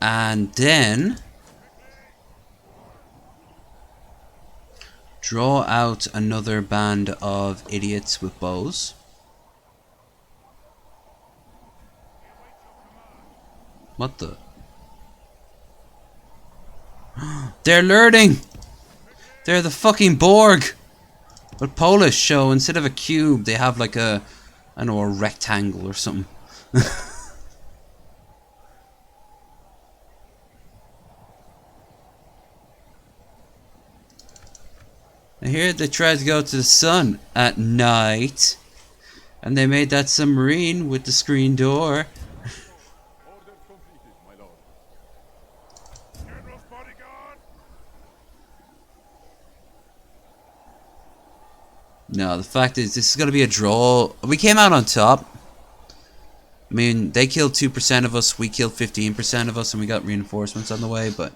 and then draw out another band of idiots with bows. What the? They're learning! They're the fucking Borg! But Polish show, instead of a cube, they have like a, I don't know, a rectangle or something. I hear they tried to go to the sun at night, and they made that submarine with the screen door. No, the fact is, this is going to be a draw. We came out on top. I mean, they killed 2% of us, we killed 15% of us, and we got reinforcements on the way, but...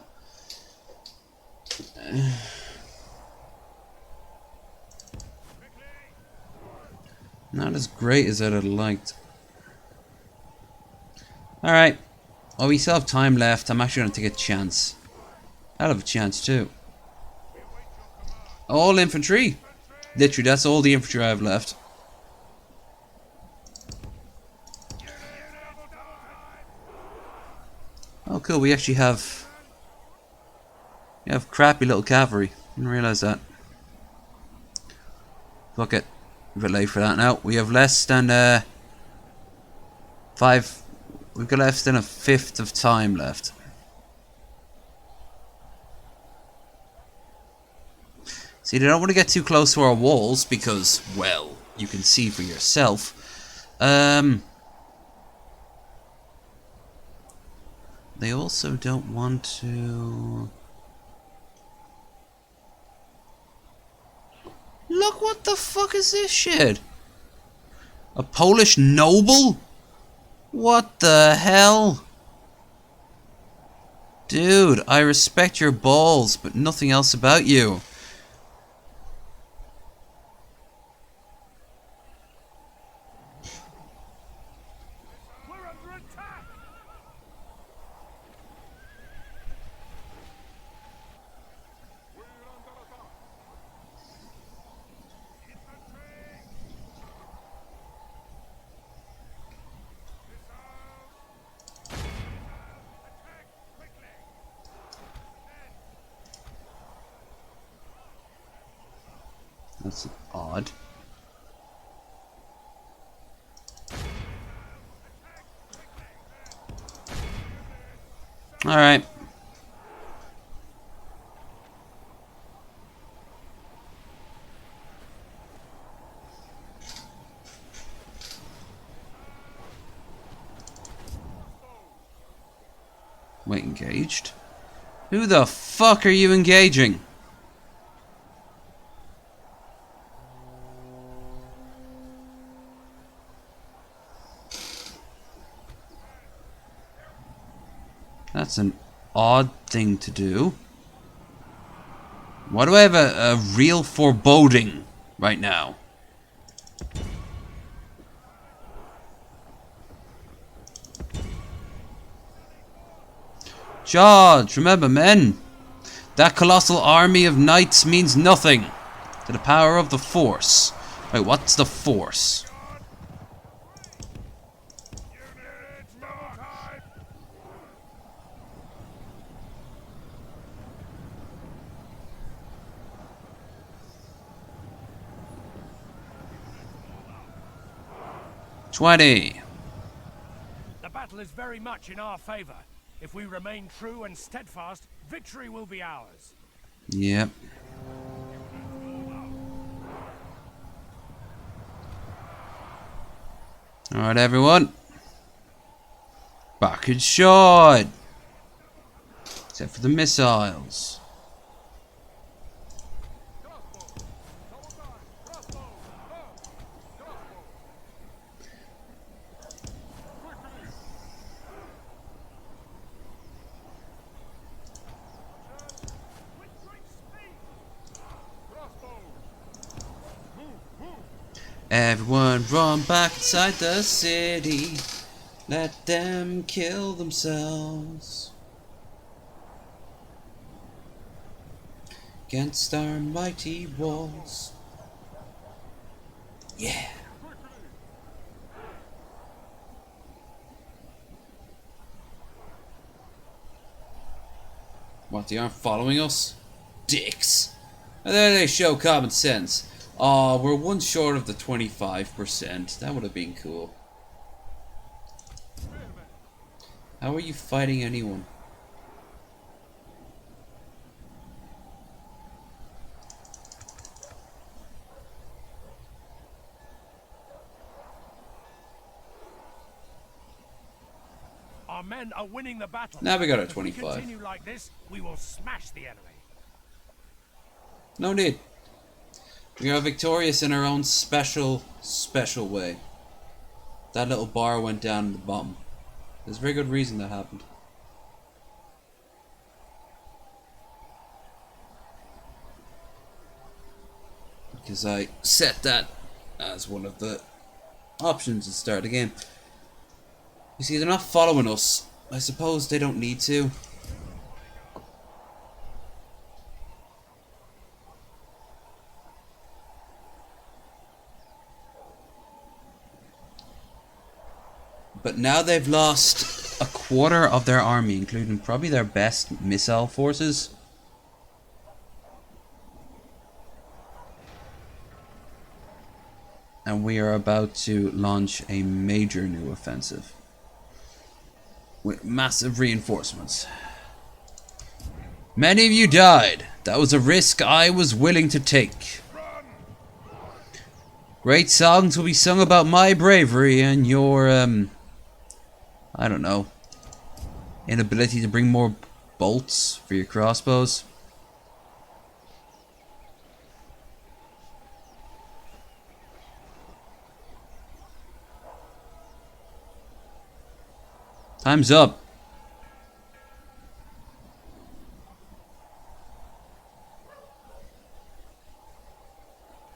not as great as I'd have liked. Alright. Well, we still have time left. I'm actually going to take a chance. I'll have a chance too. All infantry! Literally, that's all the infantry I have left. Oh, cool. We actually have have crappy little cavalry. Didn't realise that. Fuck it. We're a bit late for that now. We have less than we've got less than a fifth of time left. See, they don't want to get too close to our walls because, well, you can see for yourself. They also don't want to... Look, what the fuck is this shit? A Polish noble? What the hell? Dude, I respect your balls, but nothing else about you. That's odd. All right. Wait, engaged? Who the fuck are you engaging? That's an odd thing to do. Why do I have a real foreboding right now? Charge! Remember, men, that colossal army of knights means nothing to the power of the Force. Wait, what's the Force? The battle is very much in our favor. If we remain true and steadfast, victory will be ours. Yep. Alright, everyone. Back and shot. Except for the missiles. Everyone run back inside the city. Let them kill themselves against our mighty walls. Yeah. What, they aren't following us? Dicks. And there they show common sense. Oh, we're one short of the 25%. That would have been cool. How are you fighting anyone? Our men are winning the battle. Now we got a If we 25. continue like this, we will smash the enemy. No need. We are victorious in our own special way. That little bar went down at the bottom. There's a very good reason that happened. Because I set that as one of the options to start the game. You see, they're not following us. I suppose they don't need to. But now they've lost a quarter of their army, including probably their best missile forces. And we are about to launch a major new offensive. With massive reinforcements. Many of you died. That was a risk I was willing to take. Great songs will be sung about my bravery and your, I don't know, inability to bring more bolts for your crossbows. Time's up.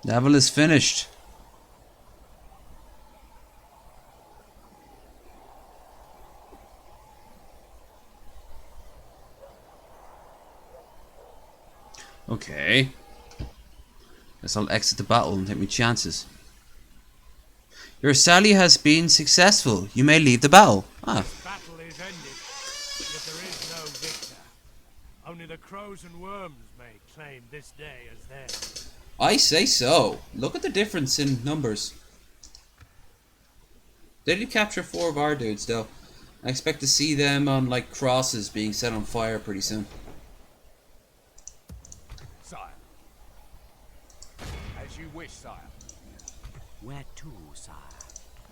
Level is finished. Okay. Guess I'll exit the battle and take my chances. Your sally has been successful. You may leave the battle. Ah. Battle is ended, yet there is no victor. Only the crows and worms may claim this day as theirs. I say so. Look at the difference in numbers. They did capture 4 of our dudes, though. I expect to see them on, like, crosses being set on fire pretty soon. Sire. As you wish, sire. Where to, sire?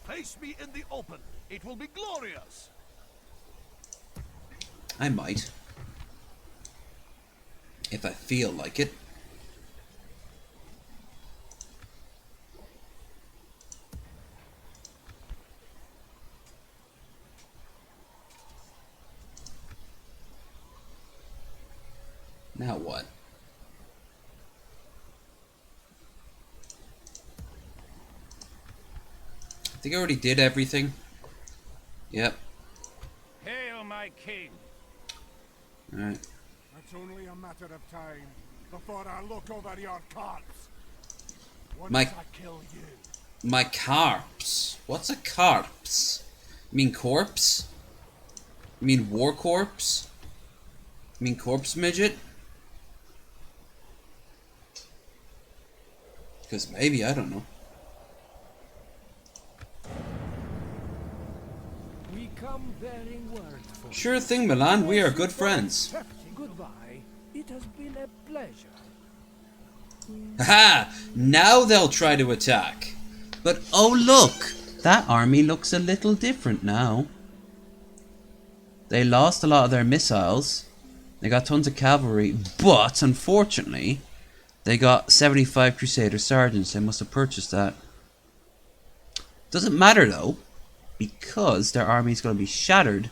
Place me in the open. It will be glorious. I might. If I feel like it. Now what? I think I already did everything. Yep. Hail, my king. Alright. It's only a matter of time before I look over your corpse. Once My- I kill you. My corpse. What's a corpse? You mean corpse? You mean war corpse? You mean corpse midget? Because maybe, I don't know. We come bearing word for Sure thing, Milan. We are good friends. Goodbye. It has been a pleasure. Haha! Now they'll try to attack. But oh look! That army looks a little different now. They lost a lot of their missiles. They got tons of cavalry. But, unfortunately, they got 75 Crusader Sergeants. They must have purchased that. Doesn't matter though, because their army is going to be shattered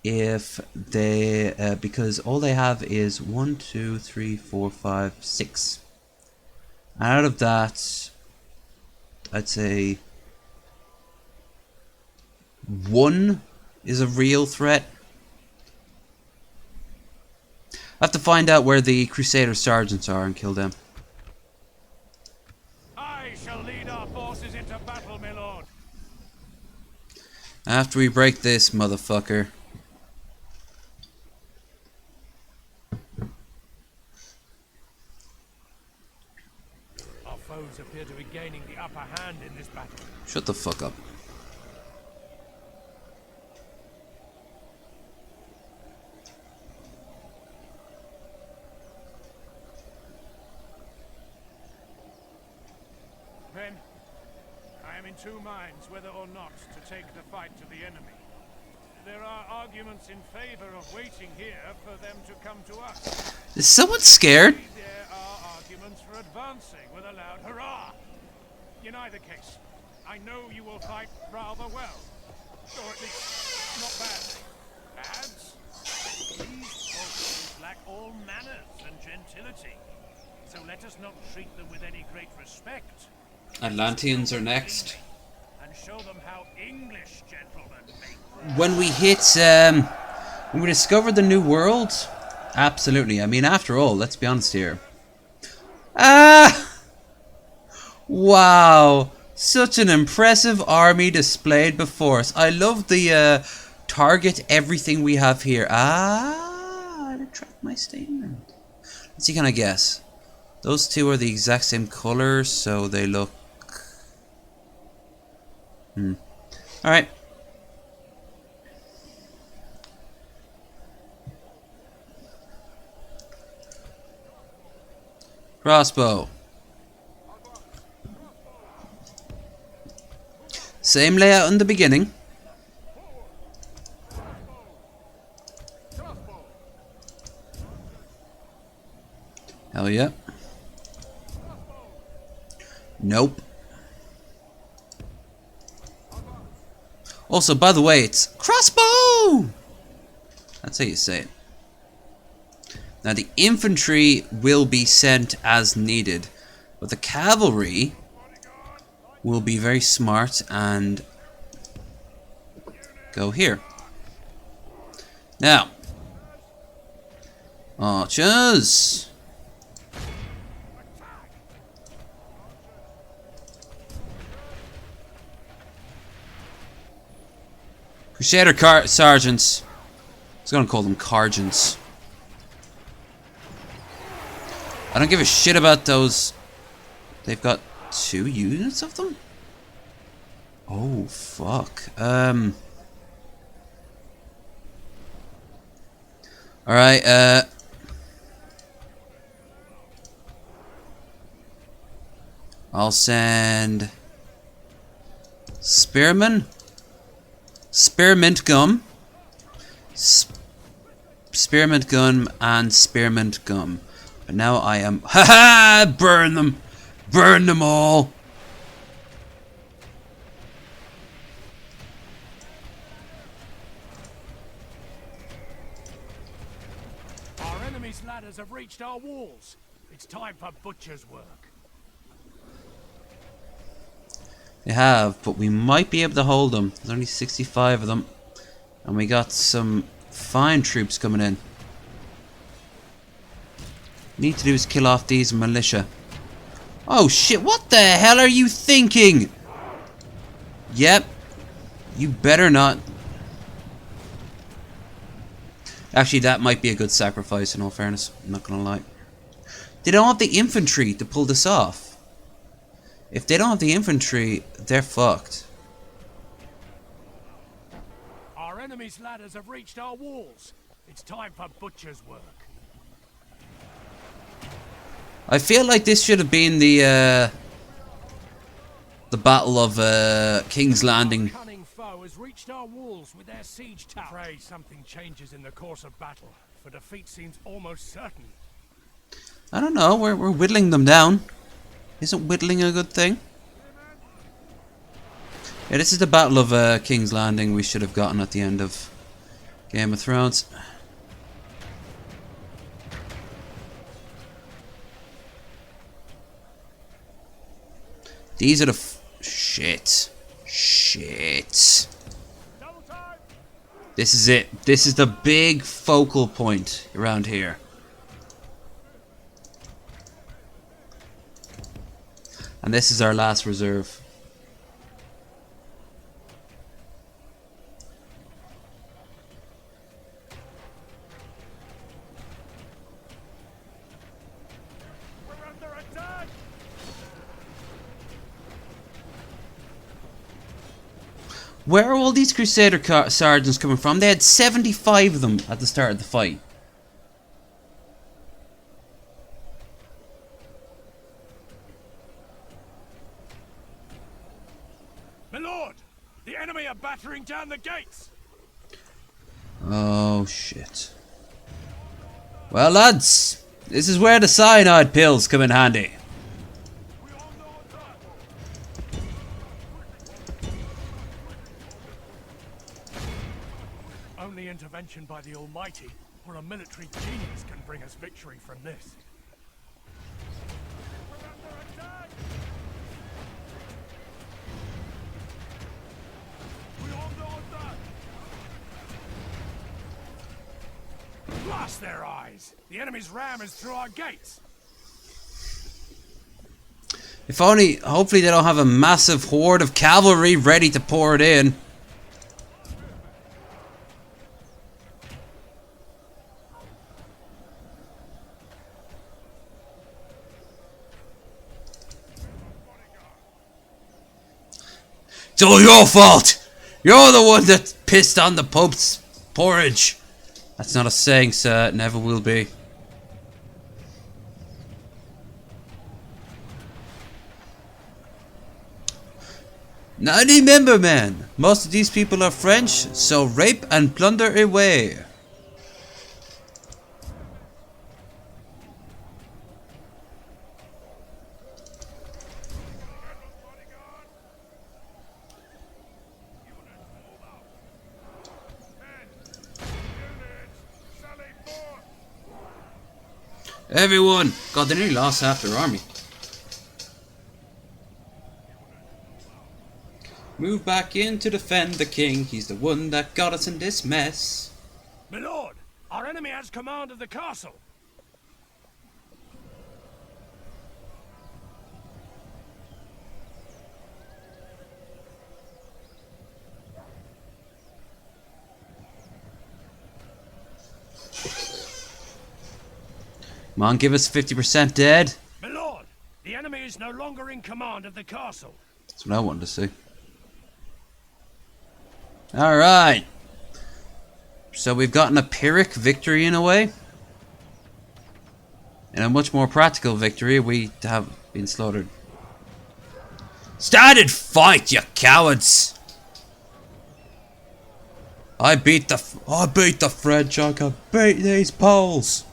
if they because all they have is 1, 2, 3, 4, 5, 6. And out of that, I'd say 1 is a real threat. I have to find out where the Crusader Sergeants are and kill them. I shall lead our forces into battle, my lord. After we break this motherfucker. Our foes appear to be gaining the upper hand in this battle. Shut the fuck up. Men, I am in 2 minds whether or not to take the fight to the enemy. There are arguments in favor of waiting here for them to come to us. Is someone scared? There are arguments for advancing with a loud hurrah. In either case, I know you will fight rather well. Or at least, not badly. Lads, these folks lack all manners and gentility. So let us not treat them with any great respect. Atlanteans are next. And show them how English gentlemen make. When we hit, when we discover the new world, absolutely. I mean, after all, let's be honest here. Ah! Wow! Such an impressive army displayed before us. I love the target everything we have here. Ah! I retract my statement. Let's see, can I guess? Those two are the exact same color, so they look Alright. Crossbow. Same layout in the beginning. Hell yeah. Nope. Also, by the way, it's crossbow! That's how you say it. Now, the infantry will be sent as needed, but the cavalry will be very smart and go here. Now, archers. Crusader sergeants. I was gonna call them cargents. I don't give a shit about those. They've got 2 units of them? Oh, fuck. Alright, I'll send Spearman, Spearmint Gum, Spearmint Gum, and Spearmint Gum. But now I am... Ha-ha! Burn them! Burn them all! Our enemy's ladders have reached our walls. It's time for butcher's work. They have, but we might be able to hold them. There's only 65 of them. And we got some fine troops coming in. Need to do is kill off these militia. Oh shit, what the hell are you thinking? Yep. You better not. Actually, that might be a good sacrifice in all fairness. I'm not gonna lie. They don't have the infantry to pull this off. If they don't have the infantry, they're fucked. Our enemy's ladders have reached our walls. It's time for butcher's work. I feel like this should have been the Battle of King's Landing. Our cunning foe has reached our walls with their siege tower. Pray something changes in the course of battle, for defeat seems almost certain. I don't know, we're whittling them down. Isn't whittling a good thing? Yeah, this is the Battle of King's Landing we should have gotten at the end of Game of Thrones. These are the shit. Shit. This is it. This is the big focal point around here. And this is our last reserve. We're under attack! Where are all these Crusader sergeants coming from? They had 75 of them at the start of the fight. My lord! The enemy are battering down the gates! Oh shit. Well lads, this is where the cyanide pills come in handy. Only intervention by the Almighty or a military genius can bring us victory from this. We're under attack! We're under attack! Blast their eyes! The enemy's ram is through our gates! If only, hopefully they don't have a massive horde of cavalry ready to pour it in. It's all your fault! You're the one that pissed on the Pope's porridge! That's not a saying, sir. It never will be. Now remember, man, most of these people are French, so rape and plunder away. Everyone! God, they nearly lost half their army. Move back in to defend the king. He's the one that got us in this mess. My lord, our enemy has command of the castle. Come on, give us 50% dead. My lord, the enemy is no longer in command of the castle. That's what I wanted to see. Alright. So we've gotten a Pyrrhic victory in a way. And a much more practical victory, we have been slaughtered. Stand and fight, you cowards! I beat the French. I can beat these Poles.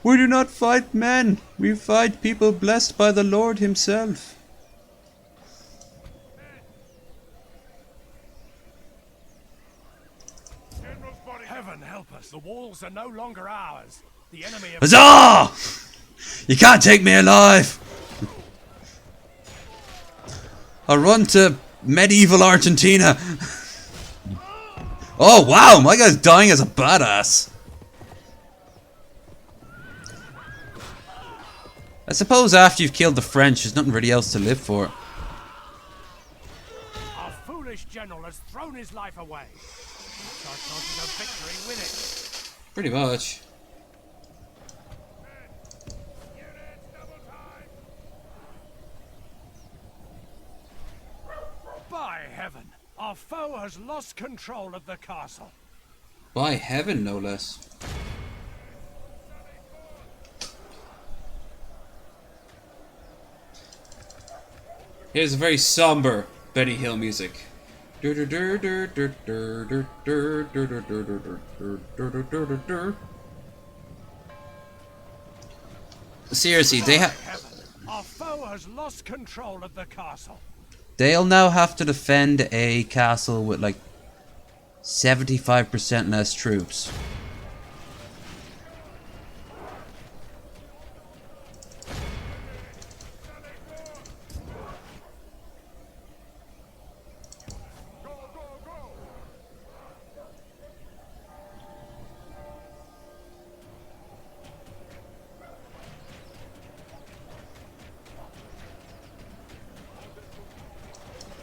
We do not fight men. We fight people blessed by the Lord himself. Heaven help us. The walls are no longer ours. The enemy have... Huzzah! You can't take me alive. I'll run to medieval Argentina. Oh wow, my guy's dying as a badass. I suppose after you've killed the French, there's nothing really else to live for. Our foolish general has thrown his life away. That's our chances of victory with it. Pretty much. By heaven, our foe has lost control of the castle. By heaven, no less. Here's a very somber Benny Hill music. Seriously, they have. Our foe has lost control of the castle. They'll now have to defend a castle with like 75% less troops.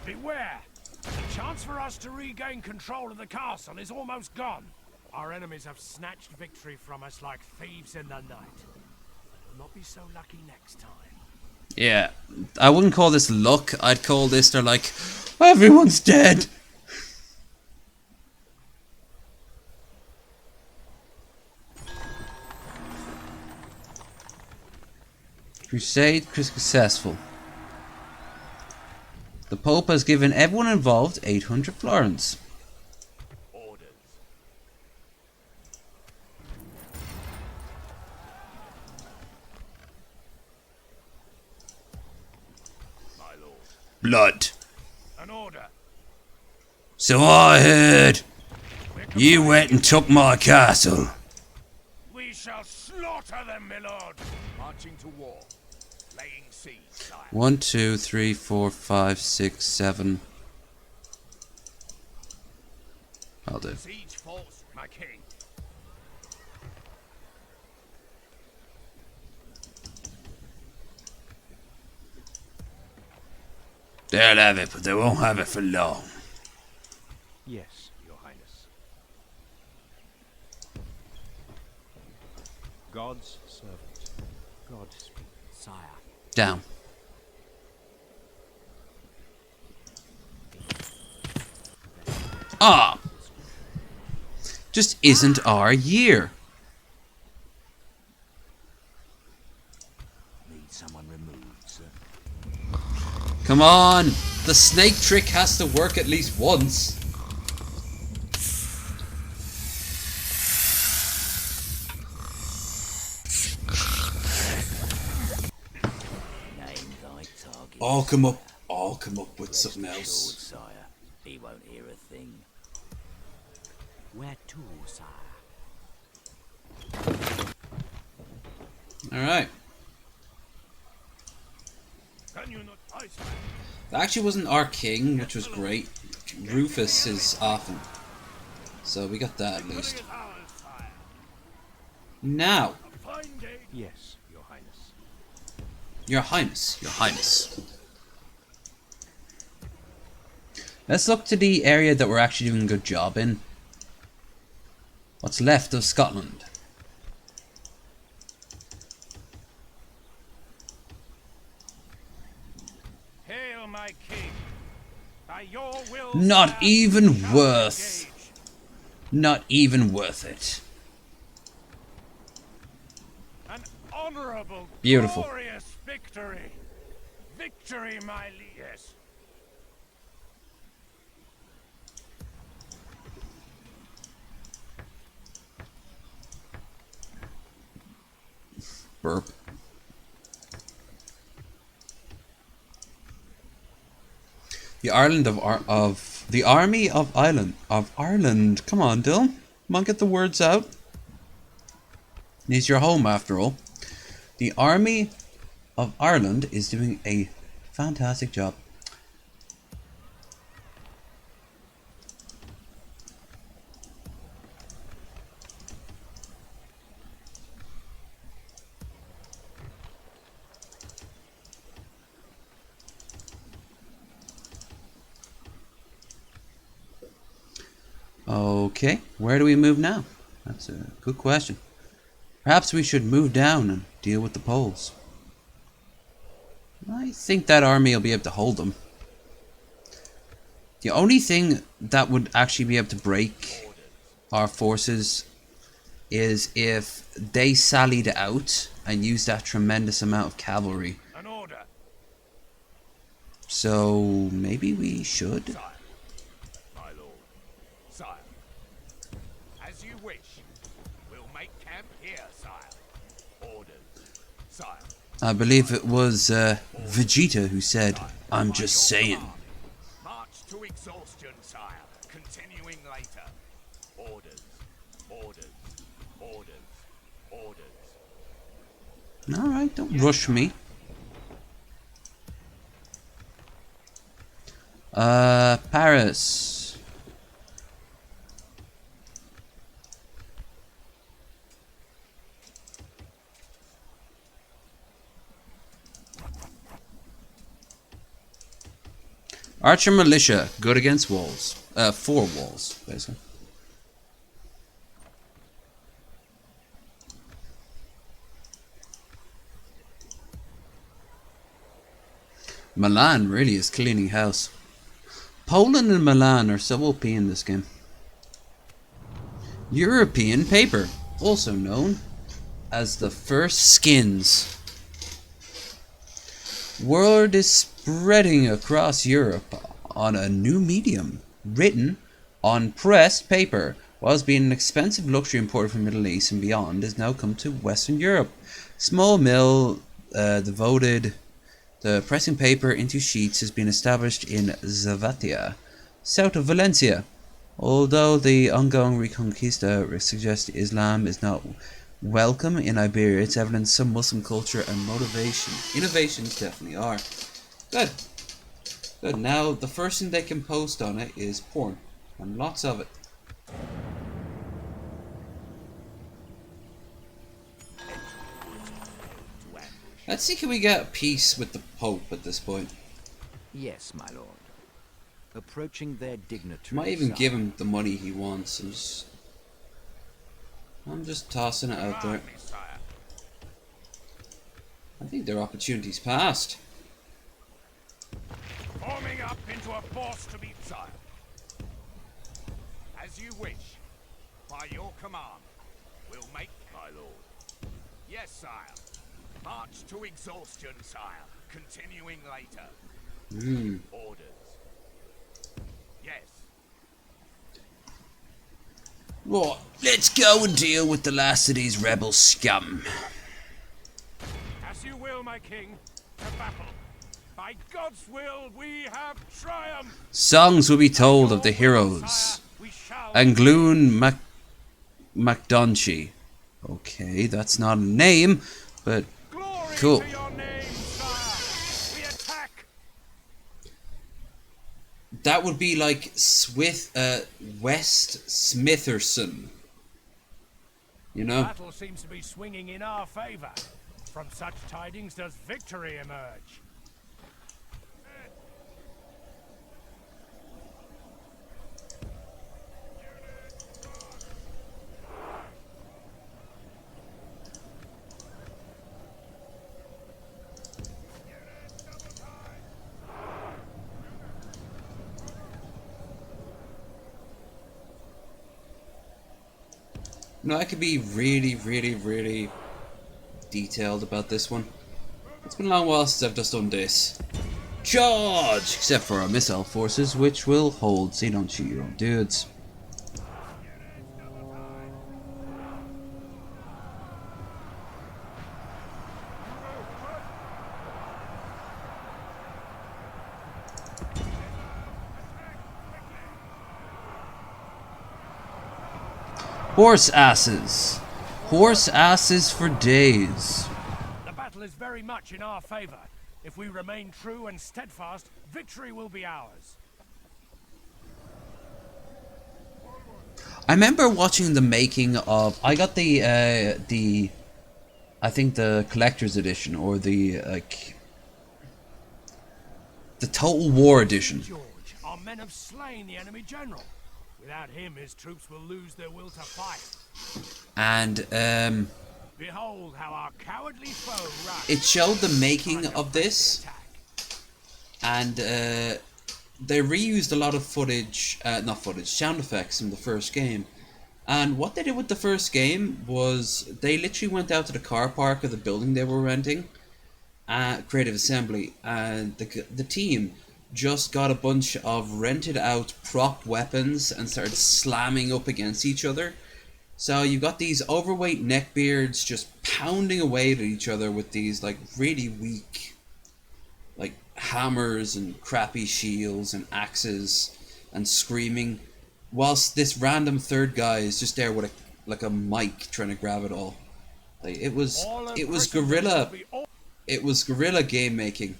Beware! The chance for us to regain control of the castle is almost gone. Our enemies have snatched victory from us like thieves in the night. We'll not be so lucky next time. Yeah, I wouldn't call this luck. I'd call this, they're like, everyone's dead. Crusade successful. The Pope has given everyone involved 800 florins. Orders. My lord. Blood. An order. So I heard. You went and took my castle. We shall slaughter them, my lord. Marching to war. Laying siege, sire. 1, 2, 3, 4, 5, 6, 7. I'll do. Siege force, my king. They'll have it, but they won't have it for long. Yes, Your Highness. God's servant. God speak. Sire, Down. Ah! Just isn't our year. Need someone removed, sir. Come on! The snake trick has to work at least once. Name thy target. I'll come up with something Lord, else. sire. He won't hear a thing. Where to, sire? Alright. Can you not ice me? That actually wasn't our king, which was great. Rufus is often. So we got that at least. Now, Yes, Your Highness. Your Highness, Your Highness. Let's look to the area that we're actually doing a good job in. What's left of Scotland. Hail, my king. By your will, Not sire, even shall worth. engage. Not even worth it. An honorable, Beautiful. glorious victory. Victory, my liege. Yes. Burp. The Ireland of the Army of Ireland. Come on, Dylan. Come on, get the words out. It's your home, after all. The Army of Ireland is doing a fantastic job. Okay, where do we move now? That's a good question. Perhaps we should move down and deal with the Poles. I think that army will be able to hold them. The only thing that would actually be able to break our forces is if they sallied out and used that tremendous amount of cavalry. An order. So maybe we should. Sire. My lord. Sire. As you wish. We'll make camp here, sire. Orders. Sire. I believe it was Vegeta who said, "I'm just saying." March to exhaustion, sire. Continuing later. Orders. Orders. Orders. Orders. Alright, don't rush me. Paris. Archer militia, good against walls. 4 walls, basically. Milan really is cleaning house. Poland and Milan are so OP in this game. European paper, also known as the first skins. Word is spreading across Europe on a new medium, written on pressed paper. Whilst being an expensive luxury imported from the Middle East and beyond, has now come to Western Europe. Small mill devoted to pressing paper into sheets has been established in Zavatia, south of Valencia. Although the ongoing Reconquista suggests Islam is not welcome in Iberia, it's evident some Muslim culture and motivation. Innovations definitely are. Good. Good. Now the first thing they can post on it is porn. And lots of it. Let's see, can we get peace with the Pope at this point? Yes, my lord. Approaching their dignitary. Might even sire. give him the money he wants. I'm just tossing it out there. Command me, sire. I think their opportunity's passed. Forming up into a force to meet, sire. As you wish. By your command, we'll make my lord. Yes, sire. March to exhaustion, sire. Continuing later. Orders. Yes. Right, let's go and deal with the last of these rebel scum. As you will, my king. To battle. By God's will, we have triumphed. Songs will be told of the heroes. Angloon MacDonchi. Okay, that's not a name, but cool. To your name, sire. We attack. That would be like West Smitherson. You know? Battle seems to be swinging in our favor. From such tidings does victory emerge. No, I could be really detailed about this one. It's been a long while since I've just done this. Charge! Except for our missile forces, which will hold, so you don't shoot your own dudes. Horse asses. Horse asses for days. The battle is very much in our favor. If we remain true and steadfast, victory will be ours. I remember watching the making of. I got the I think the collector's edition or the Total War edition. George, our men have slain the enemy general. Without him, his troops will lose their will to fight. And Behold how our cowardly foe rushed. it showed the making of this, and they reused a lot of footage, sound effects from the first game. And what they did with the first game was they literally went out to the car park of the building they were renting, Creative Assembly, and the team just got a bunch of rented out propped weapons and started slamming up against each other. So you got these overweight neckbeards just pounding away at each other with these like really weak like hammers and crappy shields and axes and screaming, whilst this random third guy is just there with a mic trying to grab it all. Like it was guerrilla game making.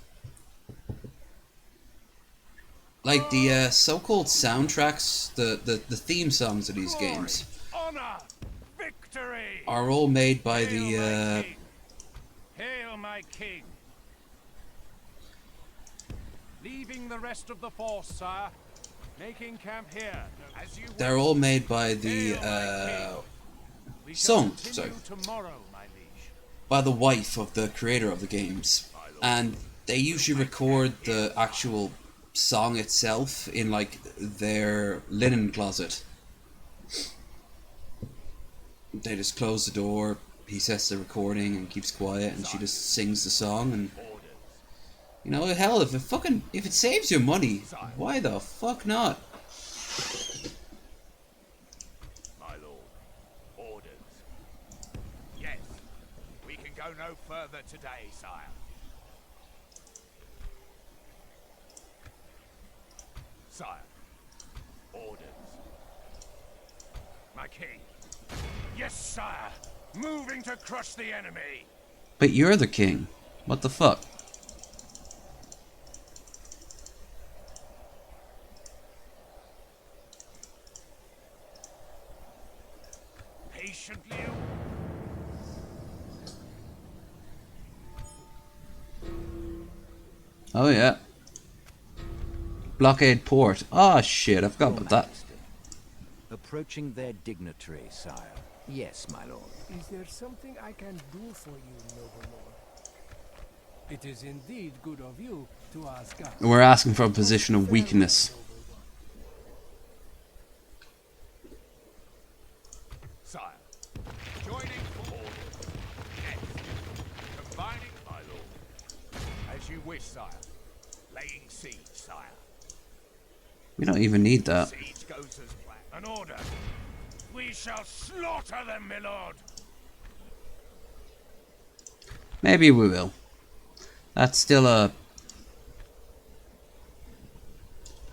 Like the so-called soundtracks, the theme songs of these games Honor, victory. are all made by the Hail, my king. Leaving the rest of the force, sire. Making camp here. As you they're all made by the tomorrow, my liege. by the wife of the creator of the games, and they usually record the actual song itself in like their linen closet. They just close the door, he sets the recording and keeps quiet, and she just sings the song. And you know, hell, if it saves you money, why the fuck not? My lord, orders. Yes, we can go no further today, sire. Sire, orders. My king. Yes, sire. Moving to crush the enemy. But you're the king. What the fuck? Patiently. Oh yeah. Blockade port. Ah, shit, I forgot about that. Approaching their dignitary, sire. Yes, my lord. Is there something I can do for you, noble lord? It is indeed good of you to ask us. We're asking for a position of weakness. As you wish, sire. Laying siege, sire. We don't even need that. Siege goes as planned. An order. We shall slaughter them, my lord. Maybe we will. That's still a...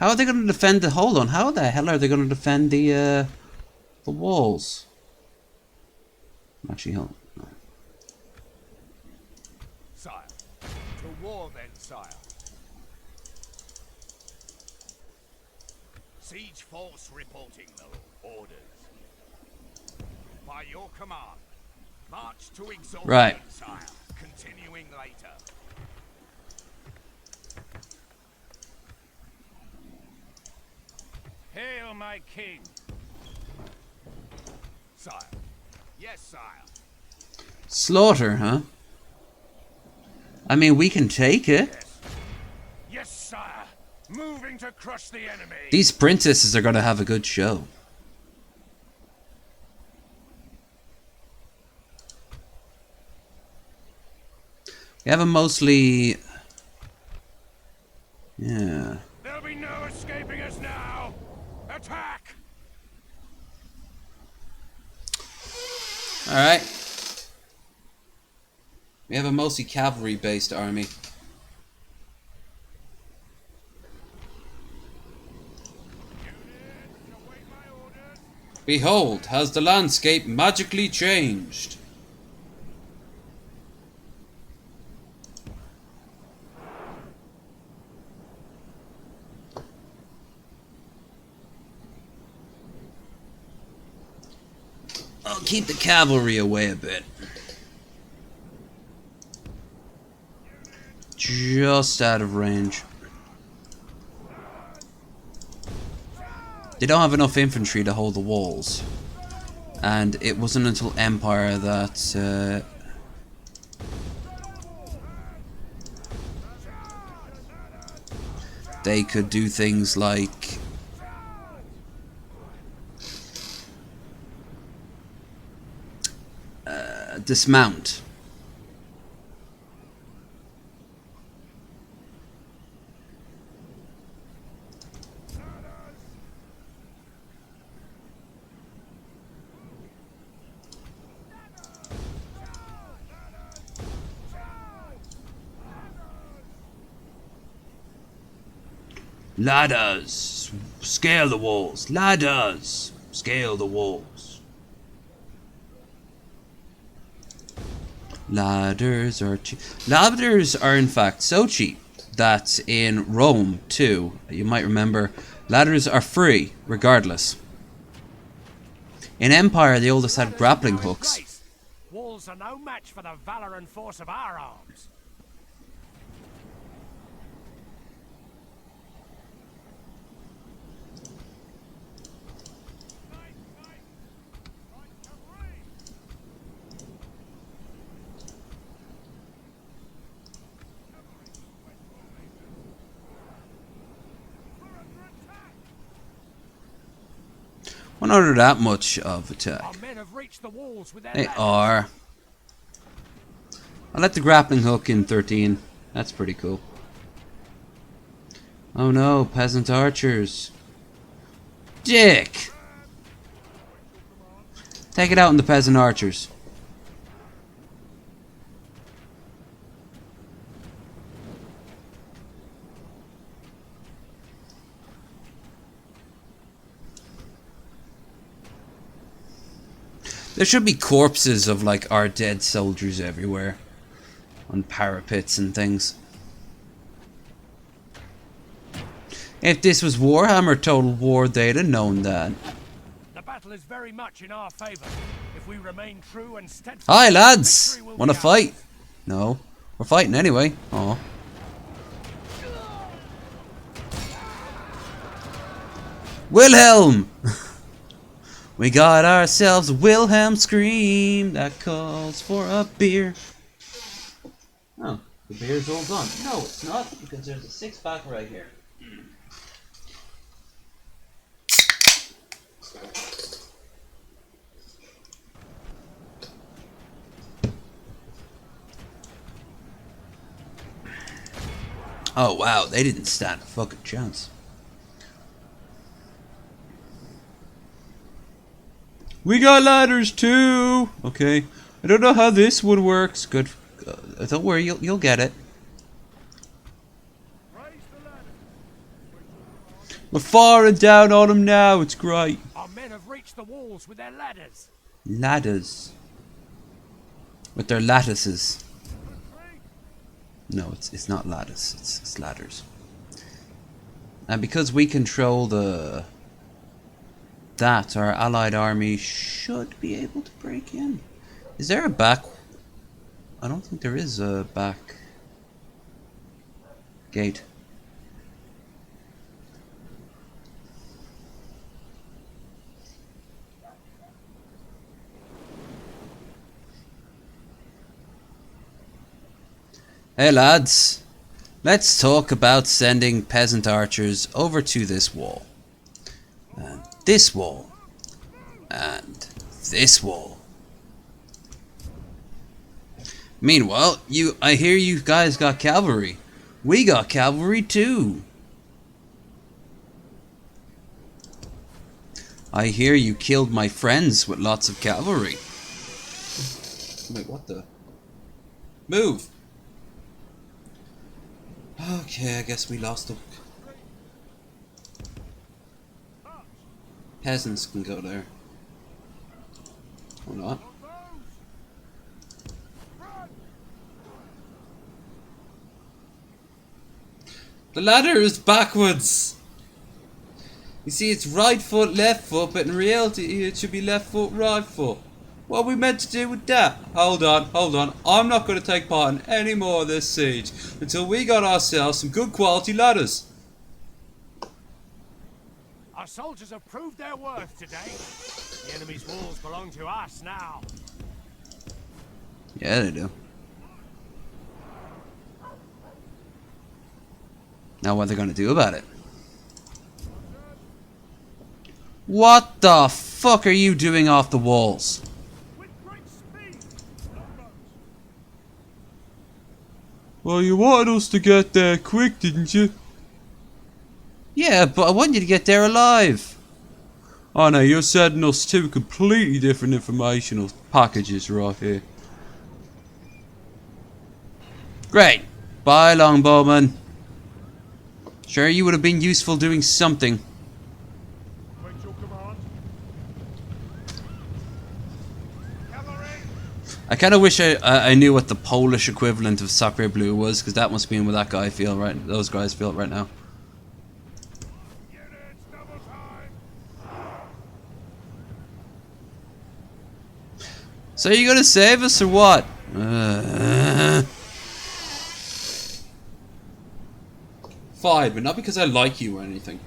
How are they going to defend the... Hold on. How the hell are they going to defend the walls? Actually, hold on. Sire. To war then, sire. Siege force reporting, though. Orders. By your command. March to exhaustion, Right. sire. Continuing later. Hail, my king. Sire. Yes, sire. Slaughter, huh? I mean, we can take it. Yes, sire. Moving to crush the enemy. These princesses are going to have a good show. We have a mostly... Yeah. There'll be no escaping us now. Attack! Alright. We have a mostly cavalry-based army. Behold, has the landscape magically changed? I'll keep the cavalry away a bit. Just out of range. They don't have enough infantry to hold the walls. And it wasn't until Empire that they could do things like dismount. Ladders! Scale the walls! Ladders! Scale the walls! Ladders are cheap. Ladders are in fact so cheap that in Rome too, you might remember, ladders are free regardless. In Empire they all just had grappling hooks. Walls are no match for the valor and force of our arms. We're not under that much of attack. Our men have reached the walls with their They ladders. are. I let the grappling hook in 13. That's pretty cool. Oh no, peasant archers. Dick! Take it out on the peasant archers. There should be corpses of like our dead soldiers everywhere. On parapets and things. If this was Warhammer Total War, they'd have known that. The battle is very much in our favor. If we remain true and steadfast. Hi lads! victory will Wanna be fight? ours. No. We're fighting anyway. Aw. Wilhelm! We got ourselves a Wilhelm scream that calls for a beer. Oh, the beer's all done. No, it's not, because there's a 6-pack right here. Oh wow, they didn't stand a fucking chance. We got ladders too. Okay, I don't know how this one works. Good. Don't worry, you'll get it. We're firing down on them now. It's great. Our men have reached the walls with their ladders. Ladders. With their lattices. No, it's not lattice. It's ladders. And because we control that, our allied army should be able to break in. Is there a back? I don't think there is a back gate. Hey lads, let's talk about sending peasant archers over to this wall. And this wall. And this wall. Meanwhile, I hear you guys got cavalry. We got cavalry too. I hear you killed my friends with lots of cavalry. Wait, what the? Move! Okay, I guess we lost them. Peasants can go there. Or not. The ladder is backwards! You see, it's right foot, left foot, but in reality it should be left foot, right foot. What are we meant to do with that? Hold on. I'm not going to take part in any more of this siege until we got ourselves some good quality ladders. Our soldiers have proved their worth today. The enemy's walls belong to us now. Yeah, they do. Now what are they going to do about it? What the fuck are you doing off the walls? Well, you wanted us to get there quick, didn't you? Yeah, but I want you to get there alive. Oh no, you're sending us two completely different informational packages right here. Great. Bye, Longbowman. Sure, you would have been useful doing something. I kind of wish I knew what the Polish equivalent of Sacre Bleu was, because that must be what that guy feel right. Those guys feel right now. So are you gonna save us or what? Fine, but not because I like you or anything.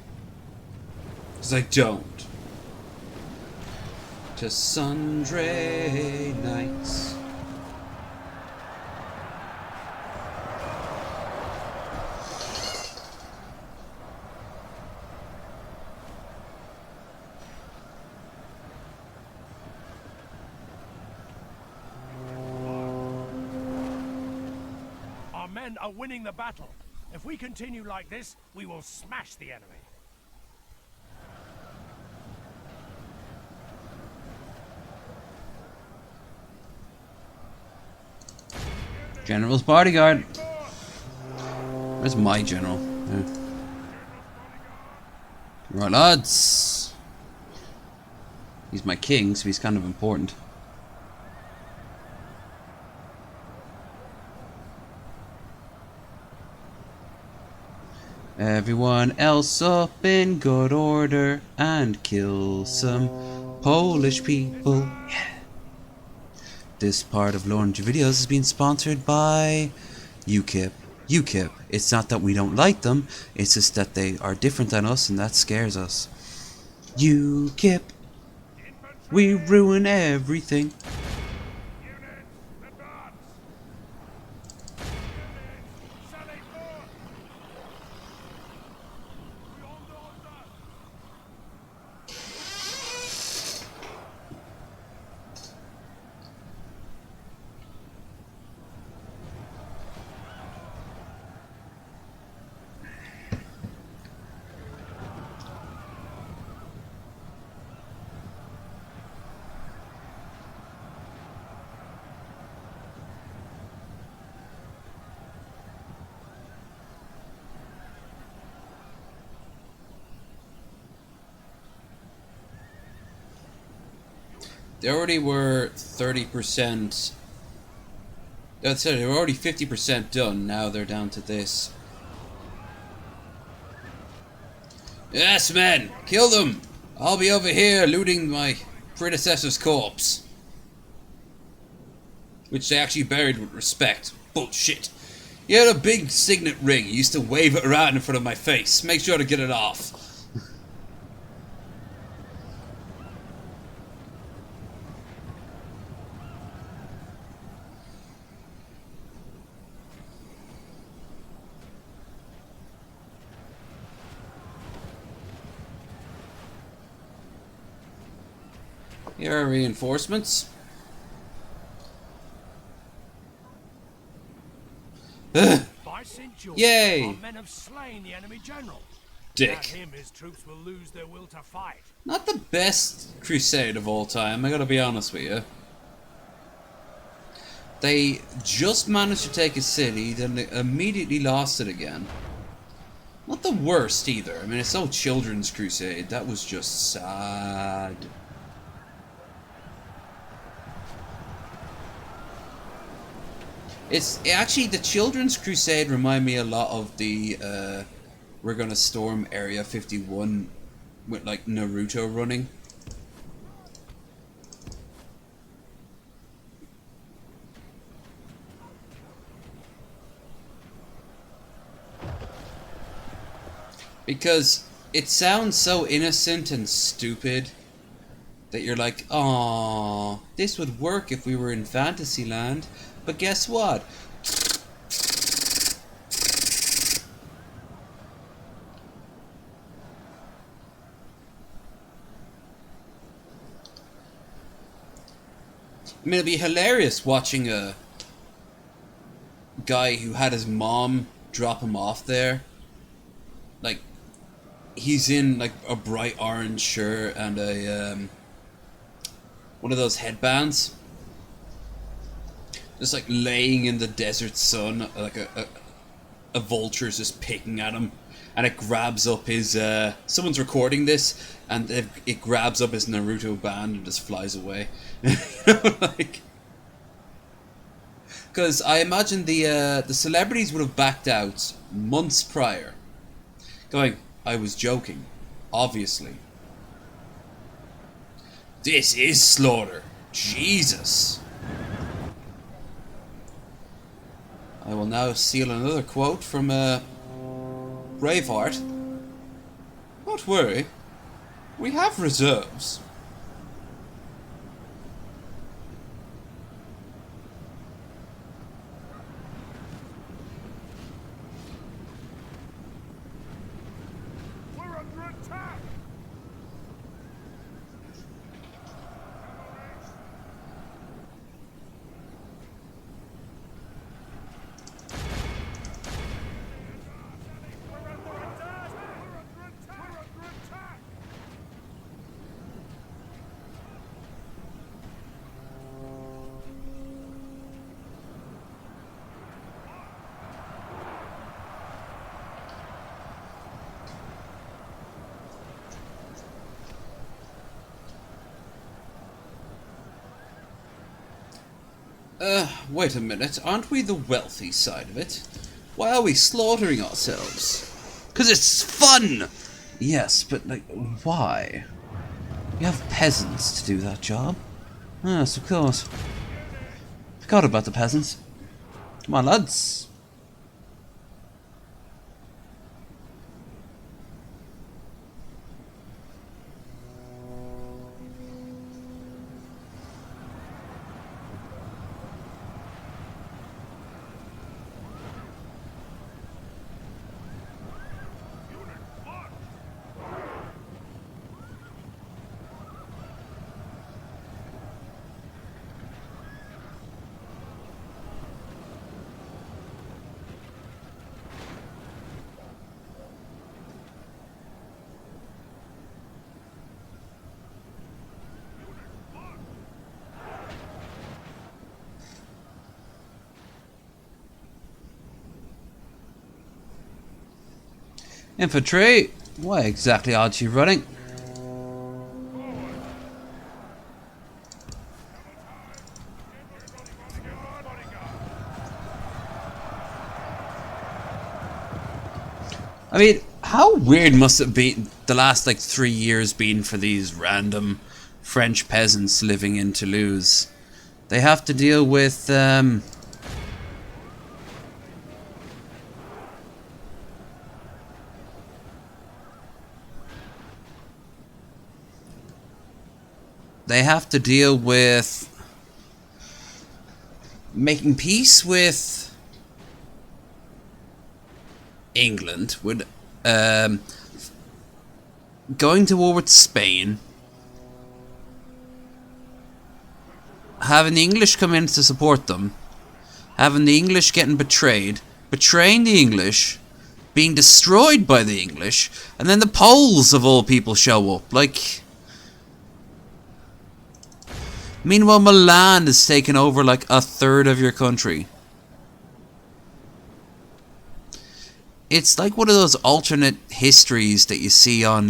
Because I don't. To sundry nights. Our men are winning the battle. If we continue like this, we will smash the enemy. General's bodyguard. Where's my general? Yeah. Right, lads. He's my king, so he's kind of important. Everyone else up in good order and kill some Polish people. Yeah. This part of Lorne Videos is being sponsored by UKIP. UKIP. It's not that we don't like them, it's just that they are different than us and that scares us. UKIP. We ruin everything. They already were 30%. That's it. They were already 50% done. Now they're down to this. Yes, men! Kill them! I'll be over here looting my predecessor's corpse. Which they actually buried with respect. Bullshit. He had a big signet ring. He used to wave it around in front of my face. Make sure to get it off. Here are reinforcements. By St. George, Yay! our men have slain the enemy general. Dick. Without him, his troops will lose their will to fight. Not the best crusade of all time, I gotta be honest with you. They just managed to take a city, then they immediately lost it again. Not the worst either. I mean, it's no children's crusade. That was just sad. It's actually the Children's Crusade remind me a lot of the we're gonna storm Area 51 with like Naruto running. Because it sounds so innocent and stupid that you're like, "Aww, this would work if we were in Fantasyland." But guess what? I mean, it'd be hilarious watching a guy who had his mom drop him off there. Like, he's in like a bright orange shirt and a one of those headbands. Just like laying in the desert sun, like a vulture's just picking at him, and it grabs up his. Someone's recording this, and it grabs up his Naruto band and just flies away. You know, like, because I imagine the celebrities would have backed out months prior, going, "I was joking, obviously. This is slaughter, Jesus." I will now seal another quote from Braveheart. "Don't worry, we have reserves." We're under attack! Wait a minute, aren't we the wealthy side of it? Why are we slaughtering ourselves? 'Cause it's fun! Yes, but, like, why? You have peasants to do that job. Yes, of course. Forgot about the peasants. Come on, lads. Infantry, why exactly aren't you running? I mean, how weird must it be the last like 3 years been for these random French peasants living in Toulouse? They have to deal with making peace with England, with going to war with Spain, having the English come in to support them, having the English getting betrayed, betraying the English, being destroyed by the English, and then the Poles of all people show up. Like, meanwhile Milan has taken over like a third of your country. It's like one of those alternate histories that you see on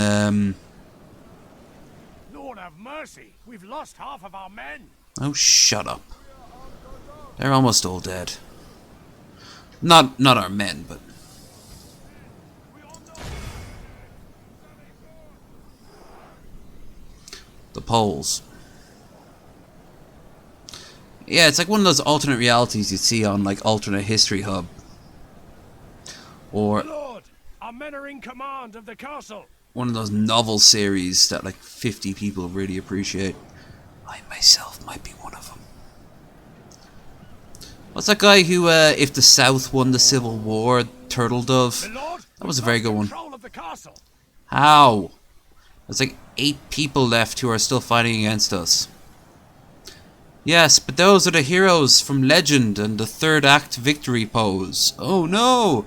Lord have mercy, we've lost half of our men. Oh, shut up. They're almost all dead. Not our men, but the Poles. Yeah, it's like one of those alternate realities you see on like Alternate History Hub. Or Lord, our men are in command of the castle. one of those novel series that like 50 people really appreciate. I myself might be one of them. What's that guy who, if the South won the Civil War, Turtle Dove? That was a very good one. Control of the castle. How? There's like 8 people left who are still fighting against us. Yes, but those are the heroes from Legend and the third act victory pose. Oh no!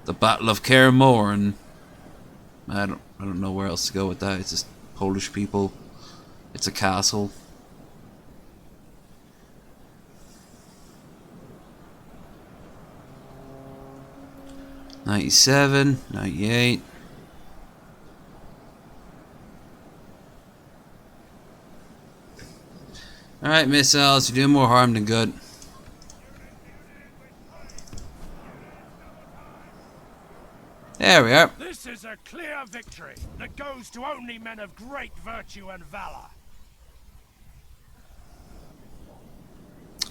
The Battle of Kaer Morhen. I don't know where else to go with that. It's just Polish people. It's a castle. '97, '98. Alright, missiles, you're doing more harm than good. There we are. This is a clear victory that goes to only men of great virtue and valor.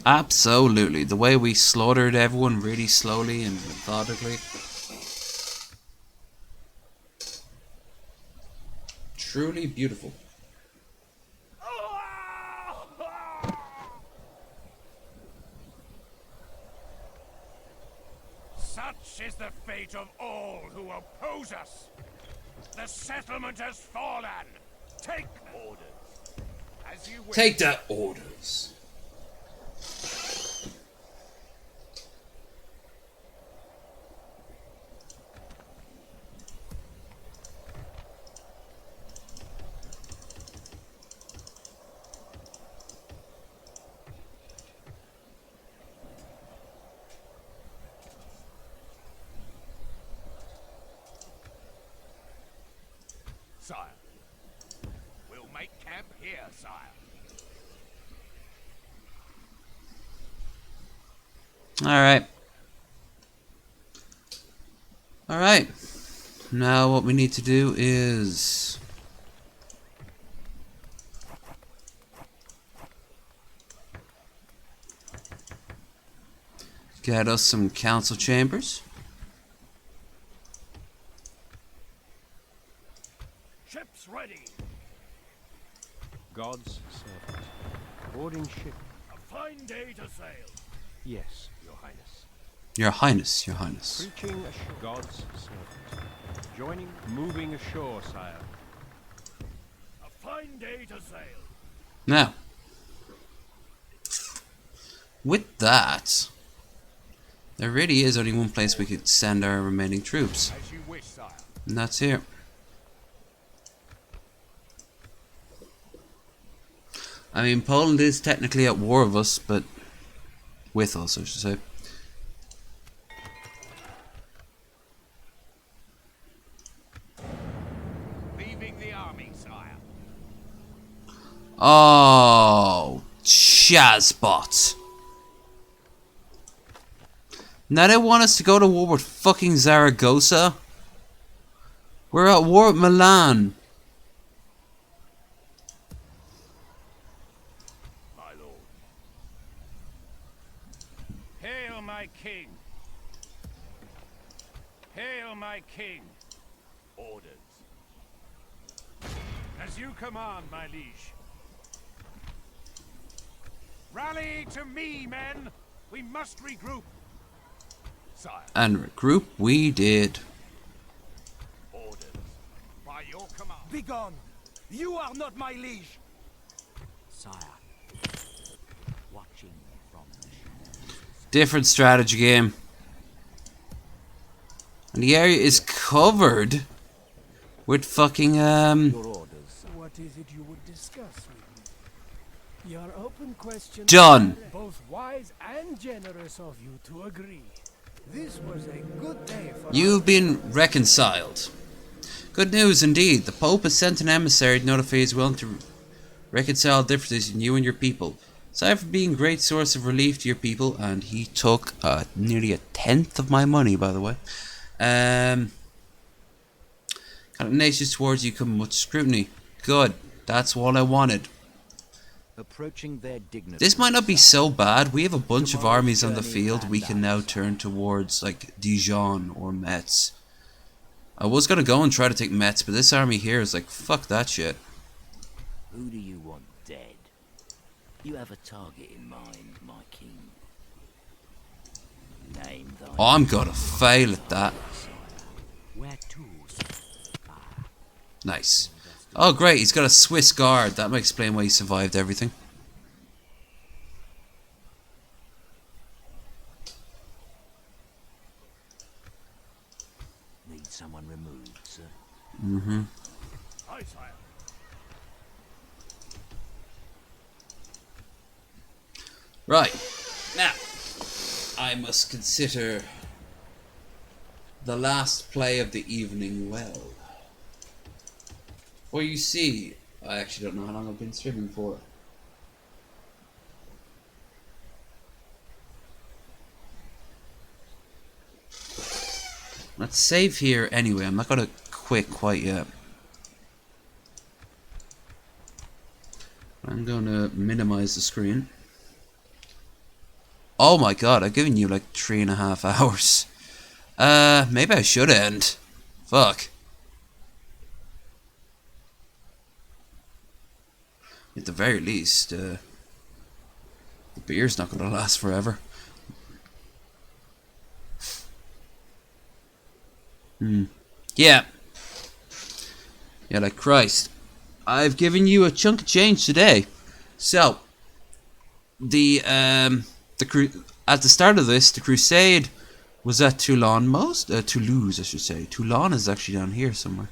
Absolutely. The way we slaughtered everyone really slowly and methodically. Truly beautiful. Such is the fate of all who oppose us. The settlement has fallen. Take orders. As you wish. Take that orders. Sire. We'll make camp here, sire. Alright. Alright. Now what we need to do is get us some council chambers. Ships ready. God's servant. Boarding ship. A fine day to sail. Yes, Your Highness. Your Highness, Your Highness. Preaching ashore. God's servant. Joining, moving ashore, sire. A fine day to sail. Now, with that, there really is only one place we could send our remaining troops. As you wish, sire. And that's here. I mean, Poland is technically at war with us, but with us, I should say. Leaving the army, sire. Oh, Shazbot. Now they want us to go to war with fucking Zaragoza? We're at war with Milan. My lord. Hail, my king. Hail, my king. Orders. As you command, my liege. Rally to me, men. We must regroup. Sire. And regroup we did. Orders. By your command. Begone! You are not my liege! Sire, watching from the shadows. Different strategy game. And the area is covered with fucking Your orders. What is it you would discuss with me? Your open question. Done. Both wise and generous of you to agree. This was a good day for You've been reconciled. Good news indeed. The Pope has sent an emissary to notify he is willing to reconcile differences in you and your people. Aside from being a great source of relief to your people, and he took nearly a tenth of my money, by the way. Kind of nations towards you come with scrutiny. Good. That's what I wanted. Approaching their dignity. This might not be so bad. We have a bunch of armies on the field. We can now turn towards like Dijon or Metz. I was gonna go and try to take Metz, but this army here is like, fuck that shit. Who do you want dead? You have a target in mind, my king. Name thy Oh, I'm gonna fail at that. Where to? Nice. Oh great, he's got a Swiss guard. That might explain why he survived everything. Need someone removed, sir. Mm-hmm. Aye, sire. Right. Now, I must consider the last play of the evening well. For you see, I actually don't know how long I've been streaming for. Let's save here anyway. I'm not gonna quit quite yet. I'm gonna minimize the screen. Oh my god, I've given you like 3.5 hours. Maybe I should end. Fuck. At the very least, the beer's not gonna last forever. Yeah. Yeah, like Christ. I've given you a chunk of change today. So, at the start of this, the crusade was at Toulon. Toulouse, I should say. Toulon is actually down here somewhere.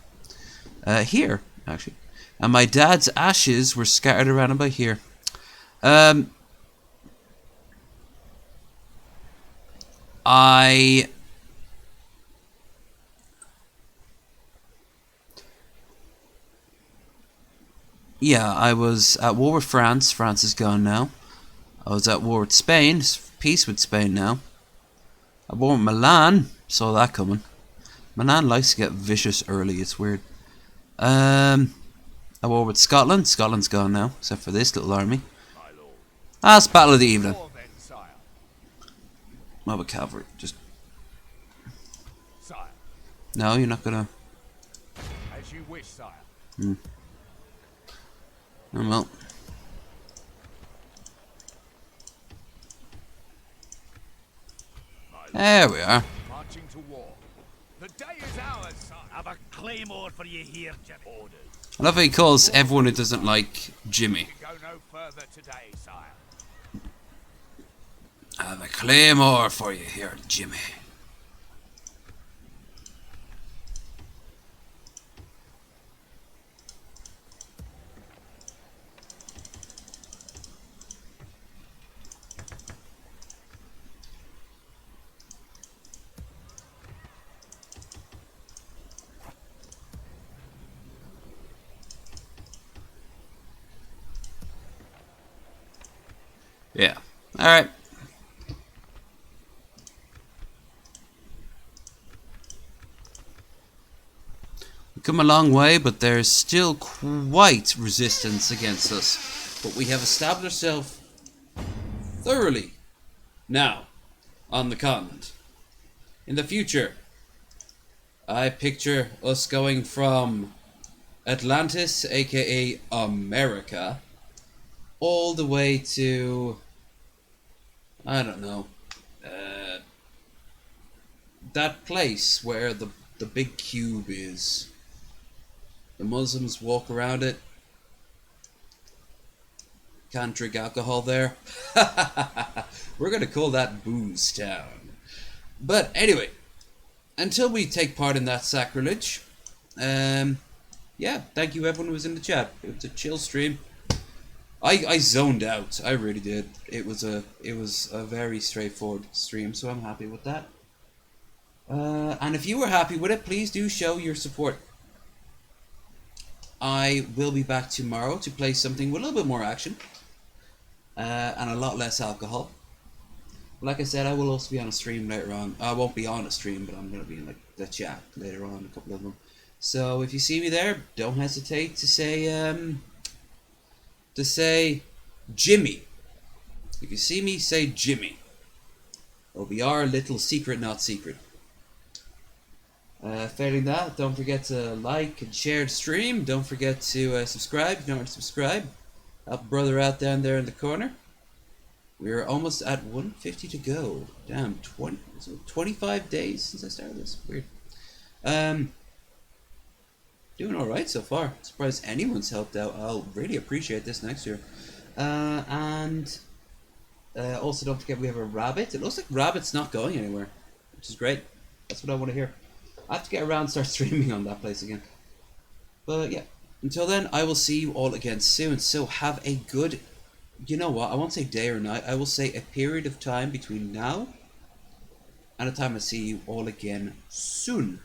Here, actually. And my dad's ashes were scattered around about here. Yeah, I was at war with France. France is gone now. I was at war with Spain. Peace with Spain now. At war with Milan. Saw that coming. Milan likes to get vicious early. It's weird. At war with Scotland. Scotland's gone now, except for this little army. Last battle of the evening. What about cavalry? Just. Sire. No, you're not gonna. As you wish, sire. Oh well. There we are. Marching to war. The day is ours, sire. Have a claymore for you here, Jimmy. Orders. I love how he calls everyone who doesn't like Jimmy. Go no further today, sire. I have a claymore for you here, Jimmy. Yeah. Alright. come a long way, but there's still quite resistance against us. But we have established ourselves thoroughly now on the continent. In the future, I picture us going from Atlantis, aka America, all the way to, I don't know, that place where the big cube is. The Muslims walk around it. Can't drink alcohol there. We're gonna call that Booze Town. But anyway, until we take part in that sacrilege, yeah, thank you everyone who was in the chat. It was a chill stream. I zoned out. I really did. It was a very straightforward stream, so I'm happy with that. And if you were happy with it, please do show your support. I will be back tomorrow to play something with a little bit more action and a lot less alcohol. Like I said, I will also be on a stream later on. I won't be on a stream, but I'm going to be in like the chat later on, a couple of them. So if you see me there, don't hesitate to say Jimmy. If you see me, say Jimmy. It'll be our little secret, not secret. Failing that, don't forget to like and share the stream. Don't forget to subscribe if you don't want to subscribe. Help a brother out down there in the corner. We're almost at 150 to go. Damn, 25 days since I started this. Weird. Doing alright so far. Surprised anyone's helped out. I'll really appreciate this next year. And also don't forget we have a rabbit. It looks like Rabbit's not going anywhere, which is great. That's what I want to hear. I have to get around and start streaming on that place again. But yeah, until then, I will see you all again soon. So have a good, you know what, I won't say day or night. I will say a period of time between now and the time I see you all again soon.